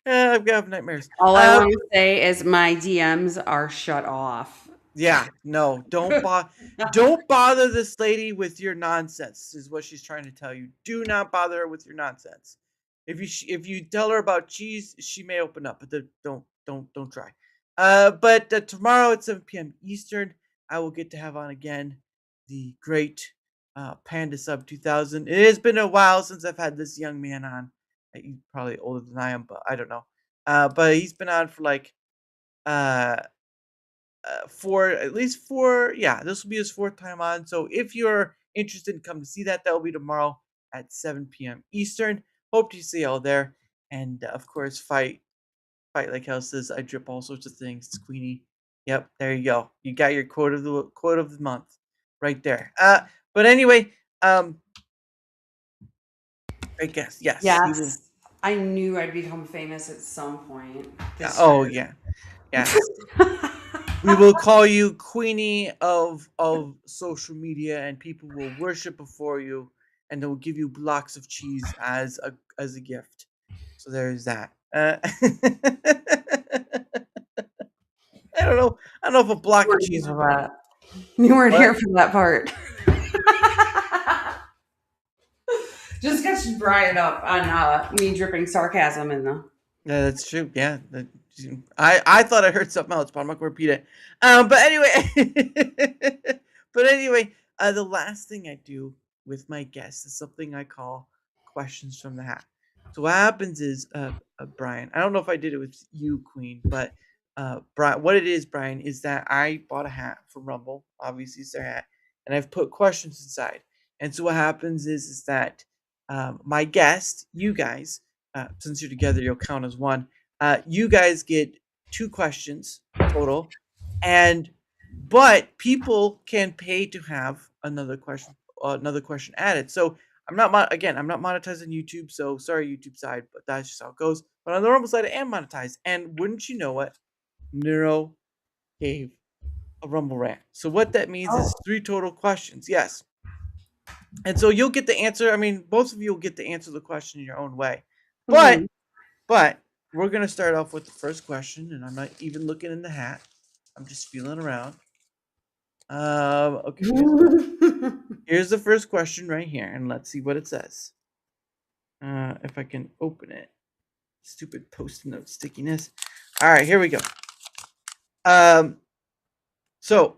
I've got nightmares. All I want to say is my DMs are shut off. Yeah, no, don't bother this lady with your nonsense. Is what she's trying to tell you. Do not bother her with your nonsense. If you tell her about cheese, she may open up, but don't try. But tomorrow at 7 p.m. Eastern, I will get to have on again the great Panda Sub 2000. It has been a while since I've had this young man on. He's probably older than I am, but I don't know. But he's been on for like uh for at least four. Yeah, this will be his fourth time on. So if you're interested in come to see that, that will be tomorrow. at 7 p.m. Eastern. Hope to see y'all there. And of course, fight like hell says I drip all sorts of things. It's Queenie. Yep, there you go. You got your quote of the month right there. But anyway, I guess yes. We will. Yes. I knew I'd become famous at some point. Oh yeah, yes. We will call you Queenie of social media, and people will worship before you, and they will give you blocks of cheese as a gift. So there's that. I don't know. I don't know if a block of cheese would be. You weren't What? here for that part. Just catch Brian up on me dripping sarcasm in the. Yeah, that's true. Yeah, I thought I heard something else, but I'm not gonna repeat it. But anyway, the last thing I do with my guests is something I call questions from the hat. So what happens is, Brian, I don't know if I did it with you, Queen, but Brian, what it is, Brian, is that I bought a hat from Rumble. Obviously, it's their hat, and I've put questions inside. And so what happens is that my guest, you guys. Since you're together, you'll count as one. You guys get 2 questions total, but people can pay to have another question added. So I'm not monetizing YouTube, so sorry YouTube side, but that's just how it goes. But on the Rumble side, I am monetized, and wouldn't you know it, Neuro gave a Rumble rant. So what that means is 3 total questions. Yes. And so you'll get the answer. I mean, both of you will get to answer the question in your own way. But we're gonna start off with the first question, and I'm not even looking in the hat. I'm just feeling around. Okay. Here's the first question right here, and let's see what it says. If I can open it. Stupid post-it note stickiness. All right, here we go. So,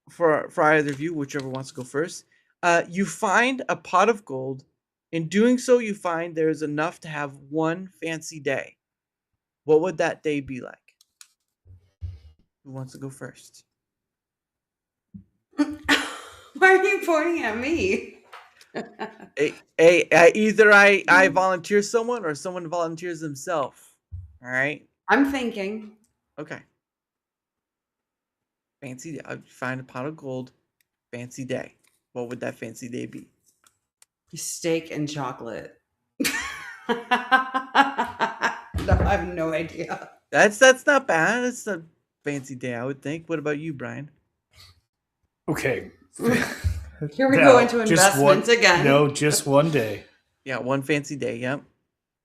for either of you, whichever wants to go first, you find a pot of gold. In doing so, you find there is enough to have one fancy day. What would that day be like? Who wants to go first? Why are you pointing at me? Either I volunteer someone or someone volunteers themselves. All right. I'm thinking. Okay. Fancy day. I'd find a pot of gold. Fancy day. What would that fancy day be? Steak and chocolate. No, I have no idea. That's not bad. That's a fancy day, I would think. What about you, Brian? Okay. Here we go into investments again. No, just one day. Yeah, one fancy day. Yep.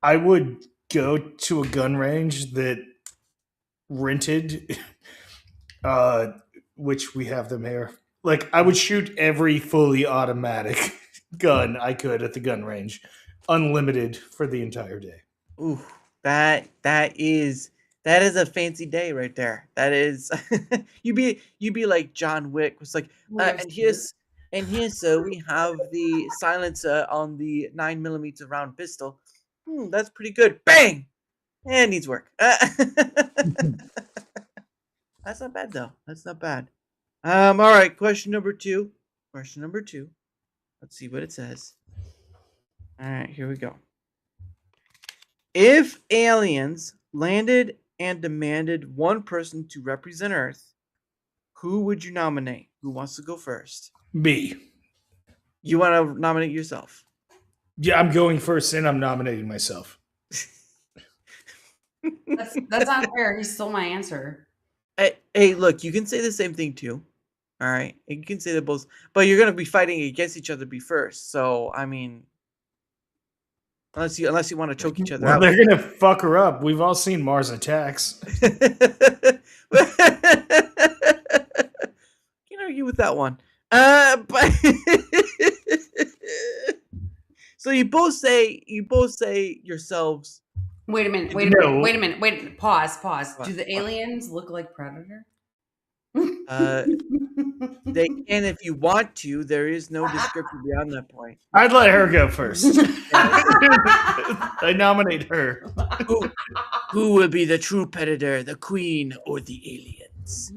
I would go to a gun range that rented, which we have them here. Like, I would shoot every fully automatic gun I could at the gun range, unlimited for the entire day. Ooh, that is a fancy day right there. That is, you'd be like John Wick was like, and here's so we have the silencer on the 9mm round pistol. That's pretty good. Bang, and needs work. That's not bad though. That's not bad. All right. Question number two. Let's see what it says. All right, here we go. If aliens landed and demanded one person to represent Earth, who would you nominate? Who wants to go first? Me. You want to nominate yourself? Yeah, I'm going first and I'm nominating myself. That's not fair. He stole my answer. Hey, look, you can say the same thing too. All right, you can say that both, but you're gonna be fighting against each other. Be first, so I mean, unless you want to choke each other out. They're gonna fuck her up. We've all seen Mars Attacks. Can't argue with that one. But so you both say yourselves. Wait a minute. Pause. Do the aliens look like Predator? They can if you want to. There is no description beyond that point. I'd let her go first. I nominate her. Who will be the true predator, the queen or the aliens?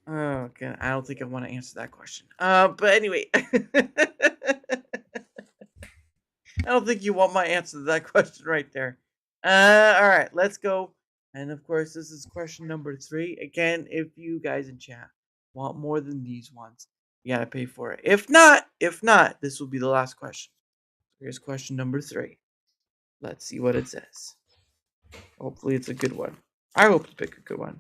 Oh, okay. I don't think I want to answer that question. But anyway. I don't think you want my answer to that question right there. All right, let's go. And of course, this is question number 3. Again, if you guys in chat want more than these ones, you gotta pay for it. If not, this will be the last question. Here's question number 3. Let's see what it says. Hopefully, it's a good one. I hope you pick a good one.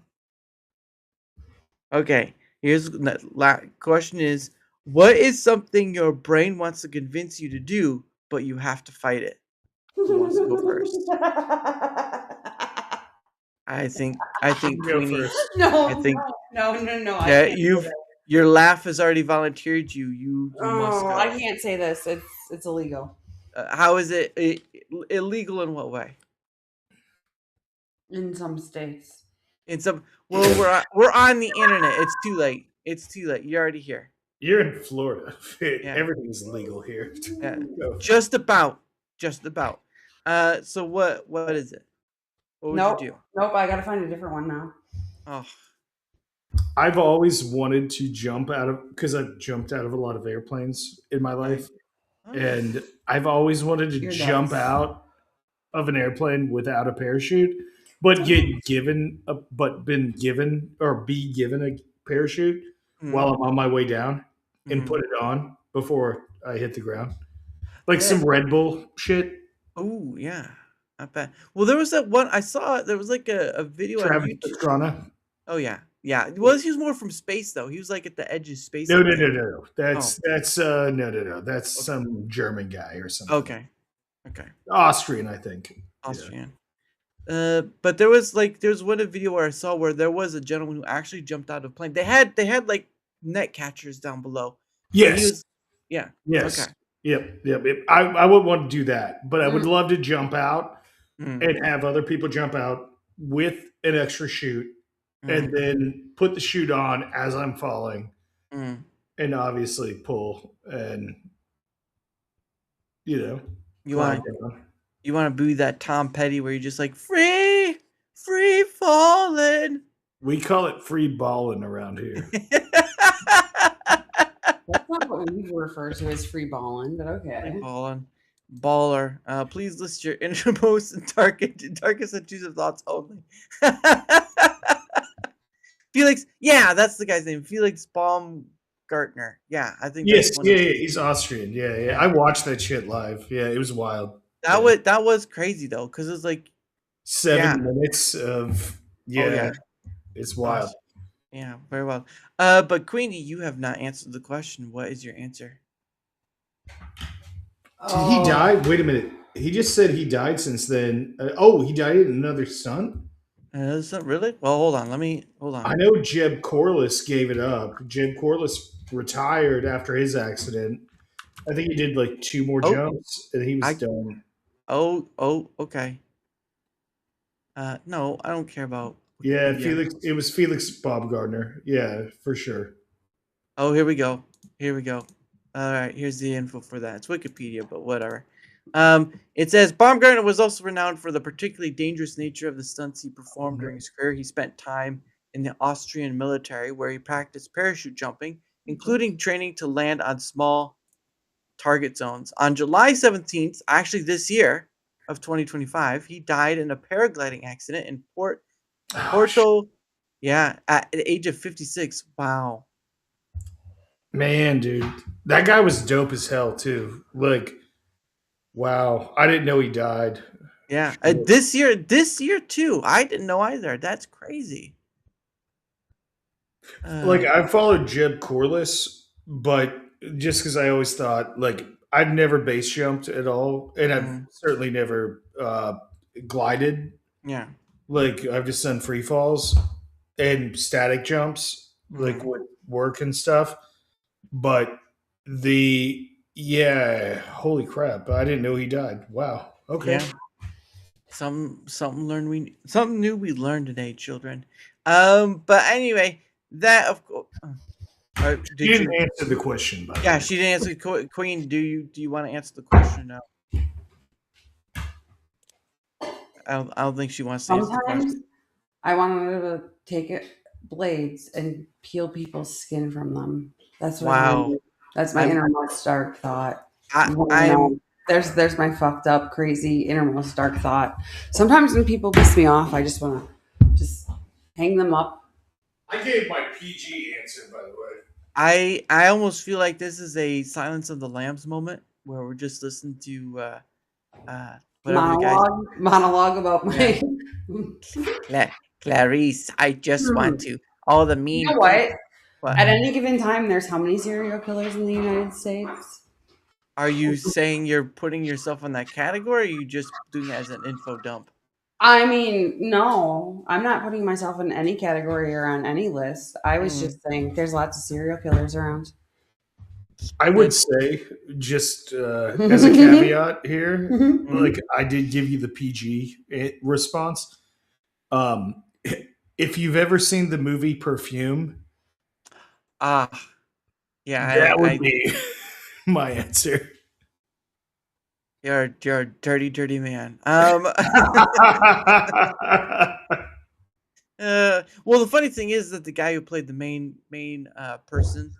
Okay, here's the question: is what is something your brain wants to convince you to do, but you have to fight it? Who wants to go first? I think Go Queenie. first. No, I think no. I yeah, can't say that. your laugh has already volunteered you. You must Oh, go. I can't say this. It's illegal How is it illegal in what way? in some states. In some well, we're on the internet. It's too late. It's too late. You're already here. You're in Florida. Yeah. Everything's legal here. Yeah. Go. Just about. Just about. So what is it? What would Nope. you do? Nope. I gotta find a different one now. Oh, I've always wanted to jump out of because I've jumped out of a lot of airplanes in my life, oh. and I've always wanted to You're jump nuts. out of an airplane without a parachute, but been given a parachute Mhm. while I'm on my way down and Mhm. put it on before I hit the ground, like Yeah. some Red Bull shit. Oh, yeah. Not bad. Well, there was that one I saw. There was like a video on Travis YouTube. Pastrana. Oh yeah, yeah. Well, he was more from space though. He was like at the edge of space. No, I no, think. no, no, no. That's no. That's some German guy or something. Okay. Okay. Austrian, I think. Austrian. But there was one video where I saw where there was a gentleman who actually jumped out of a plane. They had like net catchers down below. Yeah. But he Yes. was, yeah. Yes. Okay. Yep. I would want to do that, but I would Mm. love to jump out Mm, and have other people jump out with an extra chute and mm, then put the chute on as I'm falling mm. and obviously pull and You glide want down. you want to be that Tom Petty where you're just like free falling. We call it free balling around here. That's not what we refer to as free balling, but okay. Baller. Please list your innermost and darkest intrusive thoughts only. Felix, yeah, that's the guy's name. Felix Baumgartner. Yeah, I think that's Yes, one. yeah, he's Austrian. Yeah. I watched that shit live. Yeah, it was wild. That was crazy though, because it's like 7 minutes of oh yeah, it's wild. yeah, very well. But Queenie, you have not answered the question. What is your answer? Did he die? Wait a minute. He just said he died since then. He died in another son? Is that really? Well, hold on. Hold on. I know Jeb Corliss gave it up. Jeb Corliss retired after his accident. I think he did like 2 more jumps and he was done. Oh, okay. No, I don't care about. Yeah, Wikipedia. it was Felix Baumgartner. Yeah, for sure. Oh, here we go. All right, here's the info for that. It's Wikipedia, but whatever. It says Baumgartner was also renowned for the particularly dangerous nature of the stunts he performed during his career. He spent time in the Austrian military where he practiced parachute jumping, including training to land on small target zones. On July 17th, actually this year of 2025, he died in a paragliding accident in Porto. Yeah, at the age of 56. Wow. Man, dude. That guy was dope as hell too. Like, wow. I didn't know he died. Yeah, this year too. I didn't know either. That's crazy. Like I followed Jeb Corliss, but just because I always thought like I've never base jumped at all, and I've certainly never glided. Yeah, Like I've just done free falls and static jumps, like with work and stuff. But holy crap! I didn't know he died. Wow. Okay. Yeah. Something new we learned today, children. But anyway, that of course. She didn't answer the question. By the way. She didn't answer. Queen, do you want to answer the question now? I don't think she wants to answer the question. Sometimes I wanted to take blades and peel people's skin from them. That's what Wow. that's my innermost dark thought. I'm There's my fucked up, crazy, innermost dark thought. Sometimes when people piss me off, I just want to just hang them up. I gave my PG answer, by the way. I almost feel like this is a Silence of the Lambs moment where we're just listening to whatever the guys. Monologue about Yeah. my. Clarice, I just want to all the mean You know what? people. What? At any given time, there's how many serial killers in the United States? Are you saying you're putting yourself in that category, or are you just doing that as an info dump? I mean, no, I'm not putting myself in any category or on any list. I was Mm. just saying there's lots of serial killers around. I would say, just as a caveat here, like I did give you the PG response. If you've ever seen the movie Perfume, Ah, yeah, that would I be my answer. you're a dirty, dirty man. Well, the funny thing is that the guy who played the main person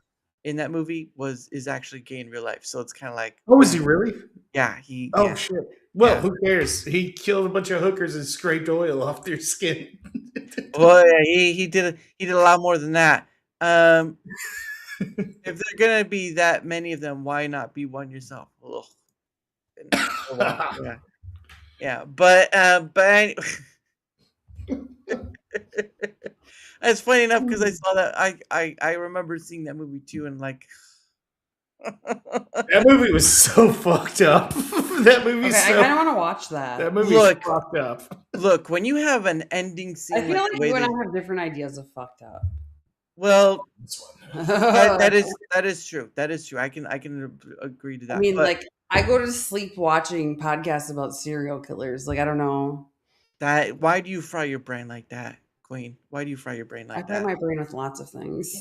in that movie is actually gay in real life. So it's kind of like, Oh, is he really? yeah, he. Oh Yeah, shit. Well, yeah. who cares? He killed a bunch of hookers and scraped oil off their skin. Well, yeah, he did a lot more than that. If there gonna be that many of them, why not be one yourself? Ugh. Oh, well, yeah, yeah, but it's funny enough because I saw that I remember seeing that movie too, and like That movie was so fucked up. That movie's Okay, I so kind of want to watch that. that movie's Look. fucked up. Look, when you have an ending scene I feel like the way you and they, I have different ideas of fucked up. well, This one. that is true. That is true. I can agree to that. I mean, but like, I go to sleep watching podcasts about serial killers. Like, I don't know. that why do you fry your brain like that, Queen? Why do you fry your brain I like fry that? my brain with lots of things.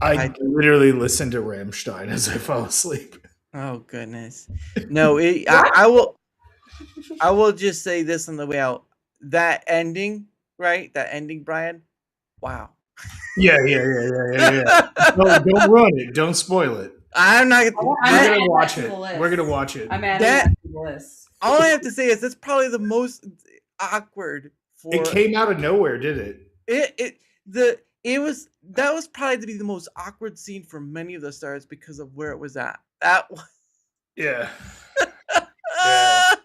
I literally listen to Rammstein as I fall asleep. Oh goodness. No, I will just say this on the way out. That ending, right? That ending, Brian. Wow. Yeah. Don't ruin it. Don't spoil it. I'm not. We're adding gonna that watch to it. the list. We're gonna watch it. I'm adding That- that to the list. All I have to say is that's probably the most awkward for It came out of nowhere, did it? that was probably to be the most awkward scene for many of the stars because of where it was at. That was Yeah. I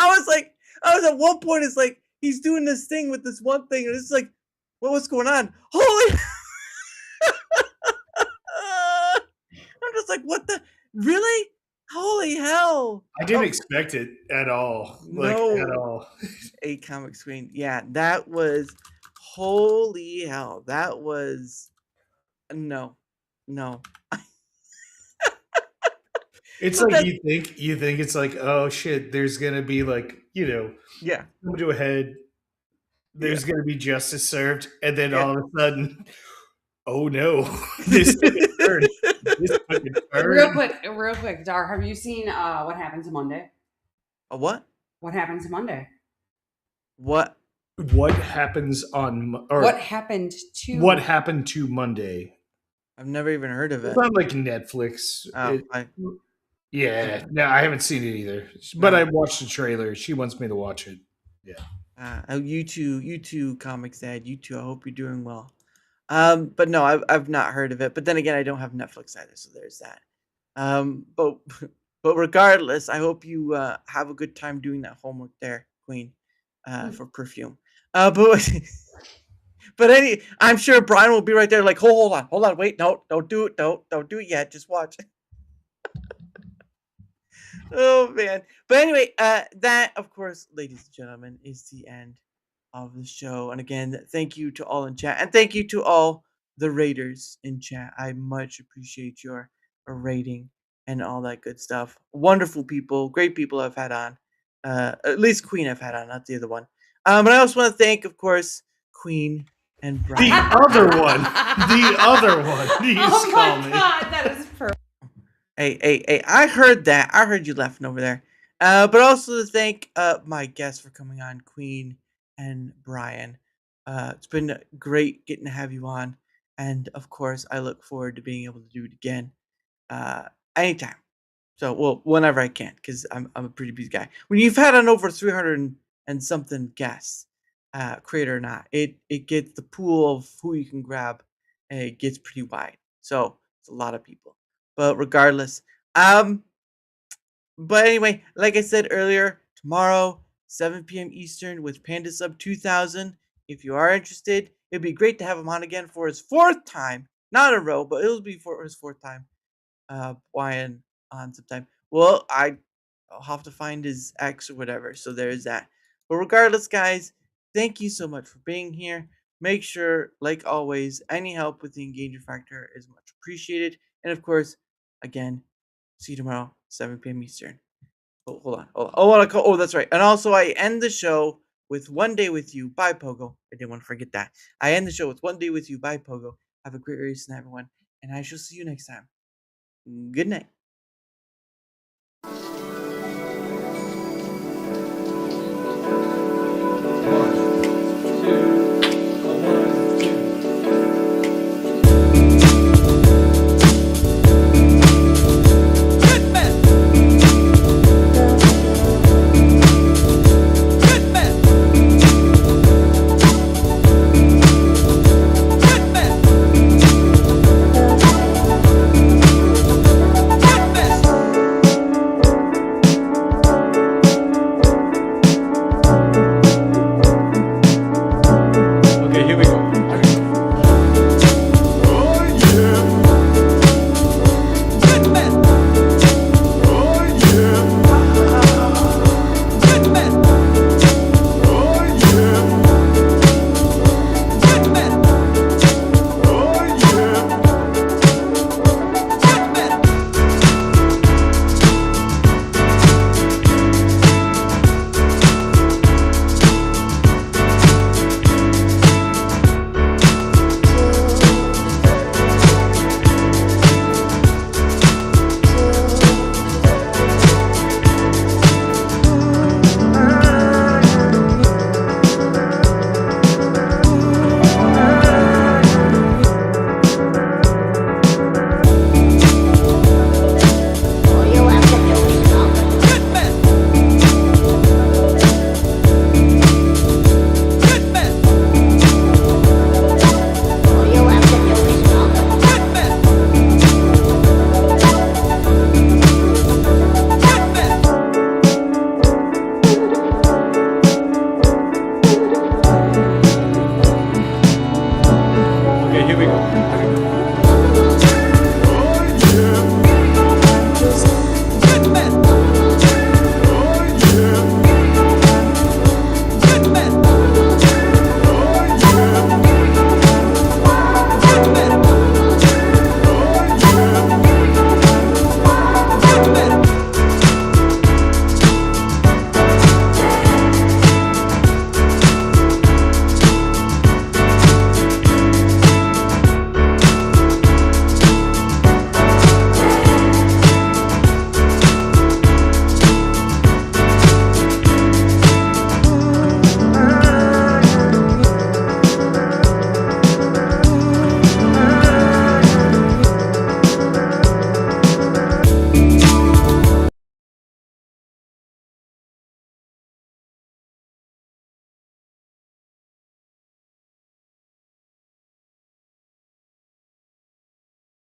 was at one point, it's like he's doing this thing with this one thing, and it's like, what's going on? Holy I'm just like, what the really? Holy hell. I didn't expect it at all. Like No. at all. A comic screen. Yeah, that was holy hell. That was no. It's But like you think it's like, oh shit, there's gonna be like, Yeah. come to a head, there's gonna be justice served, and then Yeah. all of a sudden, oh no, this took a turn. This took a turn. Real quick, Dar, have you seen What Happened to Monday? A what? What Happened to Monday? What? What happens on or What happened to what happened to Monday? I've never even heard of it. It's on like Netflix. Oh, Yeah, no, I haven't seen it either. But I watched the trailer. She wants me to watch it. you two comics dad, you two, I hope you're doing well. But no, I've not heard of it. But then again, I don't have Netflix either, so there's that. But regardless, I hope you have a good time doing that homework there, Queen, for Perfume. But I'm sure Brian will be right there, like, hold on, wait, no, don't do it, don't do it yet, just watch. Oh man! But anyway, that of course, ladies and gentlemen, is the end of the show. And again, thank you to all in chat, and thank you to all the raiders in chat. I much appreciate your rating and all that good stuff. Wonderful people, great people I've had on. At least Queen I've had on, not the other one. But I also want to thank, of course, Queen and Bryan. The other one. The other one. You just call me. God, that is perfect. Hey, I heard that. I heard you laughing over there. But also to thank my guests for coming on, Queen and Bryan. It's been great getting to have you on. And of course, I look forward to being able to do it again anytime. So, well, whenever I can, because I'm a pretty busy guy. When you've had on over 300 and something guests, creator or not, it gets the pool of who you can grab, and it gets pretty wide. So it's a lot of people. But regardless, um, but anyway, like I said earlier, tomorrow, 7 p.m. Eastern with Panda Sub 2000. If you are interested, it'd be great to have him on again for his fourth time. Not in a row, but it'll be for his fourth time. Bryan on sometime. Well, I'll have to find his ex or whatever. So there's that. But regardless, guys, thank you so much for being here. Make sure, like always, any help with the engagement factor is much appreciated. And of course, again, see you tomorrow, 7 p.m. Eastern. Oh, hold on. Oh, that's right. And also, I end the show with One Day With You by Pogo. I didn't want to forget that. I end the show with One Day With You by Pogo. Have a great race, everyone. And I shall see you next time. Good night. Okay, here we go. Okay, here we go.